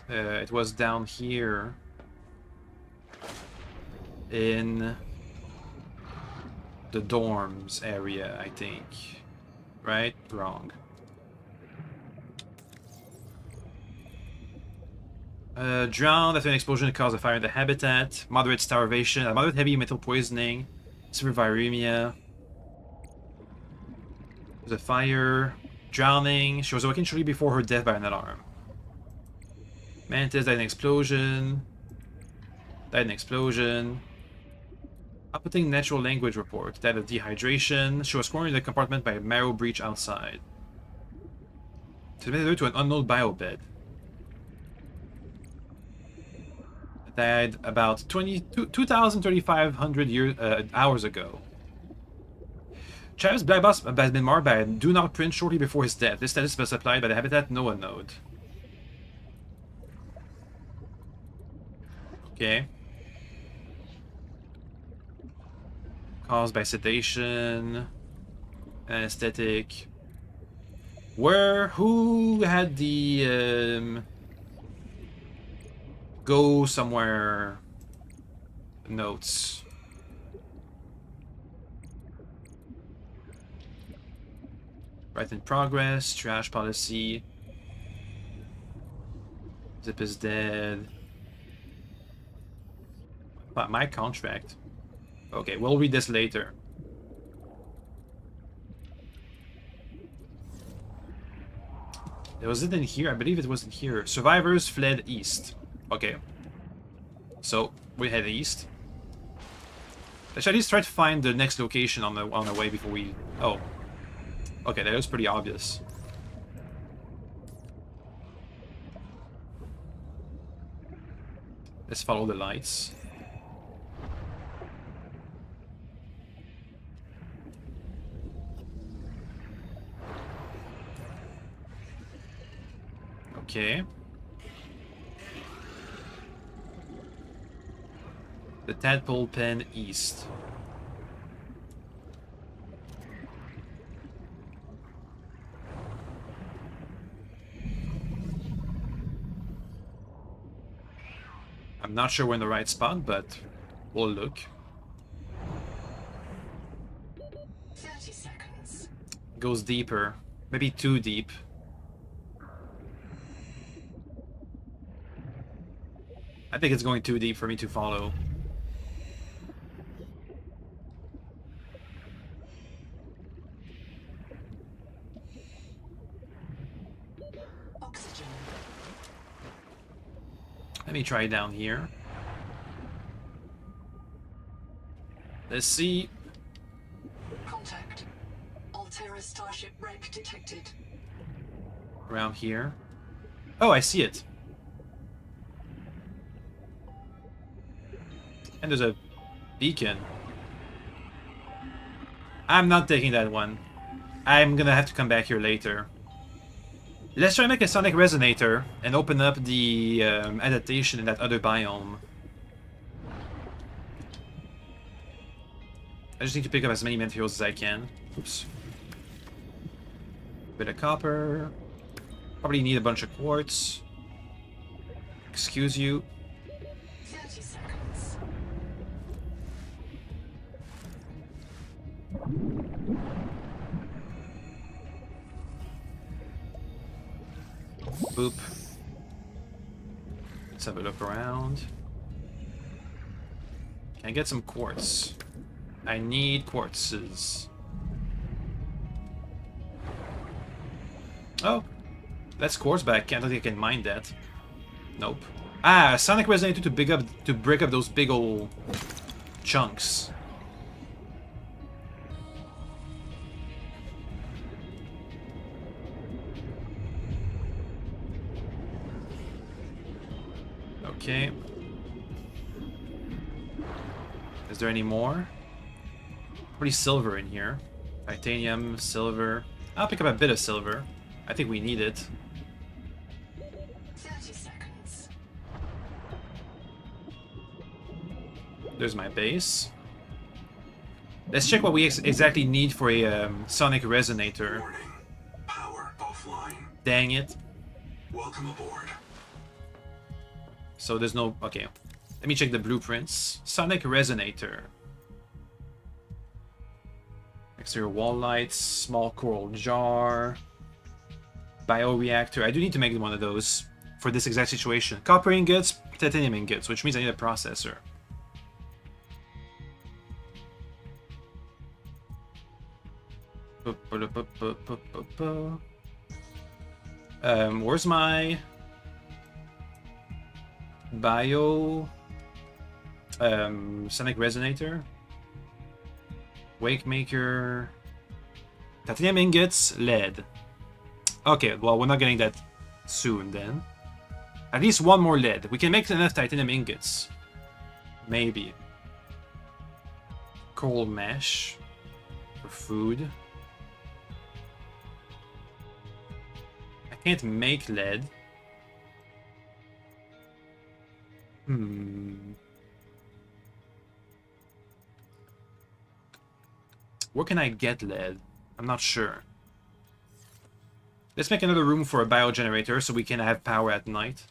It was down here in the dorms area, I think. Right? Wrong. Drowned after an explosion that caused a fire in the habitat. Moderate starvation. Moderate heavy metal poisoning. Severe viremia. There's a fire. Drowning. She was awakened shortly before her death by an alarm. Mantis died in an explosion. Died in an explosion. Outputting natural language report. Died of dehydration. She was cornered in the compartment by a marrow breach outside. Submitted her to an unknown biobed. Died about 2,500 hours ago. Travis Black Box has been marked by a do not print shortly before his death. This status was applied by the Habitat NOAA node. Okay. Caused by sedation, anesthetic. Who had the go somewhere notes? Right in progress, trash policy. Zip is dead. But my contract. Okay, we'll read this later. Was it in here? I believe it was in here. Survivors fled east. Okay. So, we head east. Let's at least try to find the next location on the way before we... Oh. Okay, that was pretty obvious. Let's follow the lights. Okay. The tadpole pen east. I'm not sure we're in the right spot, but we'll look. 30 seconds. Goes deeper. Maybe too deep. I think it's going too deep for me to follow. Oxygen. Let me try down here. Let's see. Contact. Altera Starship wreck detected. Around here. Oh, I see it. And there's a beacon. I'm not taking that one. I'm gonna have to come back here later. Let's try and make a sonic resonator and open up the adaptation in that other biome. I just need to pick up as many materials as I can. Oops. Bit of copper. Probably need a bunch of quartz. Excuse you. 30 seconds. Boop. Let's have a look around. Can I get some quartz? I need quartzes. Oh, that's quartz, but I don't think I can mine that. Nope. Ah, sonic resonator to break up those big old chunks. Okay. Is there any more? Pretty silver in here. Titanium, silver. I'll pick up a bit of silver. I think we need it. 30 seconds. There's my base. Let's check what we exactly need for a sonic resonator. Warning. Power offline. Dang it. Welcome aboard. So there's no... Okay. Let me check the blueprints. Sonic resonator. Exterior wall lights. Small coral jar. Bioreactor. I do need to make one of those for this exact situation. Copper ingots, titanium ingots, which means I need a processor. Where's my bio sonic resonator? Wake maker, titanium ingots, lead. Okay, well, we're not getting that soon then. At least one more lead. We can make enough titanium ingots. Maybe. Coral mesh for food. I can't make lead. Where can I get lead? I'm not sure. Let's make another room for a biogenerator so we can have power at night.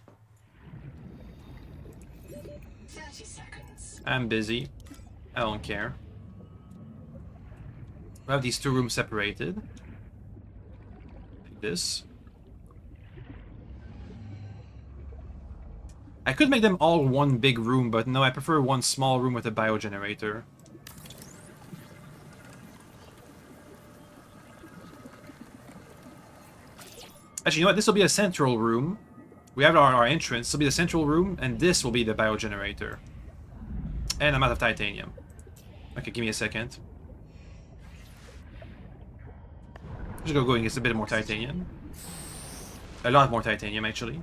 30 seconds. I'm busy. I don't care. We have these two rooms separated. Like this. I could make them all one big room, but no, I prefer one small room with a biogenerator. Actually, you know what? This will be a central room. We have our entrance. This will be the central room, and this will be the biogenerator. And I'm out of titanium. Okay, give me a second. Just go and get a bit more titanium. A lot more titanium, actually.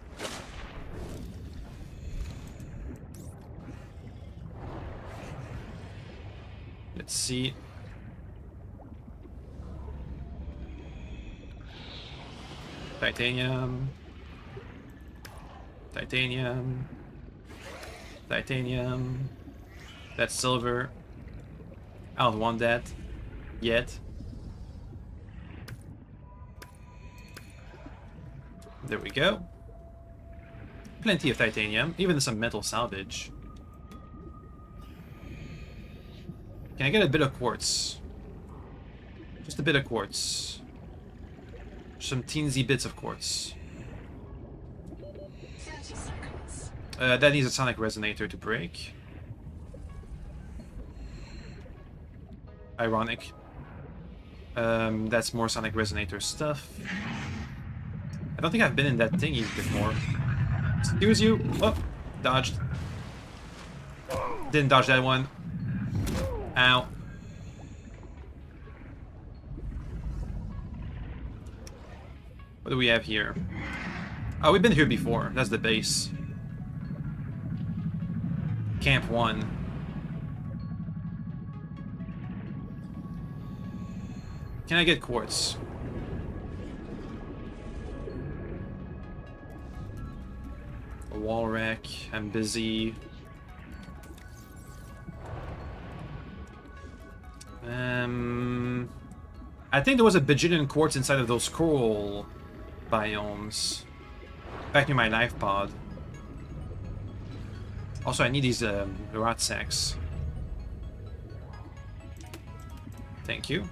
Let's see. Titanium. Titanium. Titanium. That's silver. I don't want that yet. There we go. Plenty of titanium, even some metal salvage. Can I get a bit of quartz? Just a bit of quartz. Some teensy bits of quartz. 30 seconds. That needs a sonic resonator to break. Ironic. That's more sonic resonator stuff. I don't think I've been in that thingy before. Excuse you. Oh, dodged. Didn't dodge that one. Ow. What do we have here? Oh, we've been here before. That's the base. Camp 1. Can I get quartz? A wall rack. I'm busy. I think there was a bajillion quartz inside of those coral biomes. Back near my life pod. Also, I need these rot sacks. Thank you.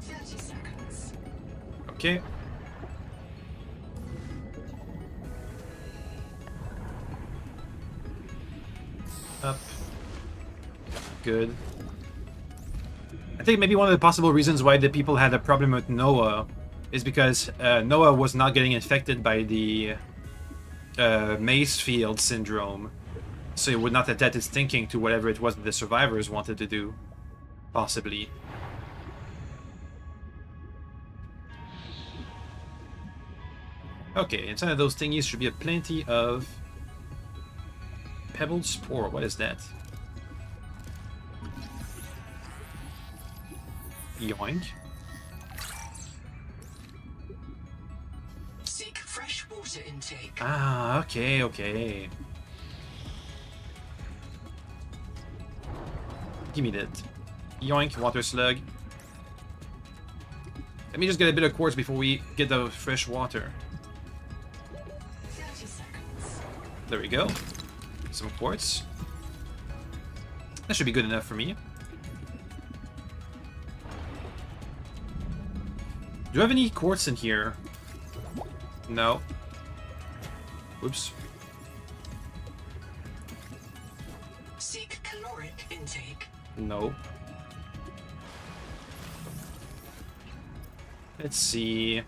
30 seconds. Okay. Up. Good. I think maybe one of the possible reasons why the people had a problem with Noah is because Noah was not getting infected by the Macefield syndrome, so it would not adapt its thinking to whatever it was that the survivors wanted to do. Possibly. Okay, inside of those thingies should be plenty of pebbled spore. What is that? Yoink. Seek fresh water intake. Ah, okay, okay. Give me that. Yoink, water slug. Let me just get a bit of quartz before we get the fresh water. 30 seconds. There we go. Some quartz. That should be good enough for me. Do you have any quartz in here? No. Whoops. Seek caloric intake. No. Let's see.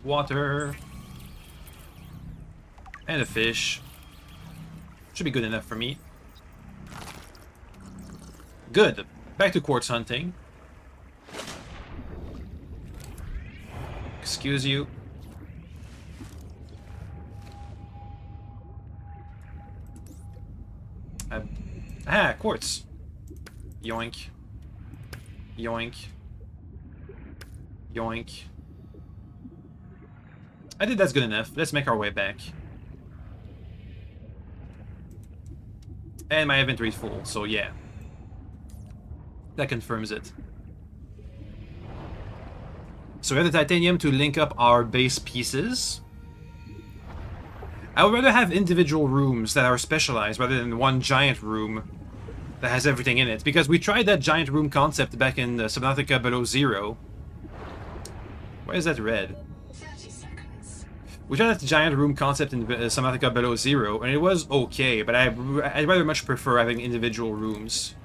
Water. And a fish. Should be good enough for me. Good. Back to quartz hunting. Excuse you. Quartz. Yoink. Yoink. Yoink. I think that's good enough. Let's make our way back. And my inventory's full, so yeah. That confirms it. So we have the titanium to link up our base pieces. I would rather have individual rooms that are specialized rather than one giant room that has everything in it. Because we tried that giant room concept back in Subnautica Below Zero. Why is that red? 30 seconds. We tried that giant room concept in Subnautica Below Zero, and it was okay, but I'd rather much prefer having individual rooms.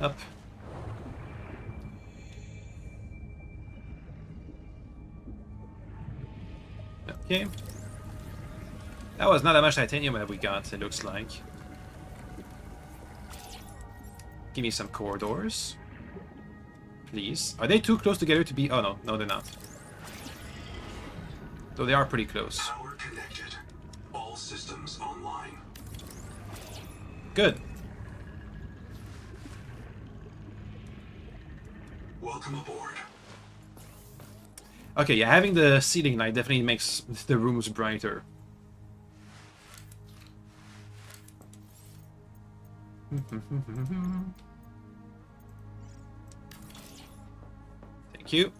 Up. Okay. That was not that much titanium that we got, it looks like. Give me some corridors. Please. Are they too close together to be... Oh, no. No, they're not. Though they are pretty close. Power connected. All systems online. Good. Welcome aboard. Okay, yeah, having the ceiling light definitely makes the rooms brighter. you.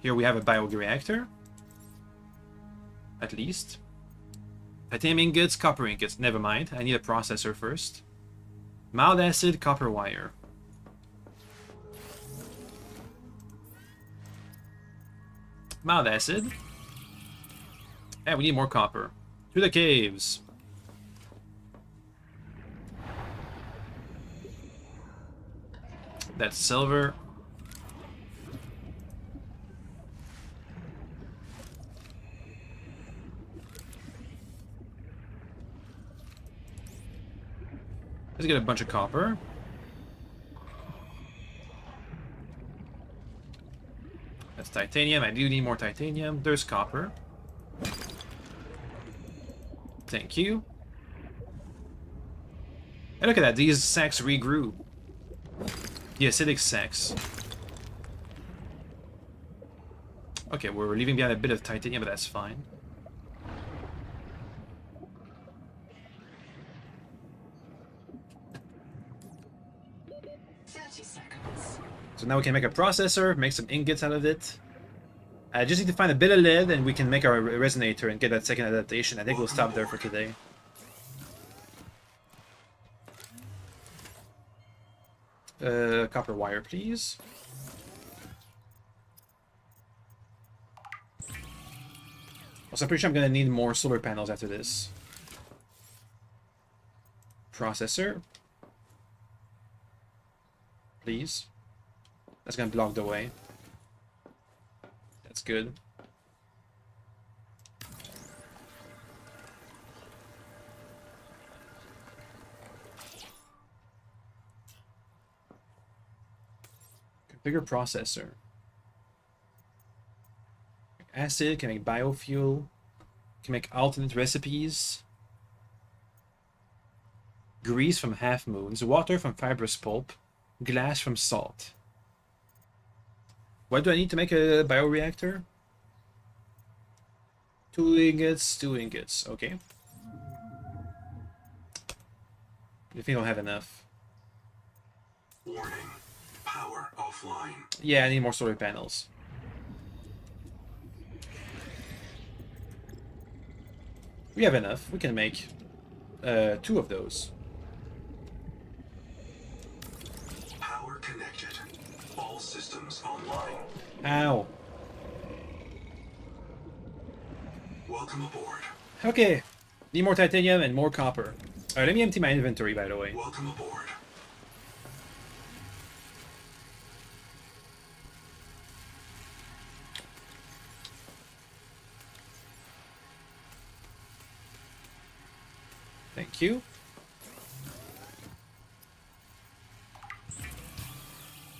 Here we have a bioreactor. At least. Titanium ingots, copper ingots. Never mind. I need a processor first. Mild acid, copper wire. Mild acid. Yeah, we need more copper. To the caves. That's silver. Let's get a bunch of copper. That's titanium. I do need more titanium. There's copper. Thank you. And look at that. These sacks regrew. The acidic sacks. Okay, we're leaving behind a bit of titanium, but that's fine. So now we can make a processor, make some ingots out of it. I just need to find a bit of lead and we can make our resonator and get that second adaptation. I think we'll stop there for today. Copper wire, please. Also, I'm pretty sure I'm going to need more solar panels after this. Processor. Please. That's going to block the way. That's good. Configure processor. Acid, can make biofuel. Can make alternate recipes. Grease from half moons. Water from fibrous pulp. Glass from salt. What do I need to make a bioreactor? 2 ingots, 2 ingots. Okay. If you don't have enough. Warning. Power offline. Yeah, I need more solar panels. We have enough. We can make 2 of those. Power connected. All systems online. Ow. Welcome aboard. Okay. Need more titanium and more copper. Alright, let me empty my inventory, by the way. Welcome aboard. Thank you.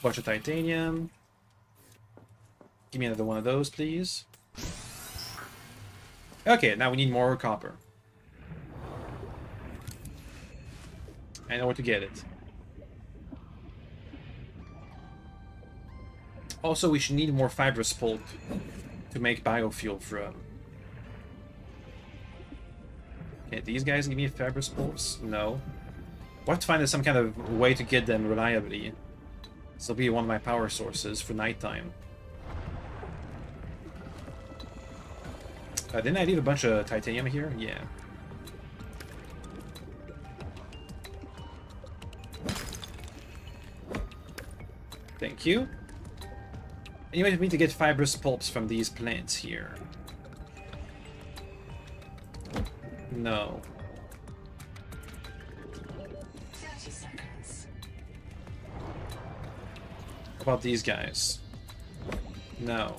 Bunch of titanium. Give me another one of those, please. Okay, now we need more copper. I know where to get it. Also, we should need more fibrous pulp to make biofuel from. Okay, these guys give me fibrous pulps? No. We'll have to find some kind of way to get them reliably. This will be one of my power sources for nighttime. Didn't I leave a bunch of titanium here? Yeah. Thank you. Anyway, we need to get fibrous pulps from these plants here. No. 30 seconds. How about these guys? No.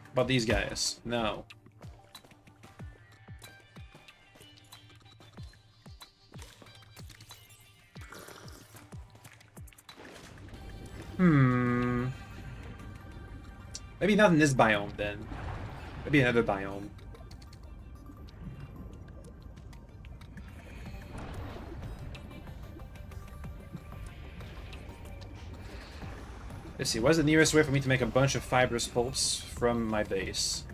How about these guys? No. Maybe not in this biome then. Maybe another biome. Let's see, what's the nearest way for me to make a bunch of fibrous pulps from my base?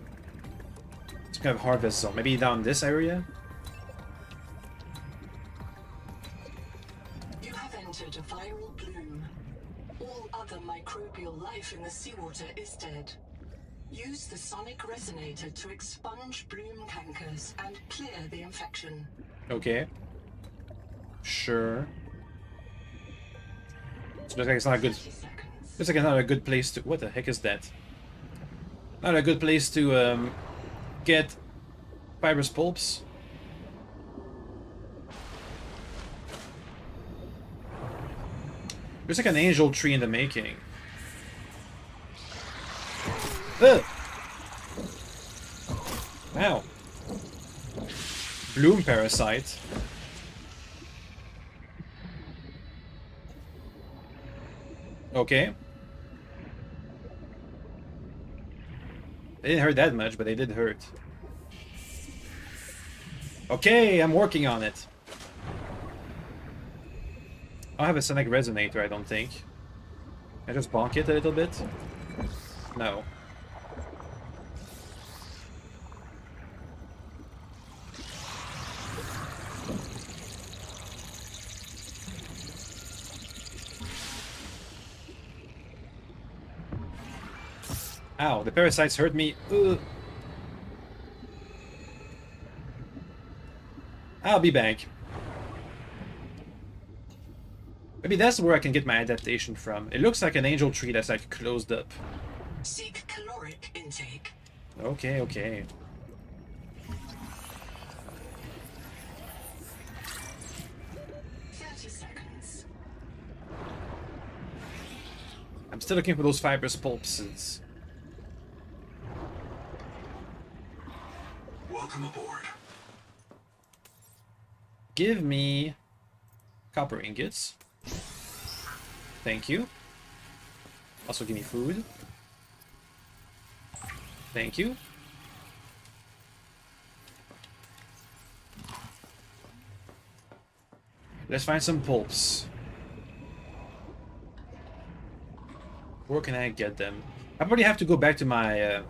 It's kind of harvest zone. Maybe down this area? You have entered a viral bloom. the microbial life in the seawater is dead. Use the sonic resonator to expunge bloom cankers and clear the infection. Okay. Sure. So looks like it's not a good. 30 seconds. Looks like it's not a good place to. What the heck is that? Not a good place to get fibrous pulps. There's like an angel tree in the making. Ugh! Wow. Bloom parasite. Okay. They didn't hurt that much, but they did hurt. Okay, I'm working on it. I don't have a sonic resonator, I don't think. Can I just bonk it a little bit? No. Ow, the parasites hurt me. Ugh. I'll be back. Maybe that's where I can get my adaptation from. It looks like an angel tree that's like closed up. Seek caloric intake. Okay, okay. Seconds. I'm still looking for those fibrous pulps. Welcome aboard. Give me copper ingots. Thank you. Also give me food. Thank you. Let's find some pulps. Where can I get them? I probably have to go back to my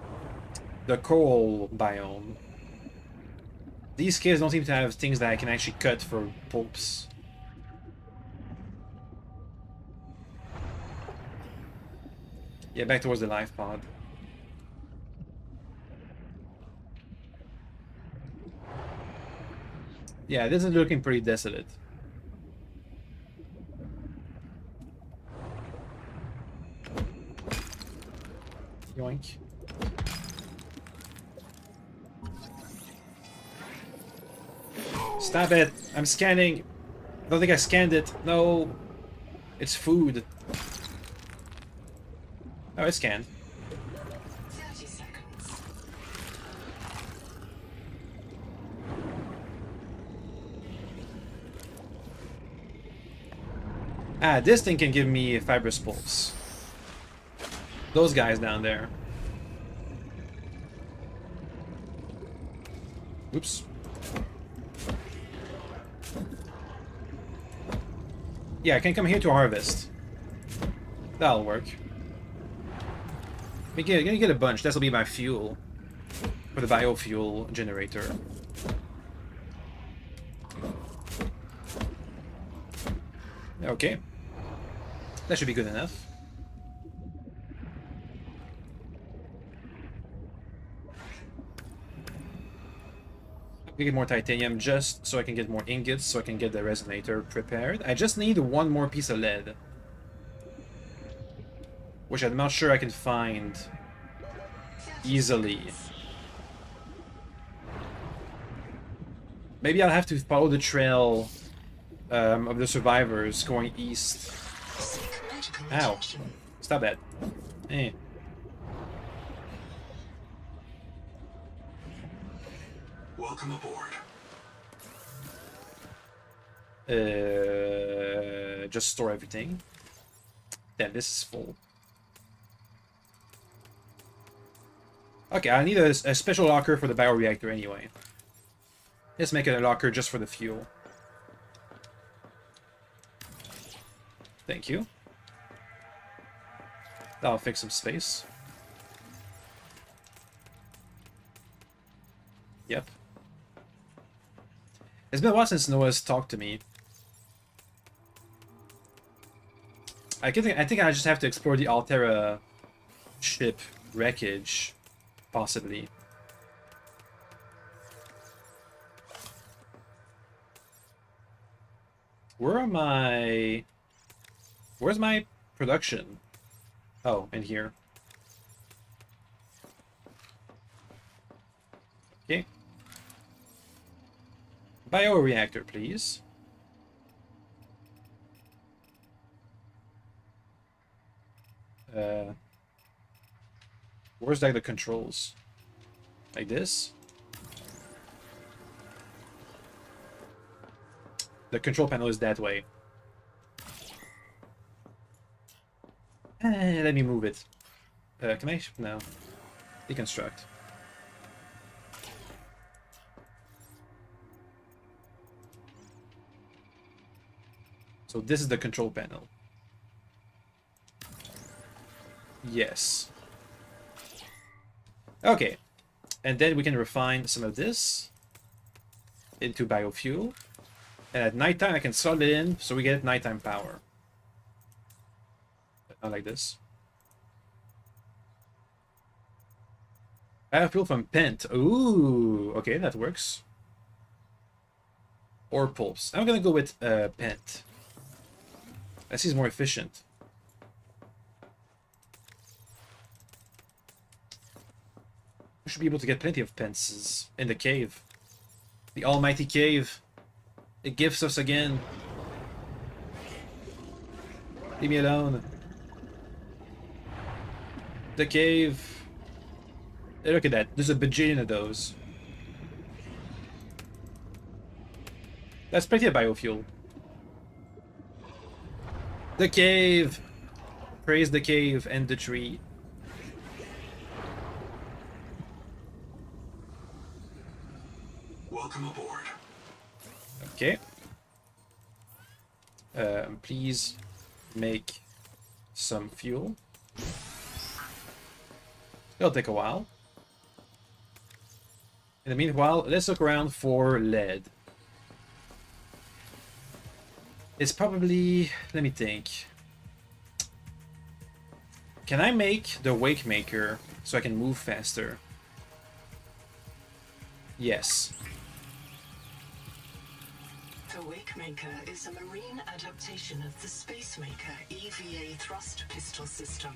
the coral biome. These caves don't seem to have things that I can actually cut for pulps. Yeah, back towards the life pod. Yeah, this is looking pretty desolate. Yoink. Stop it! I'm scanning! I don't think I scanned it. No! It's food. Oh, I scanned. 30 seconds. Ah, this thing can give me fibrous pulps. Those guys down there. Oops. Yeah, I can come here to harvest. That'll work. I'm gonna get a bunch. This'll be my fuel for the biofuel generator. Okay. That should be good enough. We get more titanium just so I can get more ingots, so I can get the resonator prepared. I just need one more piece of lead, which I'm not sure I can find easily. Maybe I'll have to follow the trail of the survivors going east. Seek medical Ow. attention. Stop that. Eh. Welcome aboard. Just store everything. Damn, this is full. Okay, I need a special locker for the bioreactor anyway. Let's make it a locker just for the fuel. Thank you. That'll fix some space. Yep. It's been a while since Noah's talked to me. I think I just have to explore the Altera ship wreckage, possibly. Where am I? Where's my production? Oh, in here. Okay. Bioreactor, please. Where's like the controls? Like this? The control panel is that way. Let me move it. Can I? No. Deconstruct. So this is the control panel. Yes. Okay. And then we can refine some of this into biofuel. And at nighttime I can slot it in so we get nighttime power. Not like this. Biofuel from Pent. Ooh, okay, that works. Or Pulse. I'm gonna go with Pent. That seems more efficient. We should be able to get plenty of Pents in the cave. The almighty cave. It gifts us again. Leave me alone. The cave. Hey, look at that. There's a bajillion of those. That's plenty of biofuel. The cave. Praise the cave and the tree. Welcome aboard. Okay. Please make some fuel. It'll take a while. In the meanwhile, let's look around for lead. It's probably... let me think. Can I make the Wake Maker so I can move faster? Yes. The Wakemaker is a marine adaptation of the Spacemaker EVA thrust pistol system.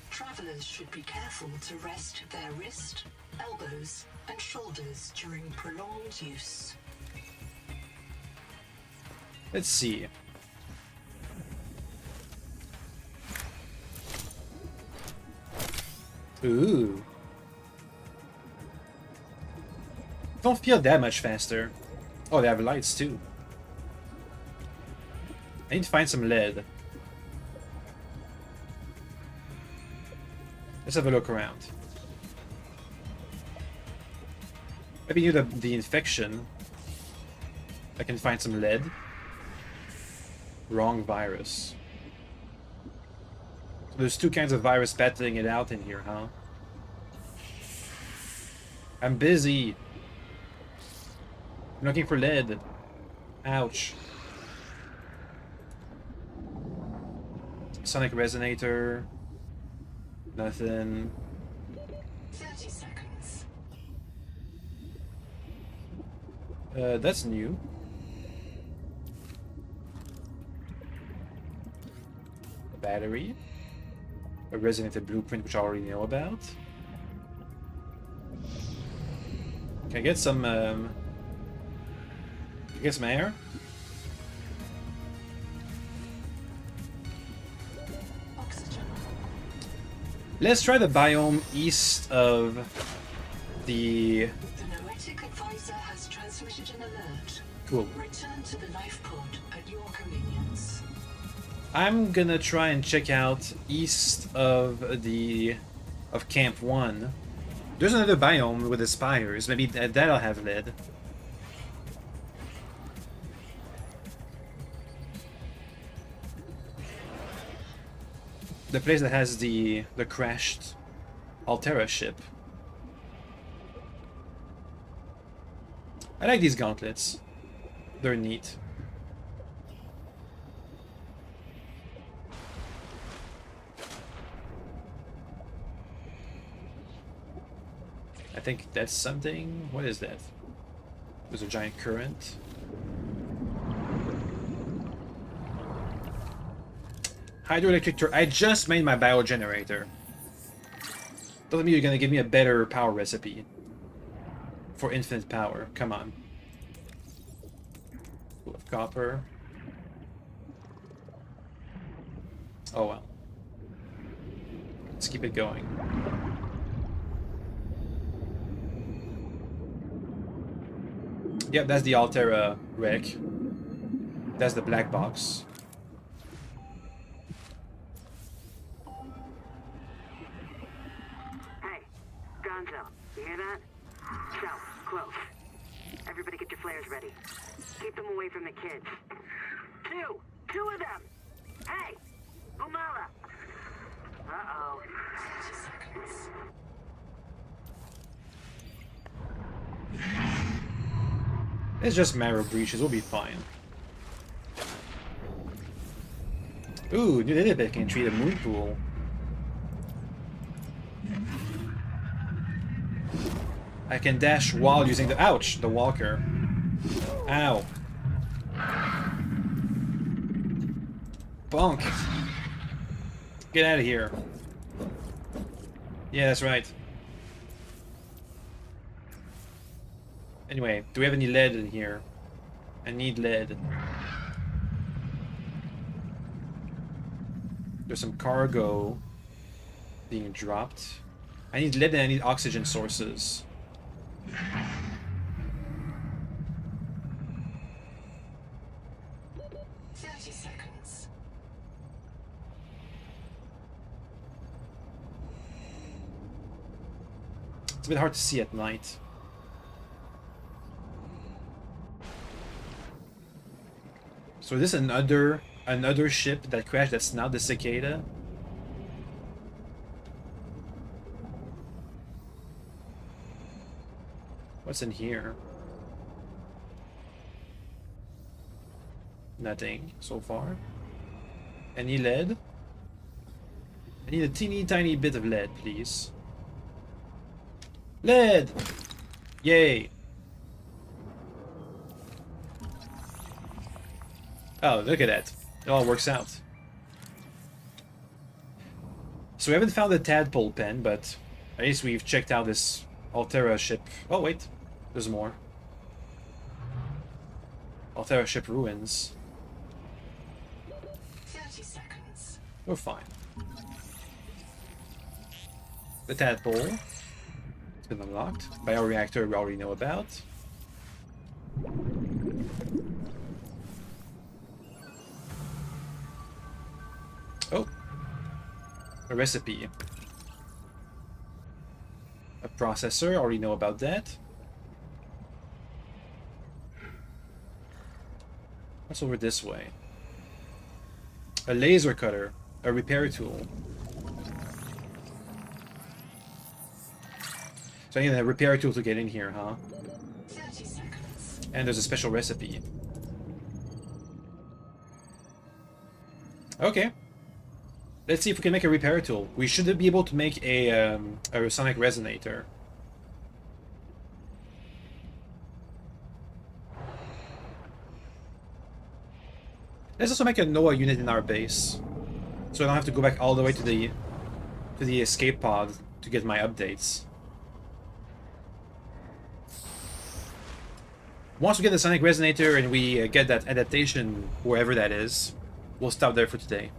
Travelers should be careful to rest their wrist, elbows, and shoulders during prolonged use. Let's see. Ooh. Don't feel that much faster. Oh, they have lights too. I need to find some lead. Let's have a look around. Maybe near the infection, I can find some lead. Wrong virus. So there's two kinds of virus battling it out in here, huh? I'm busy. I'm looking for lead. Ouch. Sonic resonator. Nothing. 30 seconds. That's new. A battery. A resonator blueprint, which I already know about. Can I get some, get some air? Oxygen. Let's try the biome east of the... The Noetic Advisor has transmitted an alert. Cool. Return to the life pod at your convenience. I'm gonna try and check out east of the... of Camp 1. There's another biome with the spires. Maybe that'll have lead. The place that has the crashed Altera ship. I like these gauntlets. They're neat. I think that's something. What is that? There's a giant current. Hydroelectric. I just made my biogenerator. Doesn't mean you're gonna give me a better power recipe for infinite power. Come on. Full of copper. Oh well. Let's keep it going. Yep, that's the Altera wreck. That's the black box. Hey, Gonzo, you hear that? South, close. Everybody get your flares ready. Keep them away from the kids. Two of them! Hey! Umala! Uh-oh. 30 seconds. It's just marrow breaches, we'll be fine. Ooh, new Lillibit can treat a moon pool. I can dash while using the ouch, the walker. Ow. Bonk. Get out of here. Yeah, that's right. Anyway, do we have any lead in here? I need lead. There's some cargo being dropped. I need lead and I need oxygen sources. Seconds. It's a bit hard to see at night. So is this another ship that crashed that's not the Cicada? What's in here? Nothing so far. Any lead? I need a teeny tiny bit of lead, please. Lead! Yay! Oh, look at that. It all works out. So we haven't found the tadpole pen, but at least we've checked out this Altera ship. Oh, wait. There's more. Altera ship ruins. 30 seconds. We're fine. The tadpole. It's been unlocked. Bioreactor we already know about. Oh. A recipe. A processor, already know about that. What's over this way? A laser cutter. A repair tool. So I need a repair tool to get in here, huh? 30 seconds. And there's a special recipe. Okay. Let's see if we can make a repair tool. We should be able to make a sonic resonator. Let's also make a NOAA unit in our base, so I don't have to go back all the way to the escape pod to get my updates. Once we get the sonic resonator and we get that adaptation, wherever that is, we'll stop there for today.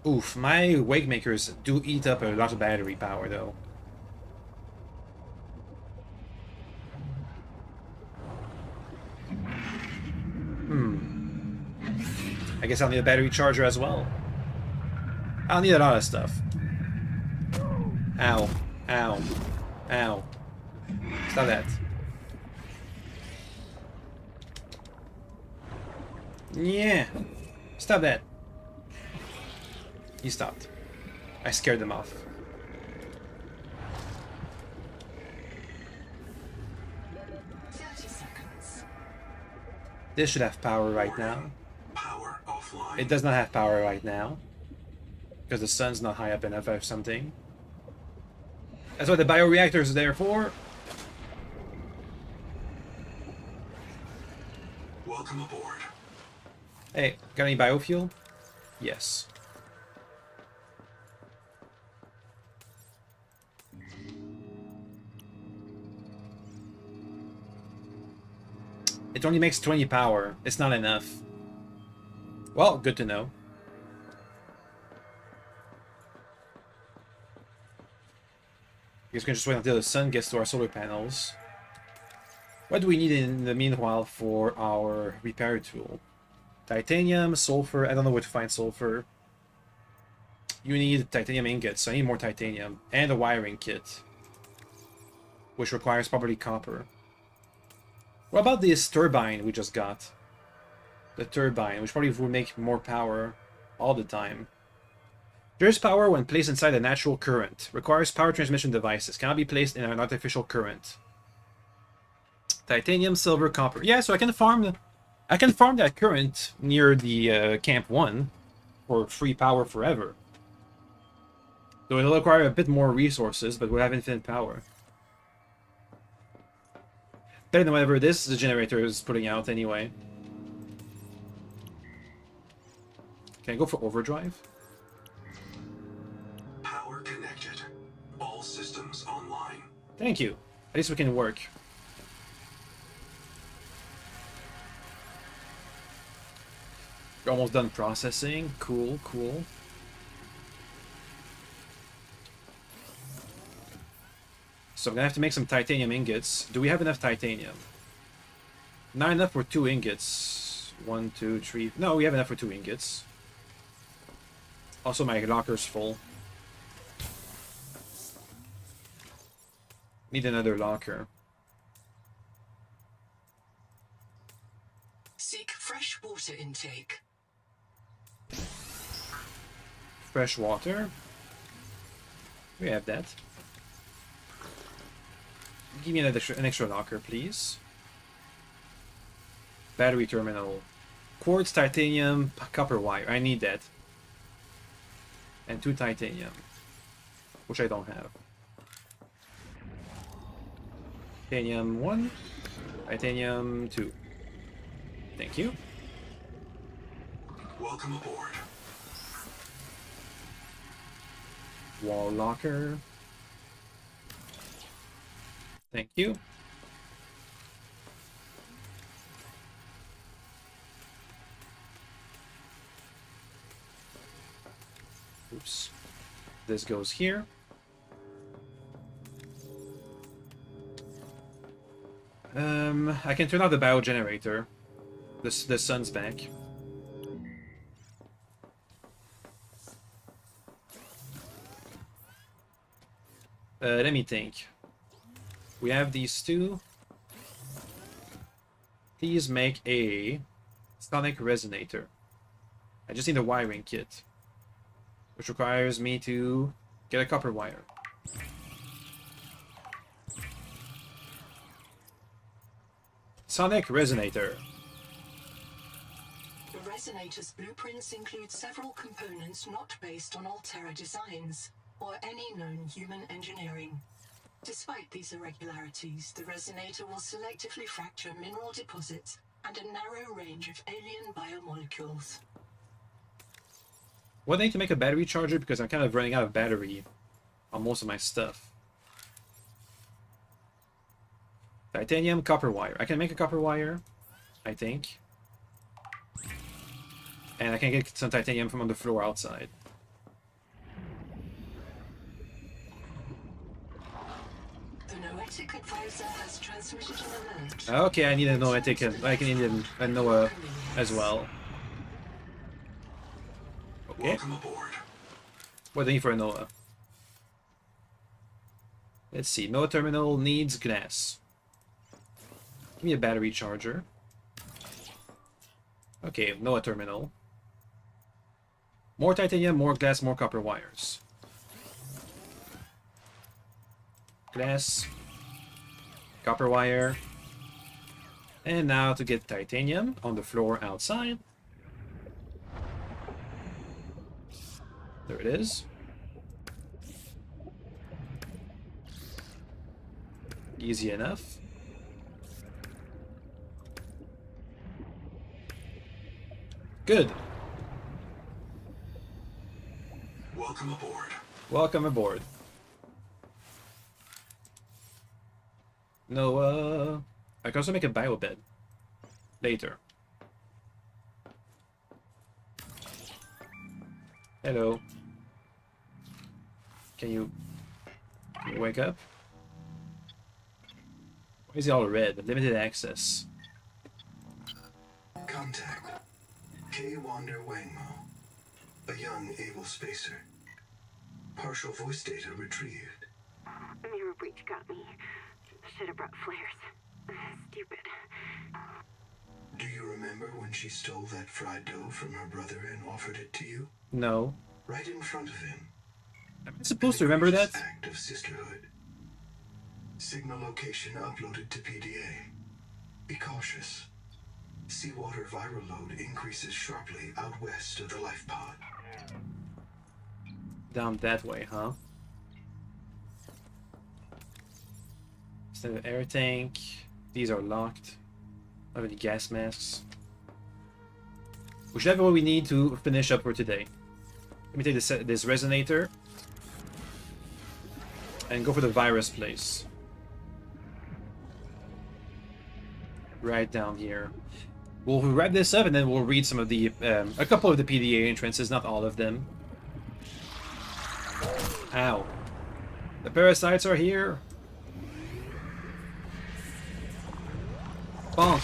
Oof, my wake makers do eat up a lot of battery power, though. I guess I'll need a battery charger as well. I'll need a lot of stuff. Ow. Ow. Ow. Stop that. Yeah. Stop that. He stopped. I scared them off. This should have power right now. Power offline. It does not have power right now. Because the sun's not high up enough or something. That's what the bioreactor is there for. Welcome aboard. Hey, got any biofuel? Yes. It only makes 20 power. It's not enough. Well, good to know. I guess we can just wait until the sun gets to our solar panels. What do we need in the meanwhile for our repair tool? Titanium, sulfur. I don't know where to find sulfur. You need titanium ingots, so I need more titanium. And a wiring kit, which requires probably copper. What about this turbine we just got? The turbine, which probably will make more power all the time. There's power when placed inside a natural current. Requires power transmission devices. Cannot be placed in an artificial current. Titanium, silver, copper. Yeah, so I can farm that current near the Camp 1 for free power forever. So it'll require a bit more resources, but we'll have infinite power. Better than whatever this the generator is putting out anyway. Can I go for overdrive? Power connected. All systems online. Thank you. At least we can work. We're almost done processing. Cool, cool. So I'm gonna have to make some titanium ingots. Do we have enough titanium? Not enough for 2 ingots. 1, 2, 3. No, we have enough for 2 ingots. Also, my locker's full. Need another locker. Seek fresh water intake. Fresh water. We have that. Give me an extra locker, please. Battery terminal. Quartz, titanium, copper wire. I need that. And 2 titanium. Which I don't have. Titanium 1. Titanium 2. Thank you. Welcome aboard. Wall locker. Thank you. Oops. This goes here. I can turn off the biogenerator. The sun's back. Let me think. We have these 2. These make a sonic resonator. I just need a wiring kit, which requires me to get a copper wire. Sonic resonator. The resonator's blueprints include several components not based on Altera designs or any known human engineering. Despite these irregularities, the resonator will selectively fracture mineral deposits and a narrow range of alien biomolecules. What I need to make a battery charger because I'm kind of running out of battery on most of my stuff. Titanium, copper wire. I can make a copper wire, I think. And I can get some titanium from on the floor outside. The Noetic advisor has transmitted an alert. Okay, I need a Noetic. I can need a Noah as well. Okay. Welcome aboard. What do I need for a Noah? Let's see. Noah terminal needs glass. Give me a battery charger. Okay, Noah terminal. More titanium, more glass, more copper wires. Glass. Copper wire. And now to get titanium on the floor outside. There it is. Easy enough. Good. Welcome aboard. Welcome aboard. No, I can also make a bio bed later. Hello. Can you wake up? Why is he all red? Limited access. Contact. K. Wander Wangmo. A young, able spacer. Partial voice data retrieved. Mirror breach got me. Should have brought flares. Stupid. Do you remember when she stole that fried dough from her brother and offered it to you? No. Right in front of him. Am I supposed to remember that? Act of sisterhood. Signal location uploaded to PDA. Be cautious. Seawater viral load increases sharply out west of the life pod. Down that way, huh? Standard air tank. These are locked. Don't have any gas masks. We should have what we need to finish up for today. Let me take this resonator and go for the virus place. Right down here. We'll wrap this up and then we'll read some of the a couple of the PDA entrances, not all of them. Ow. The parasites are here. Bonk.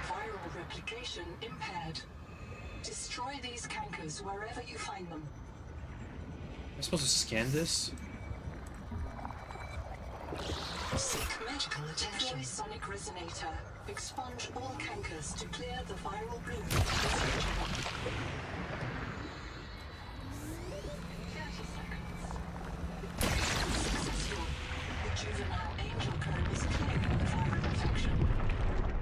Viral replication impaired. Destroy these cankers wherever you find them. Am I supposed to scan this? Seek medical attention. Deploy sonic resonator. Expunge all cankers to clear the viral bloom. 30 seconds. Successful. The juvenile angel cone is clearing the viral infection.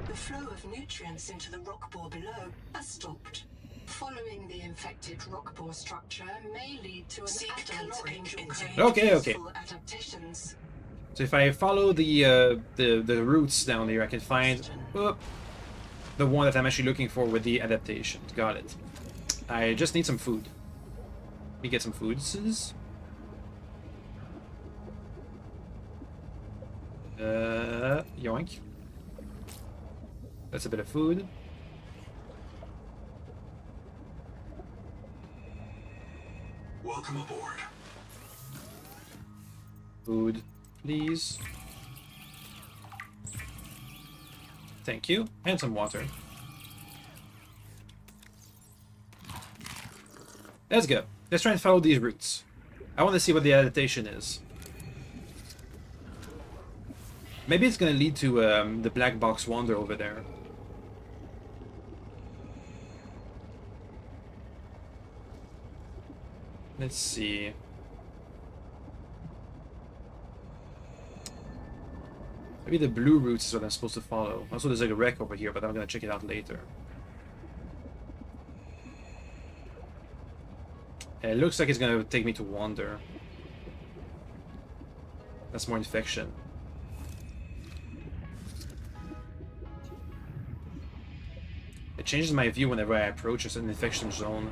The flow of nutrients into the rock bore below has stopped. Following the infected rock bore structure may lead to an adult angel cone. Okay. Adaptations. So if I follow the routes down there, I can find the one that I'm actually looking for with the adaptation. Got it. I just need some food. Let me get some foods. Yoink. That's a bit of food. Welcome aboard. Food, please. Thank you. And some water. Let's go. Let's try and follow these routes. I want to see what the adaptation is. Maybe it's going to lead to the black box wander over there. Let's see. Maybe the blue routes is what I'm supposed to follow. Also, there's like a wreck over here, but I'm gonna check it out later. It looks like it's gonna take me to wander. That's more infection. It changes my view whenever I approach an infection zone.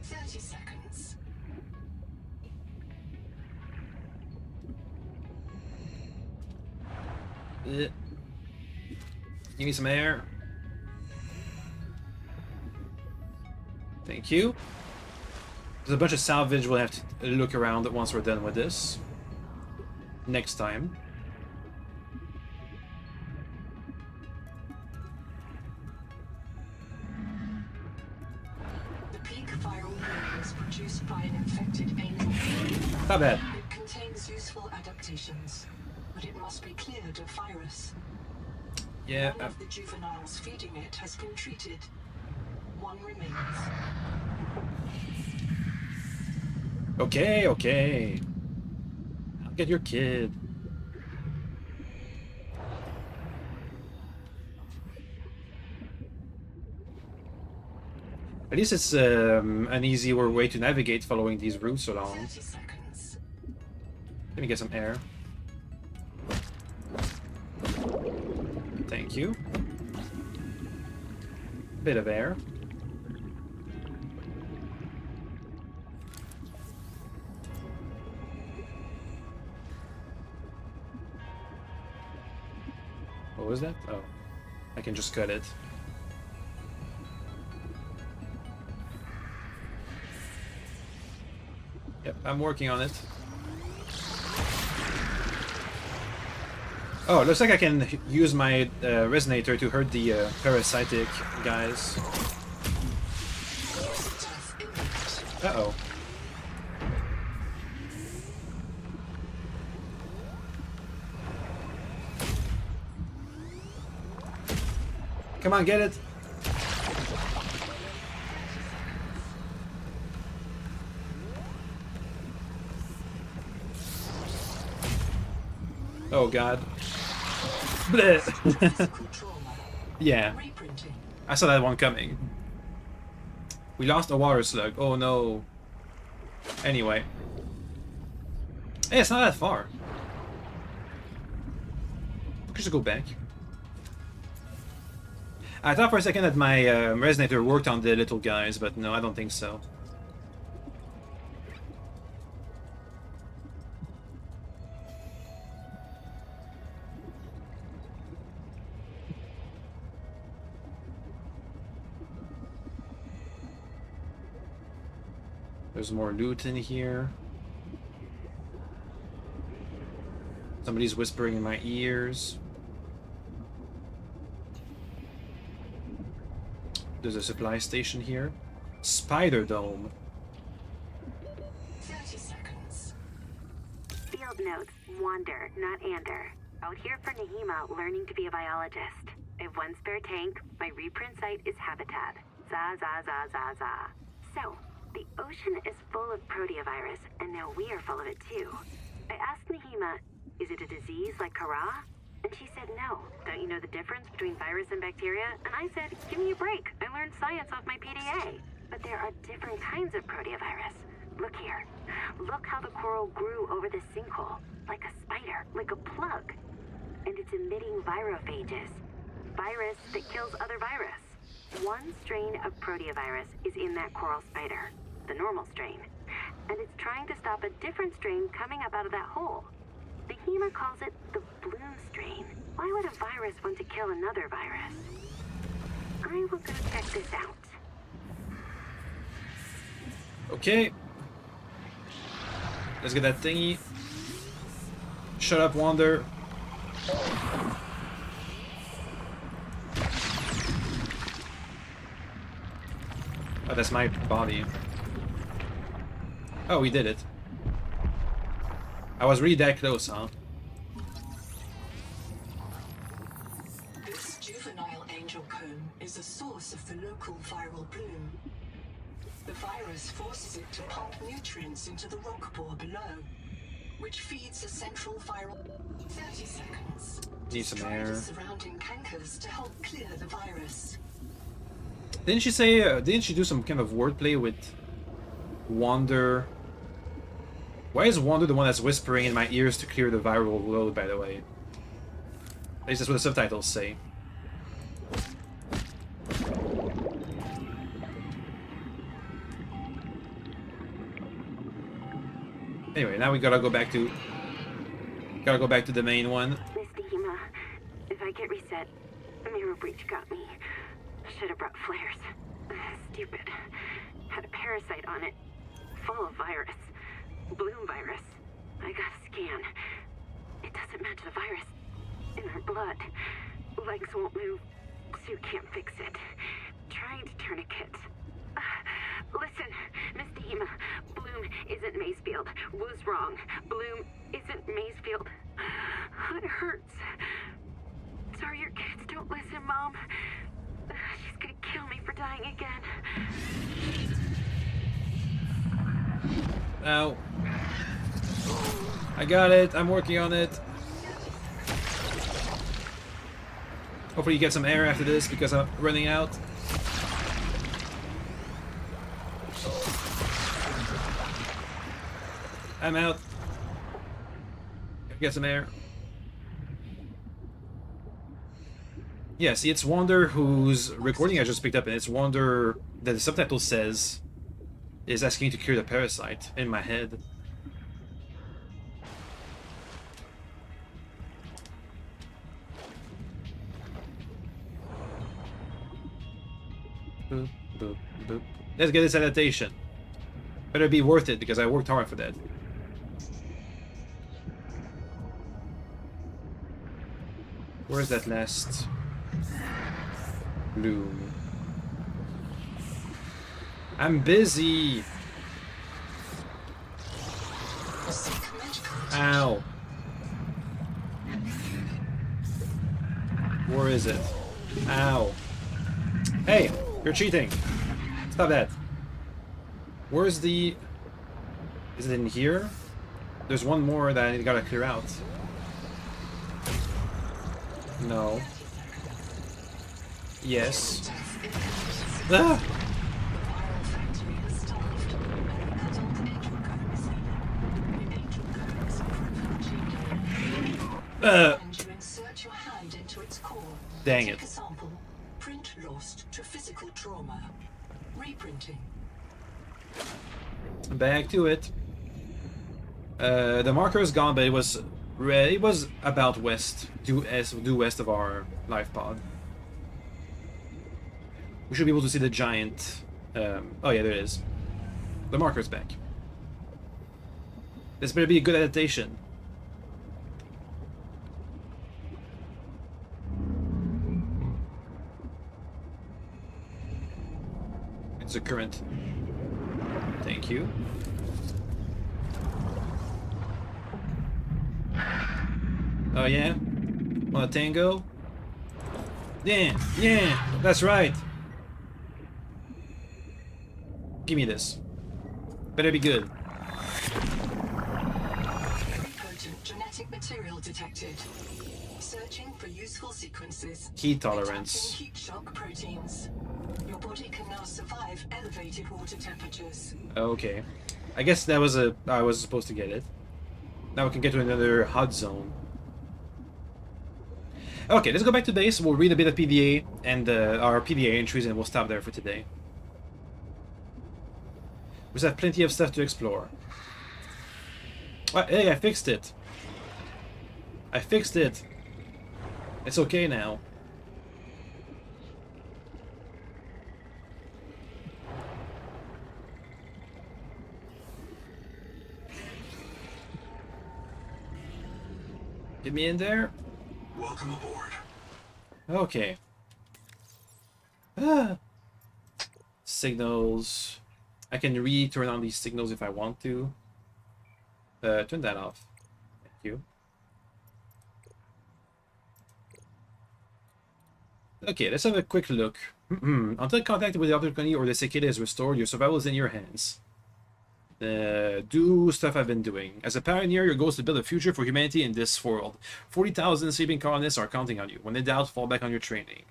30 seconds. Give me some air. Thank you. There's a bunch of salvage we'll have to look around once we're done with this. Next time. The peak viral load was produced by an infected angel. Not bad. It contains useful adaptations, but it must be cleared of virus. Yeah. One of the juveniles feeding it has been treated. One remains. Okay. I'll get your kid. At least it's an easier way to navigate following these routes along. 30 seconds. Let me get some air. Thank you. Bit of air. What was that? Oh, I can just cut it. Yep, I'm working on it. Oh, it looks like I can use my resonator to hurt the parasitic guys. Uh-oh. Come on, get it! Oh god. Bleh. Yeah. I saw that one coming. We lost a water slug. Oh no. Anyway. Hey, it's not that far. We could just go back. I thought for a second that my resonator worked on the little guys, but no, I don't think so. There's more loot in here. Somebody's whispering in my ears. There's a supply station here. Spider Dome. 30 seconds. Field notes, Wander, not Ander. Out here for Nahima, learning to be a biologist. I have one spare tank. My reprint site is Habitat. Za za za za za. So, the ocean is full of proteovirus, and now we are full of it too. I asked Nahima, is it a disease like Kara? And she said no. Don't you know the difference between virus and bacteria? And I said, give me a break. I learned science off my PDA. But there are different kinds of proteovirus. Look here. Look how the coral grew over this sinkhole. Like a spider, like a plug. And it's emitting virophages. Virus that kills other virus. One strain of proteovirus is in that coral spider, the normal strain. And it's trying to stop a different strain coming up out of that hole. Nahima calls it the bloom strain. Why would a virus want to kill another virus? I will go check this out. Okay. Let's get that thingy. Shut up, Wander. Oh, that's my body. Oh, we did it. I was really that close, huh? This juvenile angel comb is a source of the local viral bloom. The virus forces it to pump nutrients into the rock bore below, which feeds a central viral. 30 seconds. Need some Destroy air. the surrounding cankers to help clear the virus. Didn't she say? Didn't she do some kind of wordplay with Wander? Why is Wander the one that's whispering in my ears to clear the viral load? By the way, at least that's what the subtitles say. Anyway, now we gotta go back to the main one. Miss Nahima, if I get reset, Mirror Breach got me. Should have brought flares. Stupid. Had a parasite on it. Full of virus. Bloom virus. I got a scan. It doesn't match the virus in her blood. Legs won't move. Suit can't fix it. Trying to tourniquet. Listen, Miss Nahima, Bloom isn't Macefield. Was wrong. Bloom isn't Macefield. It hurts. Sorry, your kids don't listen, Mom. She's gonna kill me for dying again. Ow. I got it. I'm working on it. Hopefully you get some air after this because I'm running out. I'm out. Get some air. Yeah, see, it's Wander whose recording I just picked up, and it's Wander that the subtitle says is asking to cure the parasite in my head. Boop, boop, boop. Let's get this adaptation. Better be worth it because I worked hard for that. Where's that last bloom? I'm busy. Ow. Where is it? Ow. Hey, you're cheating. Stop that. Where's the... Is it in here? There's one more that I gotta clear out. No. Yes. Ah! Insert your hand into its core. Dang Take it. a sample. Print lost to physical trauma. Reprinting. Back to it. The marker is gone, but it was about west, due west of our life pod. We should be able to see the giant. Oh yeah, there it is. The marker's back. This better be a good adaptation. It's a current. Thank you. Oh yeah? Want a tango? Yeah, yeah, that's right. Give me this. Better be good. Potent genetic material detected. Searching for useful sequences. Heat Attacking tolerance. heat shock proteins. Your body can now survive elevated water temperatures. Okay. I guess that was I was supposed to get it. Now we can get to another hot zone. Okay, let's go back to base. We'll read a bit of PDA and our PDA entries, and we'll stop there for today. We have plenty of stuff to explore. Hey, I fixed it. I fixed it. It's okay now. Get me in there. Welcome aboard. Okay. Ah. Signals. I can turn on these signals if I want to. Turn that off. Thank you. Okay, let's have a quick look. Until contact with the other colony or the cicada is restored, your survival is in your hands. Do stuff I've been doing. As a pioneer, your goal is to build a future for humanity in this world. 40,000 sleeping colonists are counting on you. When in doubt, fall back on your training.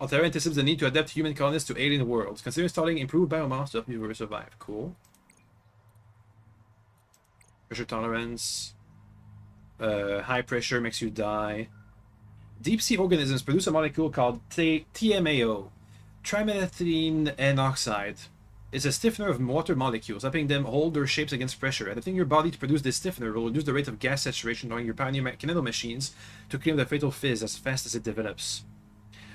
Altera anticipates the need to adapt human colonists to alien worlds. Consider installing improved biomass to help you survive. Cool. Pressure tolerance. High pressure makes you die. Deep sea organisms produce a molecule called TMAO, trimethylene N oxide. It's a stiffener of water molecules, helping them hold their shapes against pressure. Adapting your body to produce this stiffener will reduce the rate of gas saturation, allowing your pioneer mechanical machines to clean the fatal fizz as fast as it develops.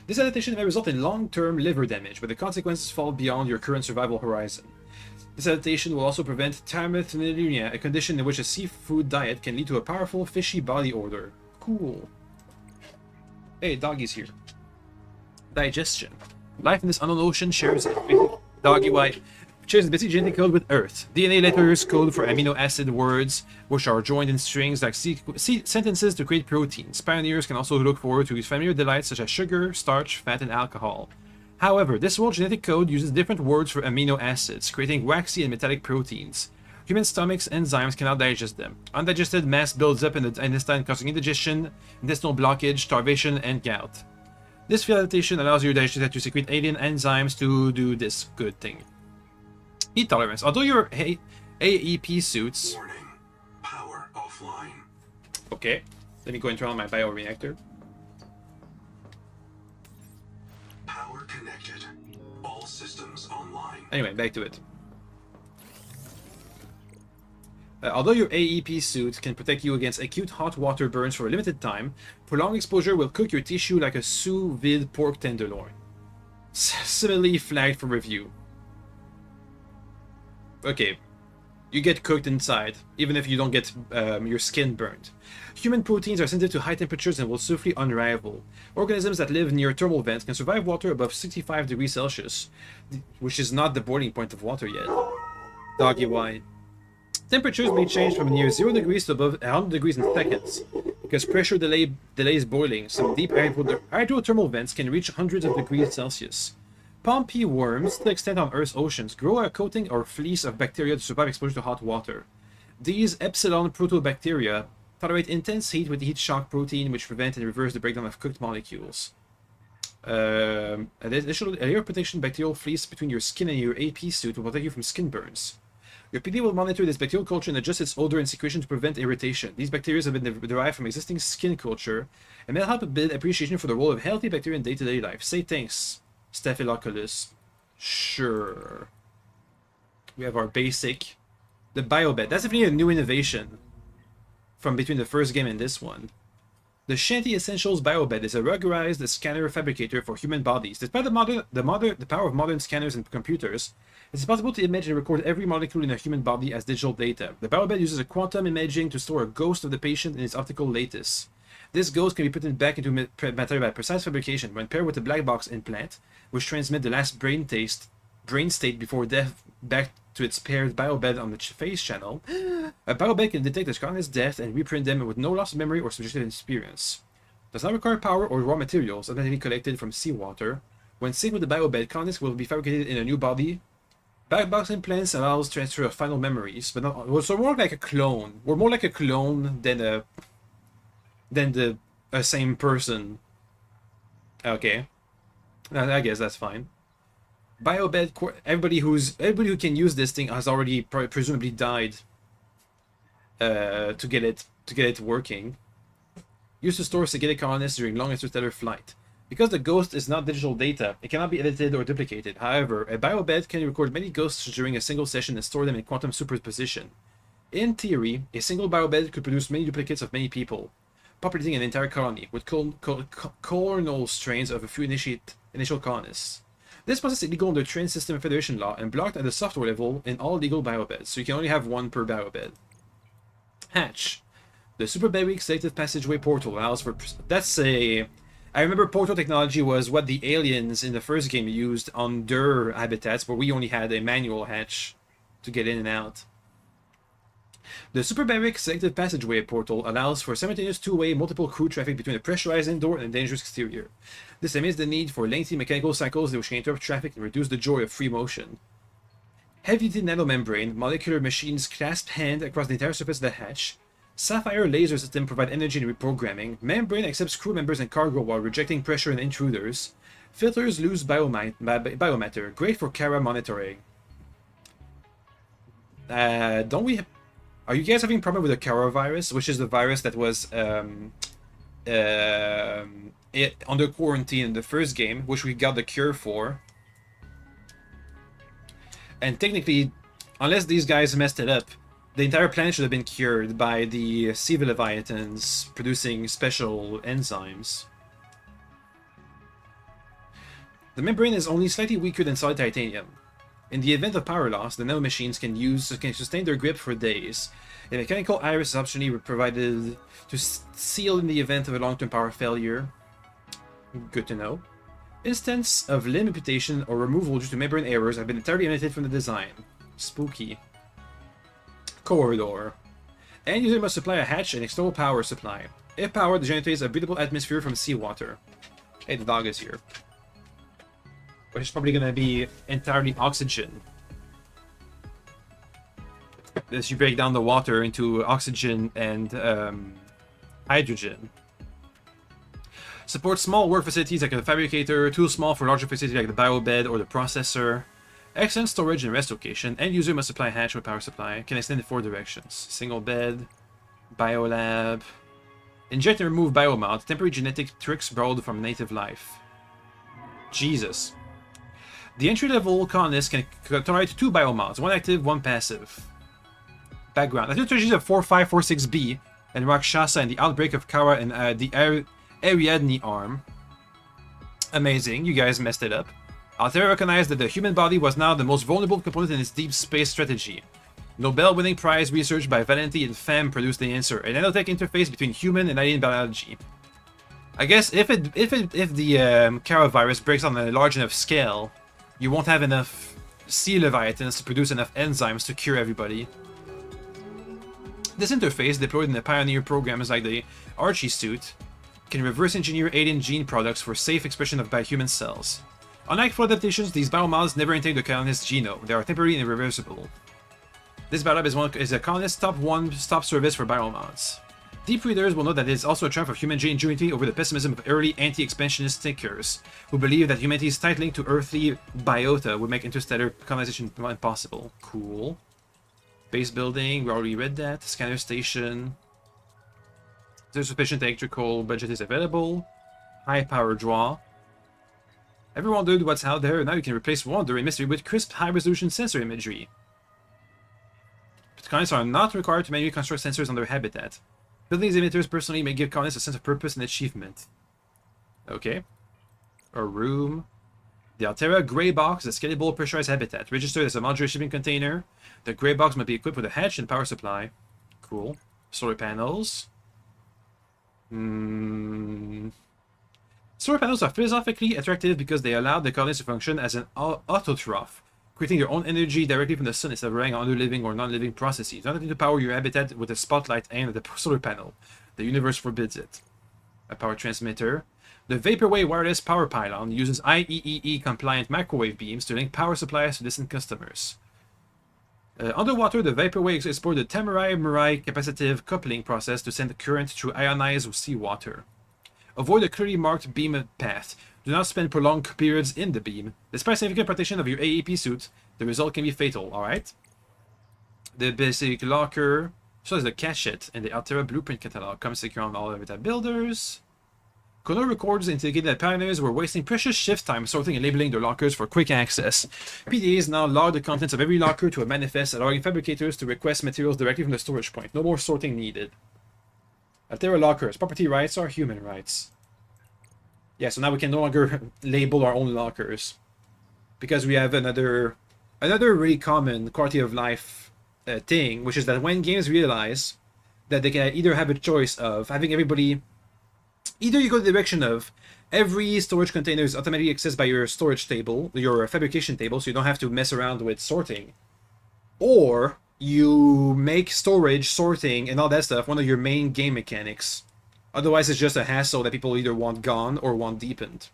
This adaptation may result in long-term liver damage, but the consequences fall beyond your current survival horizon. This adaptation will also prevent trimethylene, a condition in which a seafood diet can lead to a powerful fishy body odor. Cool. Hey, doggy's here. Digestion. Life in this unknown ocean shares doggy white shares the basic genetic code with Earth. DNA letters code for amino acid words, which are joined in strings like sentences to create proteins. Pioneers can also look forward to familiar delights such as sugar, starch, fat, and alcohol. However, this world genetic code uses different words for amino acids, creating waxy and metallic proteins. Human stomachs' enzymes cannot digest them. Undigested mass builds up in the intestine, causing indigestion, intestinal blockage, starvation, and gout. This field adaptation allows your digestion to secrete alien enzymes to do this good thing. Heat tolerance. Although your AEP suits... Warning. Power offline. Okay. Let me go and turn on my bioreactor. Power connected. All systems online. Anyway, back to it. Although your AEP suit can protect you against acute hot water burns for a limited time, prolonged exposure will cook your tissue like a sous vide pork tenderloin. Similarly flagged for review. Okay, you get cooked inside, even if you don't get your skin burned. Human proteins are sensitive to high temperatures and will swiftly unravel. Organisms that live near thermal vents can survive water above 65 degrees Celsius, which is not the boiling point of water yet. Doggy white. Temperatures may change from near 0 degrees to above 100 degrees in seconds. Because pressure delays boiling, some deep hydrothermal vents can reach hundreds of degrees Celsius. Pompey worms, to the extent on Earth's oceans, grow a coating or fleece of bacteria to survive exposure to hot water. These epsilon protobacteria tolerate intense heat with heat shock protein, which prevent and reverse the breakdown of cooked molecules. Additional layer protection bacterial fleece between your skin and your AP suit will protect you from skin burns. Your PD will monitor this bacterial culture and adjust its odor and secretion to prevent irritation. These bacteria have been derived from existing skin culture and may help build appreciation for the role of healthy bacteria in day-to-day life. Say thanks, Staphylococcus. Sure. We have our basic. The biobed. That's definitely a new innovation from between the first game and this one. The Shanty Essentials Biobed is a ruggedized scanner fabricator for human bodies. Despite the power of modern scanners and computers, it's possible to image and record every molecule in a human body as digital data. The biobed uses a quantum imaging to store a ghost of the patient in its optical lattice. This ghost can be put back into material by precise fabrication when paired with a black box implant, which transmit the last brain state before death back to its paired biobed on the phase channel. A biobed can detect a colonist's death and reprint them with no loss of memory or subjective experience. Does not require power or raw materials automatically collected from seawater. When synced with the biobed, colonists will be fabricated in a new body. Black box implants allows transfer of final memories, but not so more like a clone. We're more like a clone than a same person. Okay, I guess that's fine. Biobed. Everybody who can use this thing has already presumably died. To get it working. Used to store Segedic colonists during long interstellar flight. Because the ghost is not digital data, it cannot be edited or duplicated. However, a biobed can record many ghosts during a single session and store them in quantum superposition. In theory, a single biobed could produce many duplicates of many people, populating an entire colony with colonal strains of a few initial colonists. This process is illegal under Train System and Federation law and blocked at the software level in all legal biobeds, so you can only have one per biobed. Hatch. The Super Baric Selective Passageway Portal allows for... I remember portal technology was what the aliens in the first game used on their habitats, where we only had a manual hatch to get in and out. The Super Baric Selective Passageway Portal allows for simultaneous two-way multiple crew traffic between a pressurized indoor and a dangerous exterior. This eliminates the need for lengthy mechanical cycles which can interrupt traffic and reduce the joy of free motion. Heavy-duty nanomembrane, molecular machines clasp hand across the entire surface of the hatch. Sapphire laser system provide energy and reprogramming. Membrane accepts crew members and cargo while rejecting pressure and intruders. Filters lose biomatter, great for Kara monitoring. Are you guys having a problem with the Kara virus, which is the virus that was under quarantine in the first game, which we got the cure for? And technically, unless these guys messed it up, the entire planet should have been cured by the sea leviathans producing special enzymes. The membrane is only slightly weaker than solid titanium. In the event of power loss, the nanomachines can sustain their grip for days. A mechanical iris is optionally provided to seal in the event of a long-term power failure. Good to know. Instance of limb amputation or removal due to membrane errors have been entirely omitted from the design. Spooky. Corridor. End user must supply a hatch and external power supply. If powered, the generator is a breathable atmosphere from seawater. Hey, the dog is here. Which is probably going to be entirely oxygen. As you break down the water into oxygen and hydrogen. Supports small work facilities like a fabricator, too small for larger facilities like the biobed or the processor. Excellent storage and rest location. End user must supply a hatch with power supply. Can extend in 4 directions. Single bed, biolab, Inject and remove biomod. Temporary genetic tricks borrowed from native life. Jesus. The entry-level colonists can tolerate 2 biomods, 1 active, 1 passive. Background. The technologies of 4546B and Rakshasa and the outbreak of Kara and the Ariadne arm. Amazing, you guys messed it up. Altera recognized that the human body was now the most vulnerable component in its deep space strategy. Nobel-winning prize research by Valenti and Pham produced the answer, a nanotech interface between human and alien biology. I guess if the Kara virus breaks on a large enough scale, you won't have enough sea leviathans to produce enough enzymes to cure everybody. This interface, deployed in the Pioneer programs like the Archie suit, can reverse engineer alien gene products for safe expression of by human cells. Unlike full adaptations, these biomods never enter the colonist's genome. They are temporary and irreversible. This biolab is a colonist's top one-stop service for biomods. Deep readers will know that it is also a triumph of human ingenuity over the pessimism of early anti-expansionist thinkers, who believe that humanity's tight link to earthly biota would make interstellar colonization impossible. Cool. Base building, we already read that. Scanner station. There's sufficient electrical budget is available. High power draw. Ever wondered what's out there? Now you can replace wonder and mystery with crisp, high-resolution sensor imagery. But colonists are not required to manually construct sensors on their habitat. Building these emitters personally may give colonists a sense of purpose and achievement. Okay. A room. The Altera Grey Box is a scalable pressurized habitat. Registered as a modular shipping container. The Grey Box might be equipped with a hatch and power supply. Cool. Solar panels. Solar panels are philosophically attractive because they allow the colonists to function as an autotroph, creating their own energy directly from the sun instead of relying on other living or non-living processes. You don't need to power your habitat with a spotlight aimed at the solar panel. The universe forbids it. A power transmitter. The Vaporwave wireless power pylon uses IEEE-compliant microwave beams to link power supplies to distant customers. Underwater, the Vaporwave explored the Tamarai-Murai capacitive coupling process to send current through ionized seawater. Avoid a clearly marked beam path. Do not spend prolonged periods in the beam. Despite significant protection of your AEP suit, the result can be fatal, alright? The basic locker, so as the cachet and the Altera blueprint catalog, comes secure on all habitat builders. Kono records indicated that pioneers were wasting precious shift time sorting and labeling their lockers for quick access. PDAs now log the contents of every locker to a manifest, allowing fabricators to request materials directly from the storage point. No more sorting needed. Altera lockers. Property rights are human rights. Yeah, so now we can no longer label our own lockers. Because we have another really common quality of life thing, which is that when games realize that they can either have a choice of having everybody... Either you go the direction of every storage container is automatically accessed by your storage table, your fabrication table, so you don't have to mess around with sorting. Or you make storage, sorting, and all that stuff one of your main game mechanics. Otherwise, it's just a hassle that people either want gone or want deepened.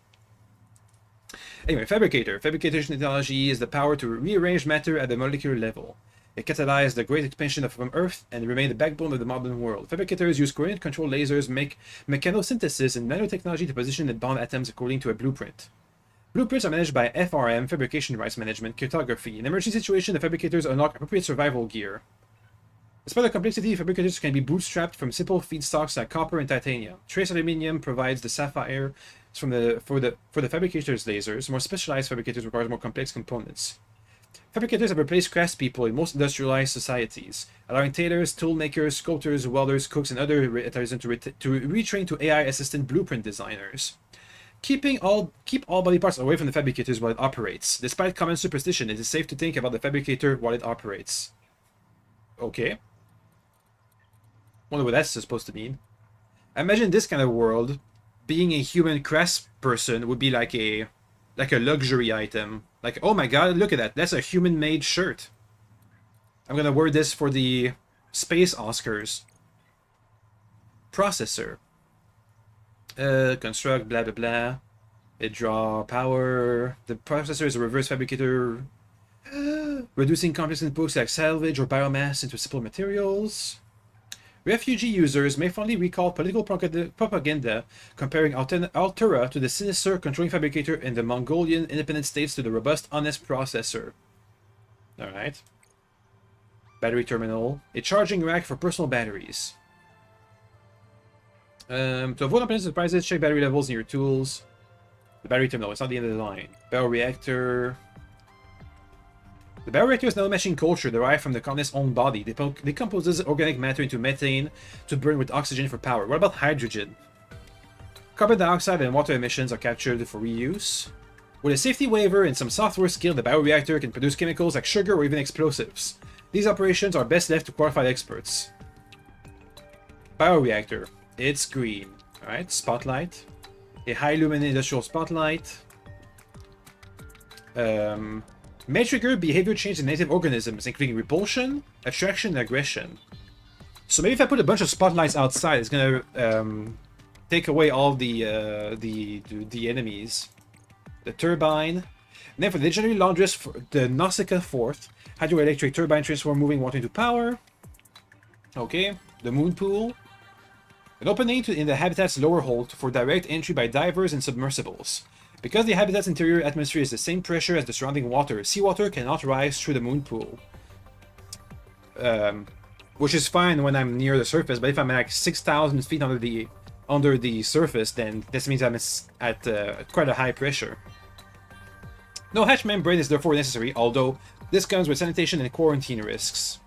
Anyway, Fabricator. Fabrication technology is the power to rearrange matter at the molecular level. It catalyzed the great expansion from Earth and remained the backbone of the modern world. Fabricators use coordinate control lasers, make mechanosynthesis and nanotechnology to position and bond atoms according to a blueprint. Blueprints are managed by FRM, Fabrication Rights Management, Cartography. In emergency situation, the fabricators unlock appropriate survival gear. Despite the complexity, fabricators can be bootstrapped from simple feedstocks like copper and titanium. Trace aluminium provides the sapphire for the fabricators' lasers. More specialized fabricators require more complex components. Fabricators have replaced craftspeople in most industrialized societies, allowing tailors, toolmakers, sculptors, welders, cooks, and other artisans to retrain to AI-assistant blueprint designers. Keep all body parts away from the fabricators while it operates. Despite common superstition, it is safe to think about the fabricator while it operates. Okay. Wonder what that's supposed to mean. Imagine this kind of world, being a human craftsperson would be like a luxury item. Like, oh my god, look at that. That's a human-made shirt. I'm gonna wear this for the Space Oscars. Processor. Construct, blah blah blah. It draw power. The processor is a reverse fabricator. Reducing complex inputs like salvage or biomass into simple materials. Refugee users may fondly recall political propaganda comparing Altera to the sinister controlling fabricator and the Mongolian independent states to the robust, honest processor. Alright. Battery terminal. A charging rack for personal batteries. To avoid unpleasant surprises, check battery levels in your tools. The battery terminal, it's not the end of the line. Bioreactor. The bioreactor is nanomachine culture derived from the colonist's own body. It decomposes organic matter into methane to burn with oxygen for power. What about hydrogen? Carbon dioxide and water emissions are captured for reuse. With a safety waiver and some software skill, the bioreactor can produce chemicals like sugar or even explosives. These operations are best left to qualified experts. Bioreactor. It's green. Alright, spotlight. A high lumen industrial spotlight. May trigger behavior change in native organisms, including repulsion, attraction, and aggression. So maybe if I put a bunch of spotlights outside, it's gonna take away all the enemies. The turbine. And then for the legendary laundress, the Nausicaa 4th, hydroelectric turbine transform moving water into power. Okay, the moon pool. An opening in the habitat's lower hold for direct entry by divers and submersibles. Because the habitat's interior atmosphere is the same pressure as the surrounding water, seawater cannot rise through the moon pool. Which is fine when I'm near the surface, but if I'm like 6,000 feet under the surface, then this means I'm at quite a high pressure. No hatch membrane is therefore necessary, although this comes with sanitation and quarantine risks.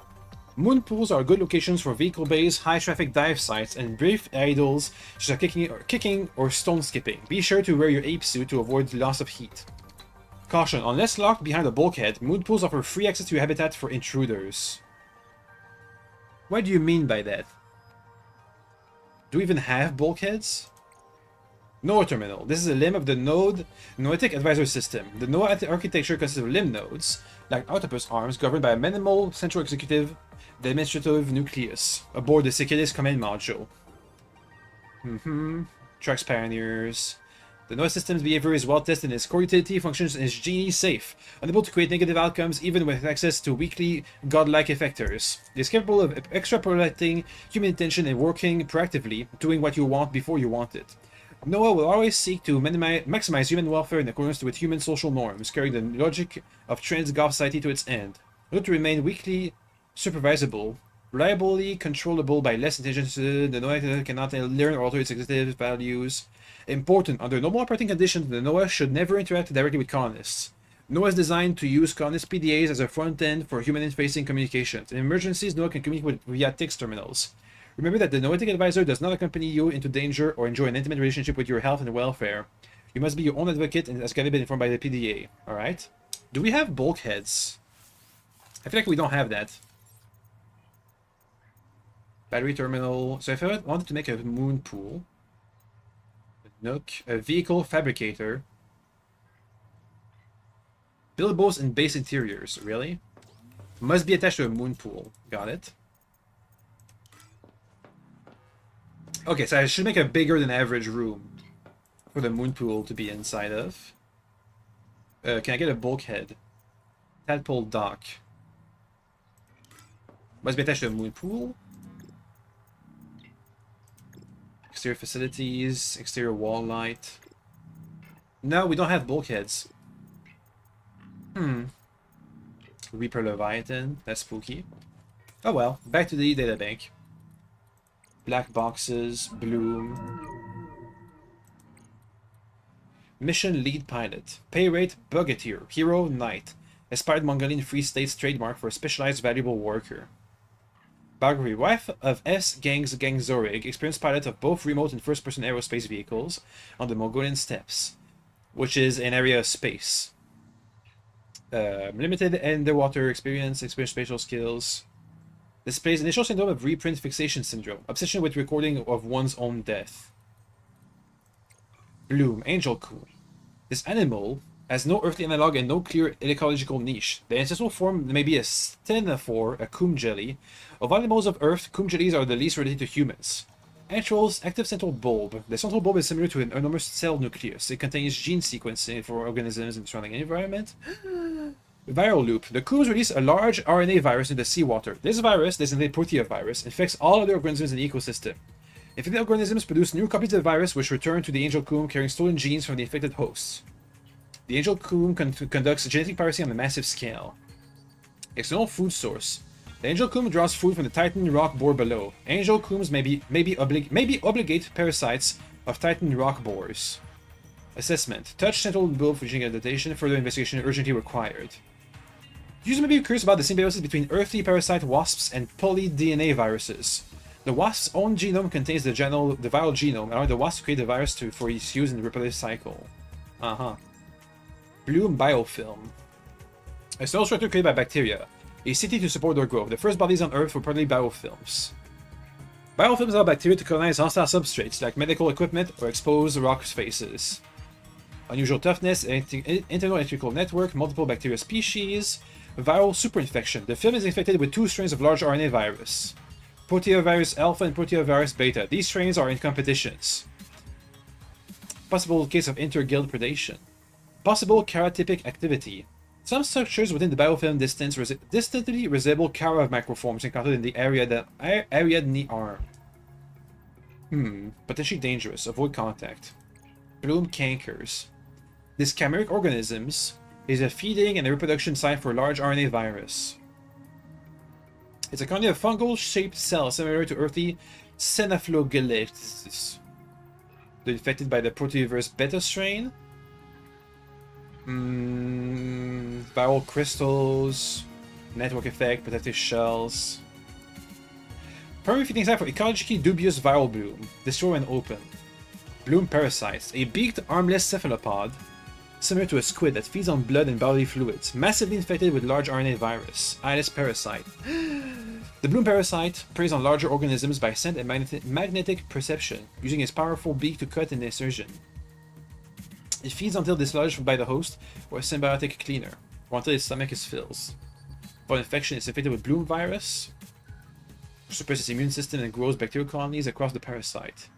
Moon pools are good locations for vehicle bays, high-traffic dive sites, and brief idles such as kicking or stone skipping. Be sure to wear your ape suit to avoid loss of heat. Caution, unless locked behind a bulkhead, moon pools offer free access to your habitat for intruders. What do you mean by that? Do we even have bulkheads? NOAA Terminal. This is a limb of the Noetic Advisor System. The NOAA architecture consists of limb nodes, like octopus arms, governed by a minimal central executive administrative nucleus, aboard the Cicalis command module. Tracks Pioneers. The NOAA system's behavior is well tested and its core utility functions and is genie safe, unable to create negative outcomes even with access to weakly godlike effectors. It is capable of extrapolating human intention and working proactively, doing what you want before you want it. NOAA will always seek to maximize human welfare in accordance with human social norms, carrying the logic of transgov society to its end. In order to remain weakly supervisable, reliably controllable by less intelligence, the NOAA cannot learn or alter its executive values. Important, under normal operating conditions, the NOAA should never interact directly with colonists. NOAA is designed to use colonist PDAs as a front end for human-facing communications. In emergencies, NOAA can communicate via TIX terminals. Remember that the Noetic Advisor does not accompany you into danger or enjoy an intimate relationship with your health and welfare. You must be your own advocate and has been informed by the PDA. Alright? Do we have bulkheads? I feel like we don't have that. Battery terminal. So if I wanted to make a moon pool, a nook, a vehicle fabricator, billboards and base interiors, really? Must be attached to a moon pool. Got it. Okay, so I should make a bigger than average room for the moon pool to be inside of. Can I get a bulkhead? Tadpole dock. Must be attached to a moon pool. Exterior facilities, exterior wall light. No, we don't have bulkheads. Reaper Leviathan, that's spooky. Oh well, back to the databank. Black boxes, Bloom. Mission lead pilot. Pay rate, Bugeteer. Hero, Knight. Aspired Mongolian Free State's trademark for a specialized valuable worker. Biography. Wife of S. Gangs Zorig, experienced pilot of both remote and first-person aerospace vehicles on the Mongolian steppes, which is an area of space. Limited underwater experience, spatial skills. Displays initial syndrome of reprint fixation syndrome, obsession with recording of one's own death. Bloom, Angel Coon. This animal has no earthly analog and no clear ecological niche. The ancestral form may be a stenophore, a coom jelly. Of animals of Earth, coom jellies are the least related to humans. Actual's active central bulb. The central bulb is similar to an enormous cell nucleus. It contains gene sequencing for organisms in the surrounding environment. Viral loop. The cooms release a large RNA virus into seawater. This virus, designated proteovirus, infects all other organisms in the ecosystem. Infected organisms produce new copies of the virus which return to the angel coom carrying stolen genes from the infected hosts. The angel coom conducts genetic piracy on a massive scale. External food source. The angel coom draws food from the Titan rock boar below. Angel cooms may obligate parasites of Titan rock boars. Assessment. Touch central bulb for gene adaptation. Further investigation urgently required. Users may be curious about the symbiosis between earthly parasite wasps and poly-DNA viruses. The wasp's own genome contains the viral genome, allowing the wasp to create the virus for its use in the reproductive cycle. Bloom biofilm. A cell structure created by bacteria. A city to support their growth. The first bodies on Earth were partly biofilms. Biofilms allow bacteria to colonize hostile substrates like medical equipment or exposed rock faces. Unusual toughness, internal electrical network, multiple bacteria species, viral superinfection. The film is infected with 2 strains of large RNA virus. Proteovirus alpha and proteovirus beta. These strains are in competitions. Possible case of inter-guild predation. Possible karyotypic activity. Some structures within the biofilm distantly resemble Kara microforms encountered in the Ariadne arm. Potentially dangerous. Avoid contact. Bloom cankers. This chimeric organisms is a feeding and a reproduction site for a large RNA virus. It's a colony of fungal-shaped cells similar to earthly Cenaphlogelitis. They're infected by the proteovirus beta strain. Viral crystals, network effect, protective shells. Primary feeding site for ecologically dubious viral bloom. Destroy when open. Bloom parasites. A beaked, armless cephalopod, similar to a squid that feeds on blood and bodily fluids, massively infected with large RNA virus. Eyeless parasite. The bloom parasite preys on larger organisms by scent and magnetic perception, using its powerful beak to cut and incision. It feeds until dislodged by the host or a symbiotic cleaner, or until its stomach is filled. Upon infection, it's infected with bloom virus, suppresses immune system and grows bacterial colonies across the parasite.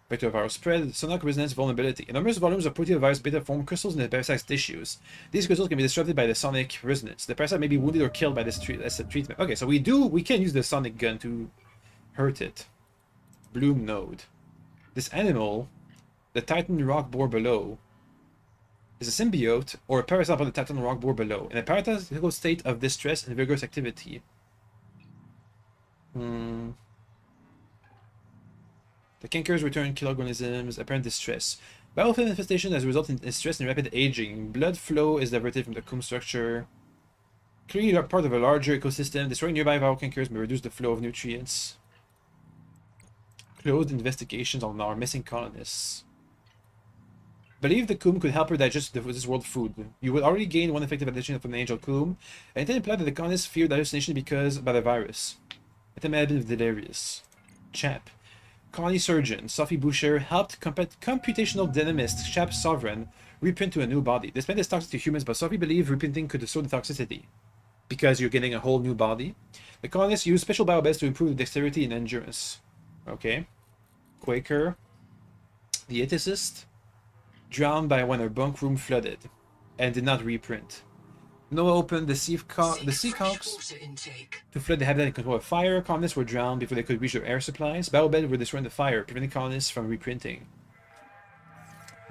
Bacterial viral spread, sonic resonance vulnerability. Enormous volumes of proteovirus beta form crystals in the parasite's tissues. These crystals can be disrupted by the sonic resonance. The parasite may be wounded or killed by this treatment. Okay, so we can use the sonic gun to hurt it. Bloom node. This animal, the Titan rock boar below, is a symbiote or a parasite of the Titan rock boar below, in a parasitical state of distress and vigorous activity. The cankers return kill organisms, apparent distress. Biofilm infestation as a result in stress and rapid aging. Blood flow is diverted from the coom structure. Clearly part of a larger ecosystem. Destroying nearby viral cankers may reduce the flow of nutrients. Closed investigations on our missing colonists. Believe the coom could help her digest this world food. You would already gain 1 effective addition from the angel coom, and then imply that the colonists fear hallucination by the virus. It may have been delirious. Chap. Colony surgeon Sophie Boucher helped computational dynamist Chap Sovereign reprint to a new body. This meant it's toxic to humans, but Sophie believed reprinting could restore the toxicity. Because you're getting a whole new body. The colonists used special biobeds to improve dexterity and endurance. Okay. Quaker. The ethicist. Drowned by when her bunk room flooded. And did not reprint. Noah opened the sea cocks to flood the habitat and control a fire. Colonists were drowned before they could reach their air supplies. Biobeds were destroying the fire, preventing colonists from reprinting.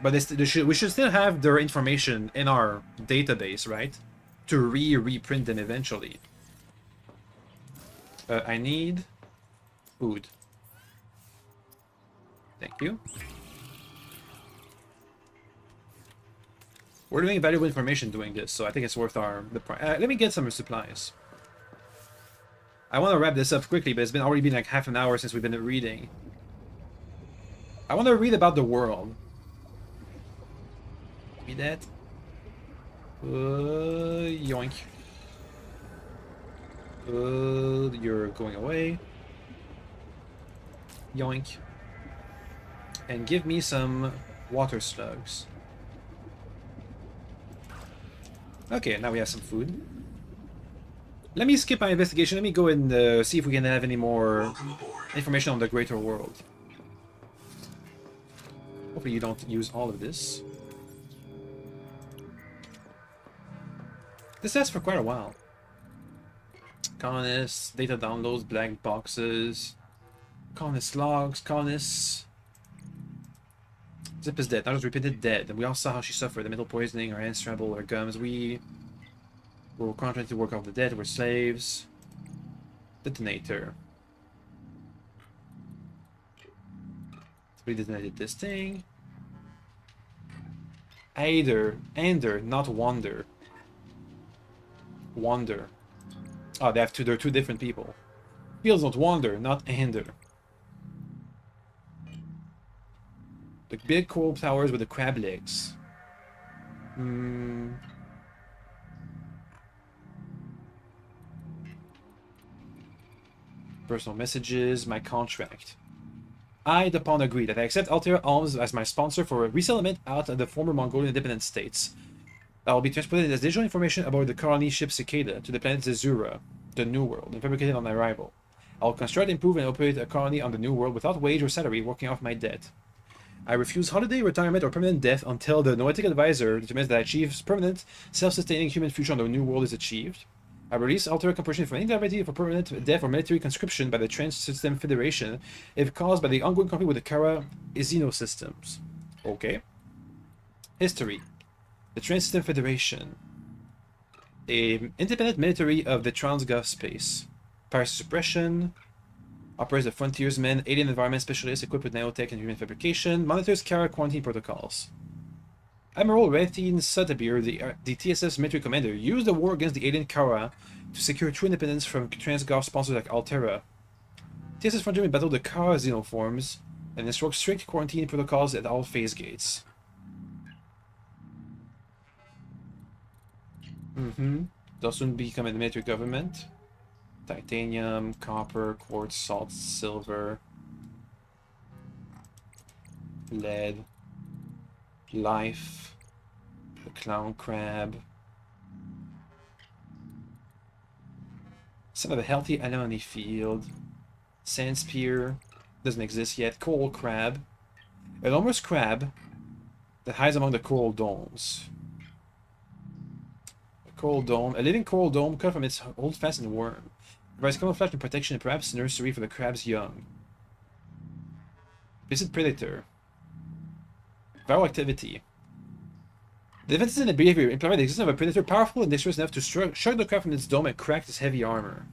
But we should still have their information in our database, right? To reprint them eventually. I need food. Thank you. We're doing valuable information doing this, so I think it's worth the price. Let me get some supplies. I want to wrap this up quickly, but it's already been like half an hour since we've been reading. I want to read about the world. Give me that. Yoink. You're going away. Yoink. And give me some water slugs. Okay, now we have some food. Let me skip my investigation. Let me go and see if we can have any more information on the greater world. Hopefully you don't use all of this. This lasts for quite a while. Colonists, data downloads, blank boxes, colonist logs, colonists. Zip is dead. Now just repeated dead. And we all saw how she suffered. The mental poisoning, her hands tremble, her gums. We were contracted to work off the dead. We're slaves. Detonator. We detonated this thing. Ander, not Wander. Wander. Oh, they're two different people. Fields not Wander, not Ander. The big coral towers with the crab legs. Personal messages, my contract. I, the pawn, agree that I accept Altera Alms as my sponsor for a resettlement out of the former Mongolian independent states. I will be transported as digital information about the colony ship Cicada to the planet Zazura, the New World, and fabricated on arrival. I will construct, improve, and operate a colony on the New World without wage or salary, working off my debt. I refuse holiday, retirement, or permanent death until the Noetic Advisor determines that achieves permanent, self-sustaining human future on the New World is achieved. I release Altera Corporation from any liability for permanent death or military conscription by the Trans-System Federation if caused by the ongoing conflict with the Kara Xenosystems. Okay. History. The Trans-System Federation. An independent military of the Transgov space. Piracy suppression. Operates the frontiersmen, alien environment specialists equipped with nanotech and human fabrication. Monitors Kara quarantine protocols. Admiral Rethine Sotabir, the TSF's military commander, used the war against the alien Kara to secure true independence from Transgov sponsors like Altera. TSS frontiermen battled the Kara xenoforms and instruct strict quarantine protocols at all phase gates. They'll soon become a military government. Titanium, copper, quartz, salt, silver, lead, life, the clown crab. Some of a healthy anemone field, sand spear, doesn't exist yet, coral crab, an enormous crab that hides among the coral domes. A coral dome, a living coral dome cut from its holdfast worm. Provides camouflage and protection and perhaps nursery for the crab's young. Visit Predator. Viral activity. The defenses and the behavior imply the existence of a predator powerful and dexterous enough to shrug the crab from its dome and crack its heavy armor.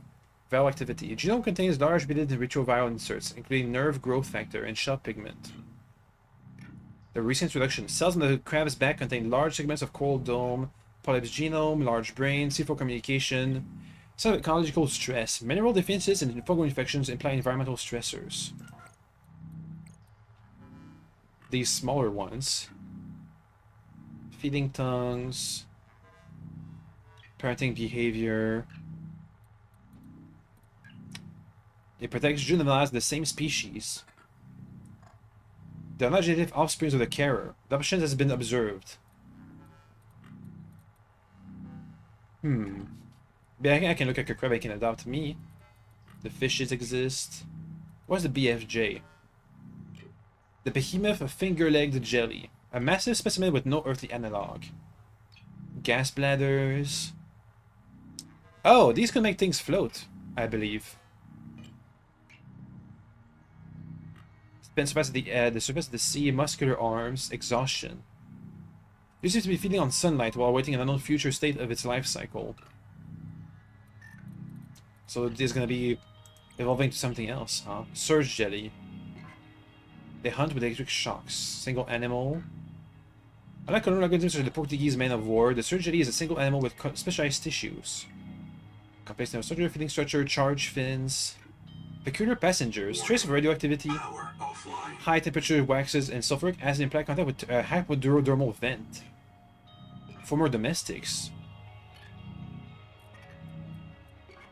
Viral activity. The genome contains large beaded retroviral inserts, including nerve growth factor and shell pigment. The recent introduction. Cells on the crab's back contain large segments of coral dome, polyp's genome, large brain, C4 communication. Psychological stress. Mineral deficiencies and fungal infections imply environmental stressors. These smaller ones. Feeding tongues. Parenting behavior. It protects juveniles of the same species. They are not genetic offsprings of the carer. The option has been observed. I can look at a crab, I can adopt me. The fishes exist. What's the BFJ? The behemoth of finger-legged jelly. A massive specimen with no earthly analog. Gas bladders. Oh, these can make things float, I believe. Surface of the surface of the sea, muscular arms, exhaustion. This seems to be feeding on sunlight while awaiting an unknown future state of its life cycle. So it is going to be evolving to something else, huh? Surge jelly. They hunt with electric shocks. Single animal. Unlike colonial organisms or the Portuguese man of war, the surge jelly is a single animal with specialized tissues. Complex neurostructure, feeding structure, charge fins. Peculiar passengers. Trace of radioactivity. High temperature waxes and sulfuric acid imply contact with a hypodurodermal vent. Former domestics.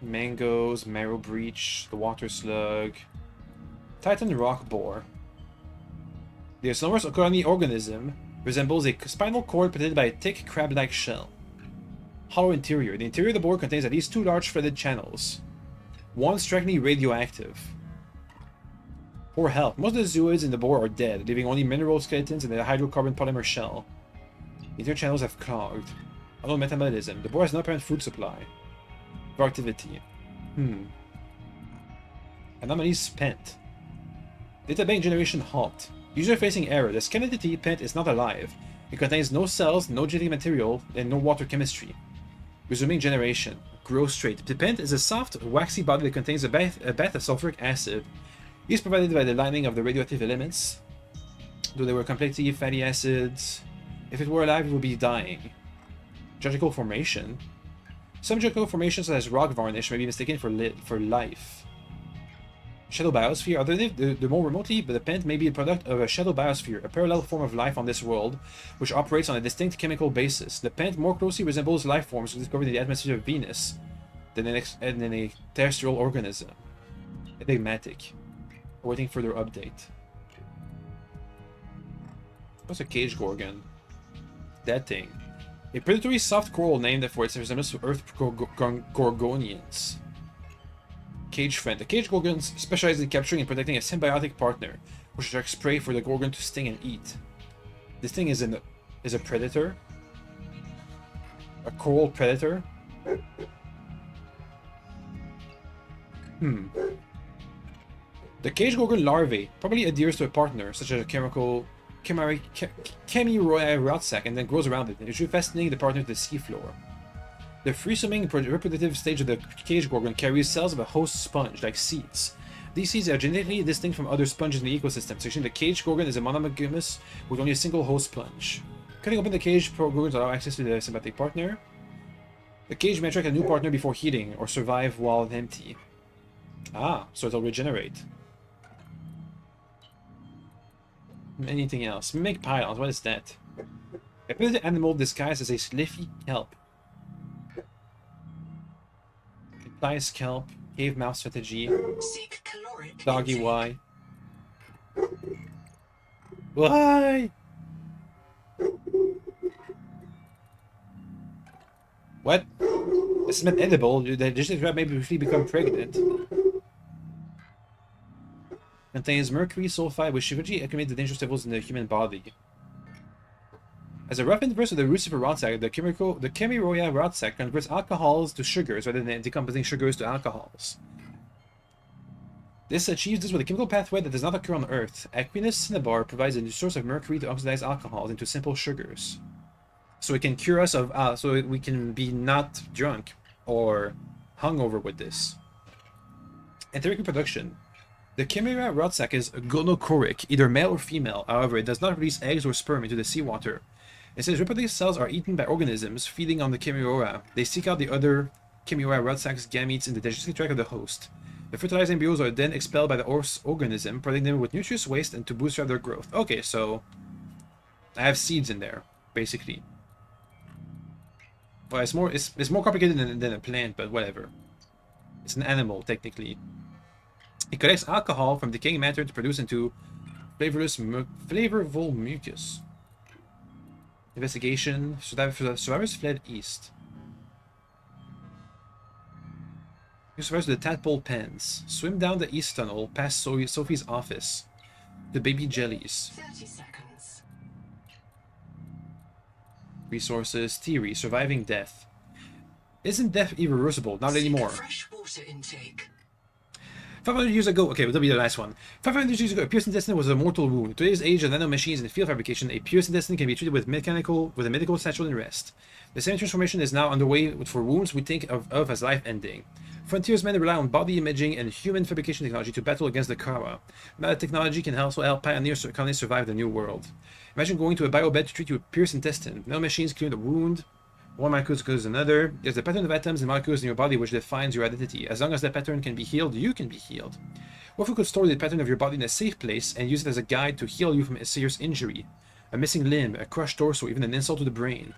Mangoes, marrow breach, the water slug, Titan rock boar. The enormous colony organism resembles a spinal cord protected by a thick crab-like shell. Hollow interior. The interior of the boar contains at least 2 large threaded channels. One strikingly radioactive. Poor health. Most of the zooids in the boar are dead, leaving only mineral skeletons and a hydrocarbon polymer shell. The interior channels have clogged. Unknown metabolism. The boar has no apparent food supply. Activity. Anomalies spent. Data bank generation halt. User facing error. The scan entity pent is not alive. It contains no cells, no genetic material, and no water chemistry. Resuming generation. growth trait. The pent is a soft, waxy body that contains a bath of sulfuric acid. It is provided by the lining of the radioactive elements. Though they were completely fatty acids, if it were alive, it would be dying. Geological formation. Some geological formations, such as rock varnish, may be mistaken for life. Shadow biosphere. Although they live the more remotely, but the pent may be a product of a shadow biosphere, a parallel form of life on this world, which operates on a distinct chemical basis. The pent more closely resembles life forms discovered in the atmosphere of Venus than in a terrestrial organism. Enigmatic. Awaiting further update. What's a cage gorgon? That thing. A predatory soft coral named for its resemblance to Earth gorgonians. Cage friend. The cage gorgons specialize in capturing and protecting a symbiotic partner, which attracts prey for the gorgon to sting and eat. This thing is a predator. A coral predator. The cage gorgon larvae probably adheres to a partner, such as a chemiroya rot sac, and then grows around it, usually fastening the partner to the seafloor. The free-swimming reproductive stage of the cage gorgon carries cells of a host sponge, like seeds. These seeds are genetically distinct from other sponges in the ecosystem, so the cage gorgon is a monogamous with only a single host sponge. Cutting open the cage gorgons allow access to the symbiotic partner. The cage may attract a new partner before heating, or survive while empty. Ah, so it'll regenerate. Anything else? Mimic pylons, what is that? A predator animal disguised as a sliffy kelp. Implies kelp, cave mouth strategy, Seek caloric doggy intake. why? Why? What? This is not edible. The digestive tract may briefly become pregnant. Contains mercury sulfide, which frequently accumulates the dangerous levels in the human body. As a rough inverse of the Lucifer rod sac, the chemiroya rod sac converts alcohols to sugars rather than decomposing sugars to alcohols. This achieves this with a chemical pathway that does not occur on Earth. Aquinous cinnabar provides a new source of mercury to oxidize alcohols into simple sugars. So it can cure us of, so we can be not drunk or hungover with this. Enteric reproduction. The chimera rod sac is gonochoric, either male or female. However, it does not release eggs or sperm into the seawater. Instead, its reproductive cells are eaten by organisms feeding on the chimera. They seek out the other chimera rod sac's gametes in the digestive tract of the host. The fertilized embryos are then expelled by the organism, providing them with nutritious waste and to boost their growth. Okay, so I have seeds in there, basically. Well, it's more complicated than a plant, but whatever. It's an animal, technically. It collects alcohol from decaying matter to produce into flavorful mucus. Investigation. Survivors fled east. Survivors to the tadpole pens. Swim down the east tunnel past Sophie's office. The baby jellies. 30 seconds. Resources. Theory. Surviving death. Isn't death irreversible? Not anymore. Fresh water intake. 500 years ago, okay, that'll be the last one. 500 years ago, a pierced intestine was a mortal wound. Today's age of nanomachines and field fabrication, a pierced intestine can be treated with a medical satchel and rest. The same transformation is now underway for wounds we think of as life-ending. Frontiersmen rely on body imaging and human fabrication technology to battle against the Kara. Now that technology can also help pioneers survive the new world. Imagine going to a biobed to treat your pierced intestine. Nanomachines clear the wound. One molecule causes another. There's a pattern of atoms and molecules in your body which defines your identity. As long as that pattern can be healed, you can be healed. What if we could store the pattern of your body in a safe place and use it as a guide to heal you from a serious injury? A missing limb, a crushed torso, even an insult to the brain.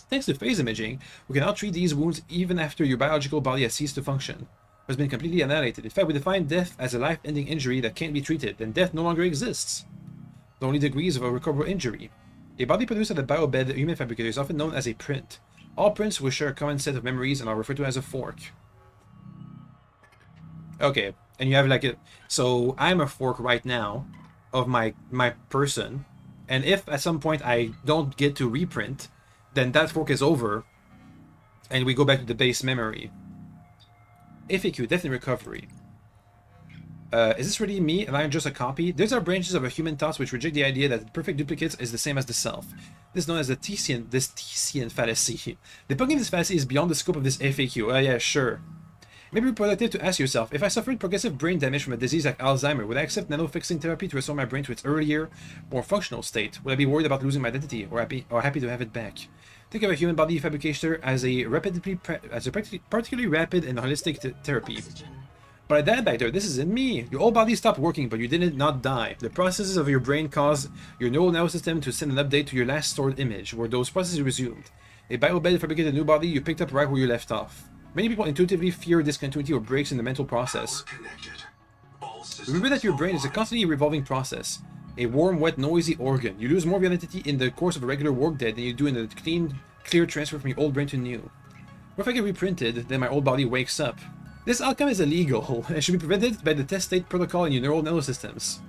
Thanks to phase imaging, we can now treat these wounds even after your biological body has ceased to function, or has been completely annihilated. In fact, we define death as a life-ending injury that can't be treated, then death no longer exists. The only degrees of a recoverable injury. A body produced at a biobed human fabricator is often known as a print. All prints will share a common set of memories and are referred to as a fork. Okay, and you have like a... So, I'm a fork right now of my person, and if at some point I don't get to reprint, then that fork is over, and we go back to the base memory. FAQ, death and recovery. Is this really me? Am I just a copy? These are branches of a human thought which reject the idea that perfect duplicates is the same as the self. This is known as the Tesian fallacy. Debunking this fallacy is beyond the scope of this FAQ. Yeah, sure. It may be productive to ask yourself, if I suffered progressive brain damage from a disease like Alzheimer's, would I accept nano-fixing therapy to restore my brain to its earlier, more functional state? Would I be worried about losing my identity, or happy to have it back? Think of a human body fabricator as a particularly rapid and holistic therapy. Oxygen. But I died back there. This isn't me. Your old body stopped working, but you didn't not die. The processes of your brain caused your neural nervous system to send an update to your last stored image, where those processes resumed. A biobed fabricated a new body you picked up right where you left off. Many people intuitively fear discontinuity or breaks in the mental process. Power connected. All systems Remember that your brain is a online. constantly revolving process. A warm, wet, noisy organ. You lose more of your identity in the course of a regular workday than you do in the clean, clear transfer from your old brain to new. What if I get reprinted, then my old body wakes up? This outcome is illegal and should be prevented by the test state protocol in your neural nanosystems.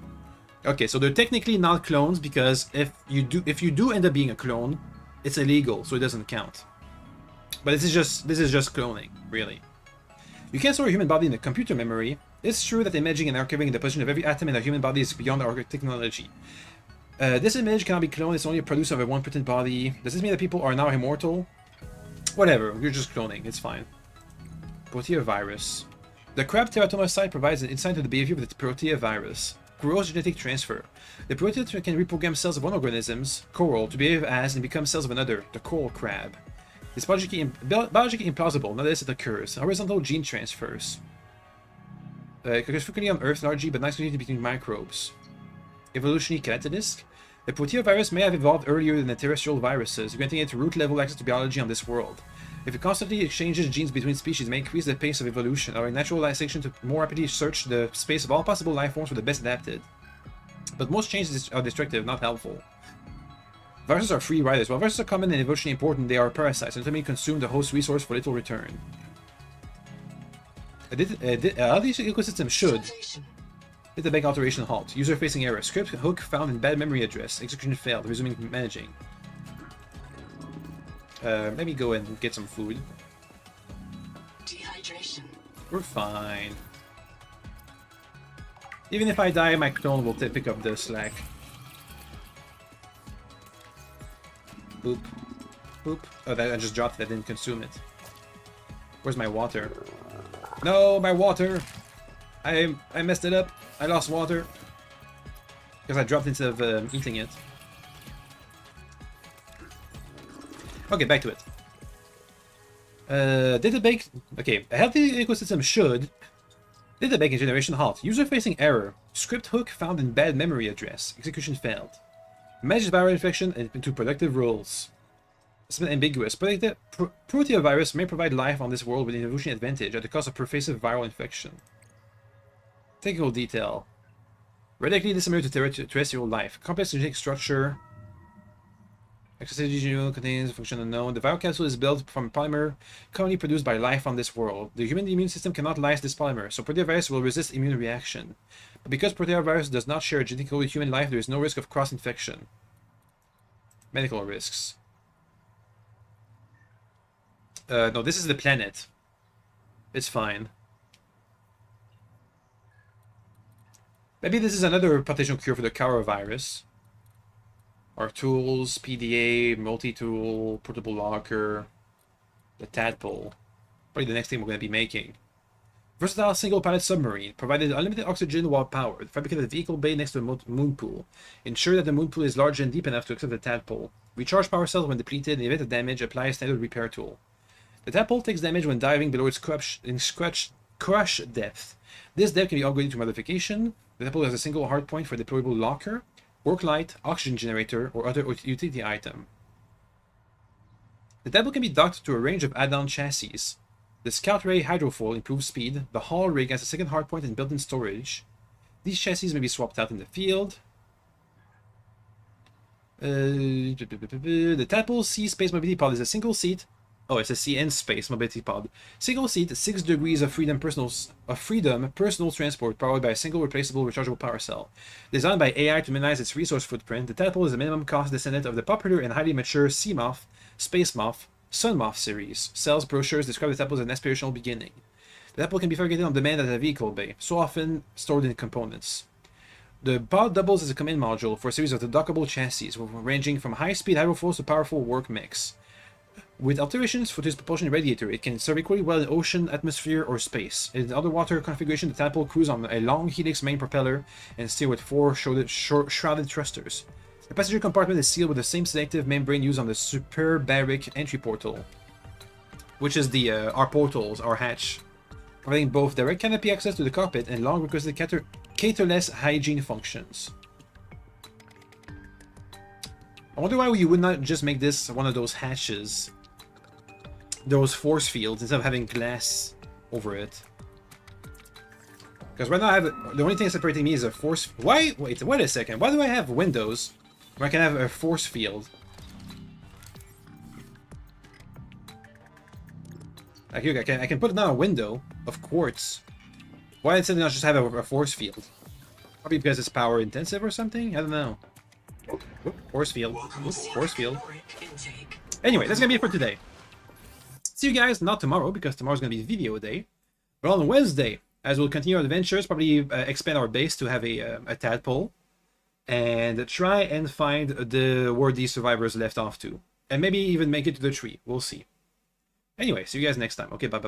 Okay, so they're technically not clones because if you do end up being a clone, it's illegal, so it doesn't count. But this is just cloning, really. You can't store a human body in a computer memory. It's true that imaging and archiving the position of every atom in a human body is beyond our technology. This image cannot be cloned, it's only a producer of a one printed body. Does this mean that people are now immortal? Whatever, you're just cloning, it's fine. Protea virus. The crab teratomocyte provides an insight into the behavior of the protea virus. Gross genetic transfer. The protea can reprogram cells of one organism's coral to behave as and become cells of another, the coral crab. It's biologically implausible, nonetheless it occurs. Horizontal gene transfers. It occurs frequently on Earth largely, but not exclusively between microbes. Evolutionary characteristics. The protea virus may have evolved earlier than the terrestrial viruses, granting it root-level access to biology on this world. If it constantly exchanges genes between species, it may increase the pace of evolution, allowing naturalization to more rapidly search the space of all possible life forms for the best adapted. But most changes are destructive, not helpful. Viruses are free riders. While viruses are common and evolutionally important, they are parasites and ultimately consume the host resource for little return. How these ecosystems should. Translation. Hit the bank alteration halt. User-facing error. Script hook found in bad memory address. Execution failed. Resuming managing. Let me go and get some food. Dehydration. We're fine. Even if I die, my clone will pick up the slack. Boop. Boop. Oh, that I just dropped it. I didn't consume it. Where's my water? No, my water! I messed it up. I lost water. Because I dropped it instead of eating it. Okay, back to it. Data bank. Okay, a healthy ecosystem should. Data bank and generation halt. User-facing error. Script hook found in bad memory address. Execution failed. Manage viral infection into productive roles. It's been ambiguous. Protea virus may provide life on this world with an evolutionary advantage at the cost of pervasive viral infection. Technical detail. Radically dissimilar to terrestrial life. Complex genetic structure. Accessibility genome contains function unknown. The viral capsule is built from polymer commonly produced by life on this world. The human immune system cannot lyse this polymer, so proteovirus will resist immune reaction. But because proteovirus does not share a genetic code with human life, there is no risk of cross-infection. Medical risks. No, this is the planet. It's fine. Maybe this is another potential cure for the coronavirus. Our tools, PDA, multi-tool, portable locker, the tadpole. Probably the next thing we're going to be making. Versatile single-pilot submarine. Provided unlimited oxygen while powered. Fabricated a vehicle bay next to a moon pool. Ensure that the moon pool is large and deep enough to accept the tadpole. Recharge power cells when depleted. In the event of damage, apply a standard repair tool. The tadpole takes damage when diving below its crush depth. This depth can be upgraded to modification. The tadpole has a single hardpoint for deployable locker, work light, oxygen generator, or other utility item. The tadpole can be docked to a range of add-on chassis. The Scout Ray hydrofoil improves speed. The Hull rig has a second hardpoint and built-in storage. These chassis may be swapped out in the field. The Tadpole Sea Space Mobility Pod is a single seat. Oh, it's a sea and space mobility pod. Single seat, 6 degrees of freedom personal transport powered by a single replaceable rechargeable power cell. Designed by AI to minimize its resource footprint, the Tadpole is a minimum cost descendant of the popular and highly mature Sea Moth, Space Moth, Sun Moth series. Sales brochures describe the Tadpole as an aspirational beginning. The apple can be fabricated on demand at a vehicle bay, so often stored in components. The pod doubles as a command module for a series of dockable chassis, ranging from high-speed hydroforce to powerful work mix. With alterations for its propulsion radiator, it can serve equally well in ocean, atmosphere, or space. In the underwater configuration, the tadpole cruise on a long helix main propeller and steer with 4 shrouded thrusters. The passenger compartment is sealed with the same selective membrane used on the superbaric entry portal, which is our portals, our hatch, providing both direct canopy access to the cockpit and long requested caterless hygiene functions. I wonder why you would not just make this one of those hatches, those force fields, instead of having glass over it. Because right now I have the only thing separating me is a force. Why? Wait a second. Why do I have windows where I can have a force field? Like here, I can put down a window of quartz. Why instead not just have a force field? Probably because it's power intensive or something. I don't know. Oop, force field. Oop, force field. Anyway, that's gonna be it for today. See you guys not tomorrow, because tomorrow's gonna be video day, but on Wednesday, as we'll continue our adventures, probably expand our base to have a tadpole, and try and find where these survivors left off to, and maybe even make it to the tree. We'll see. Anyway, see you guys next time. Okay, bye.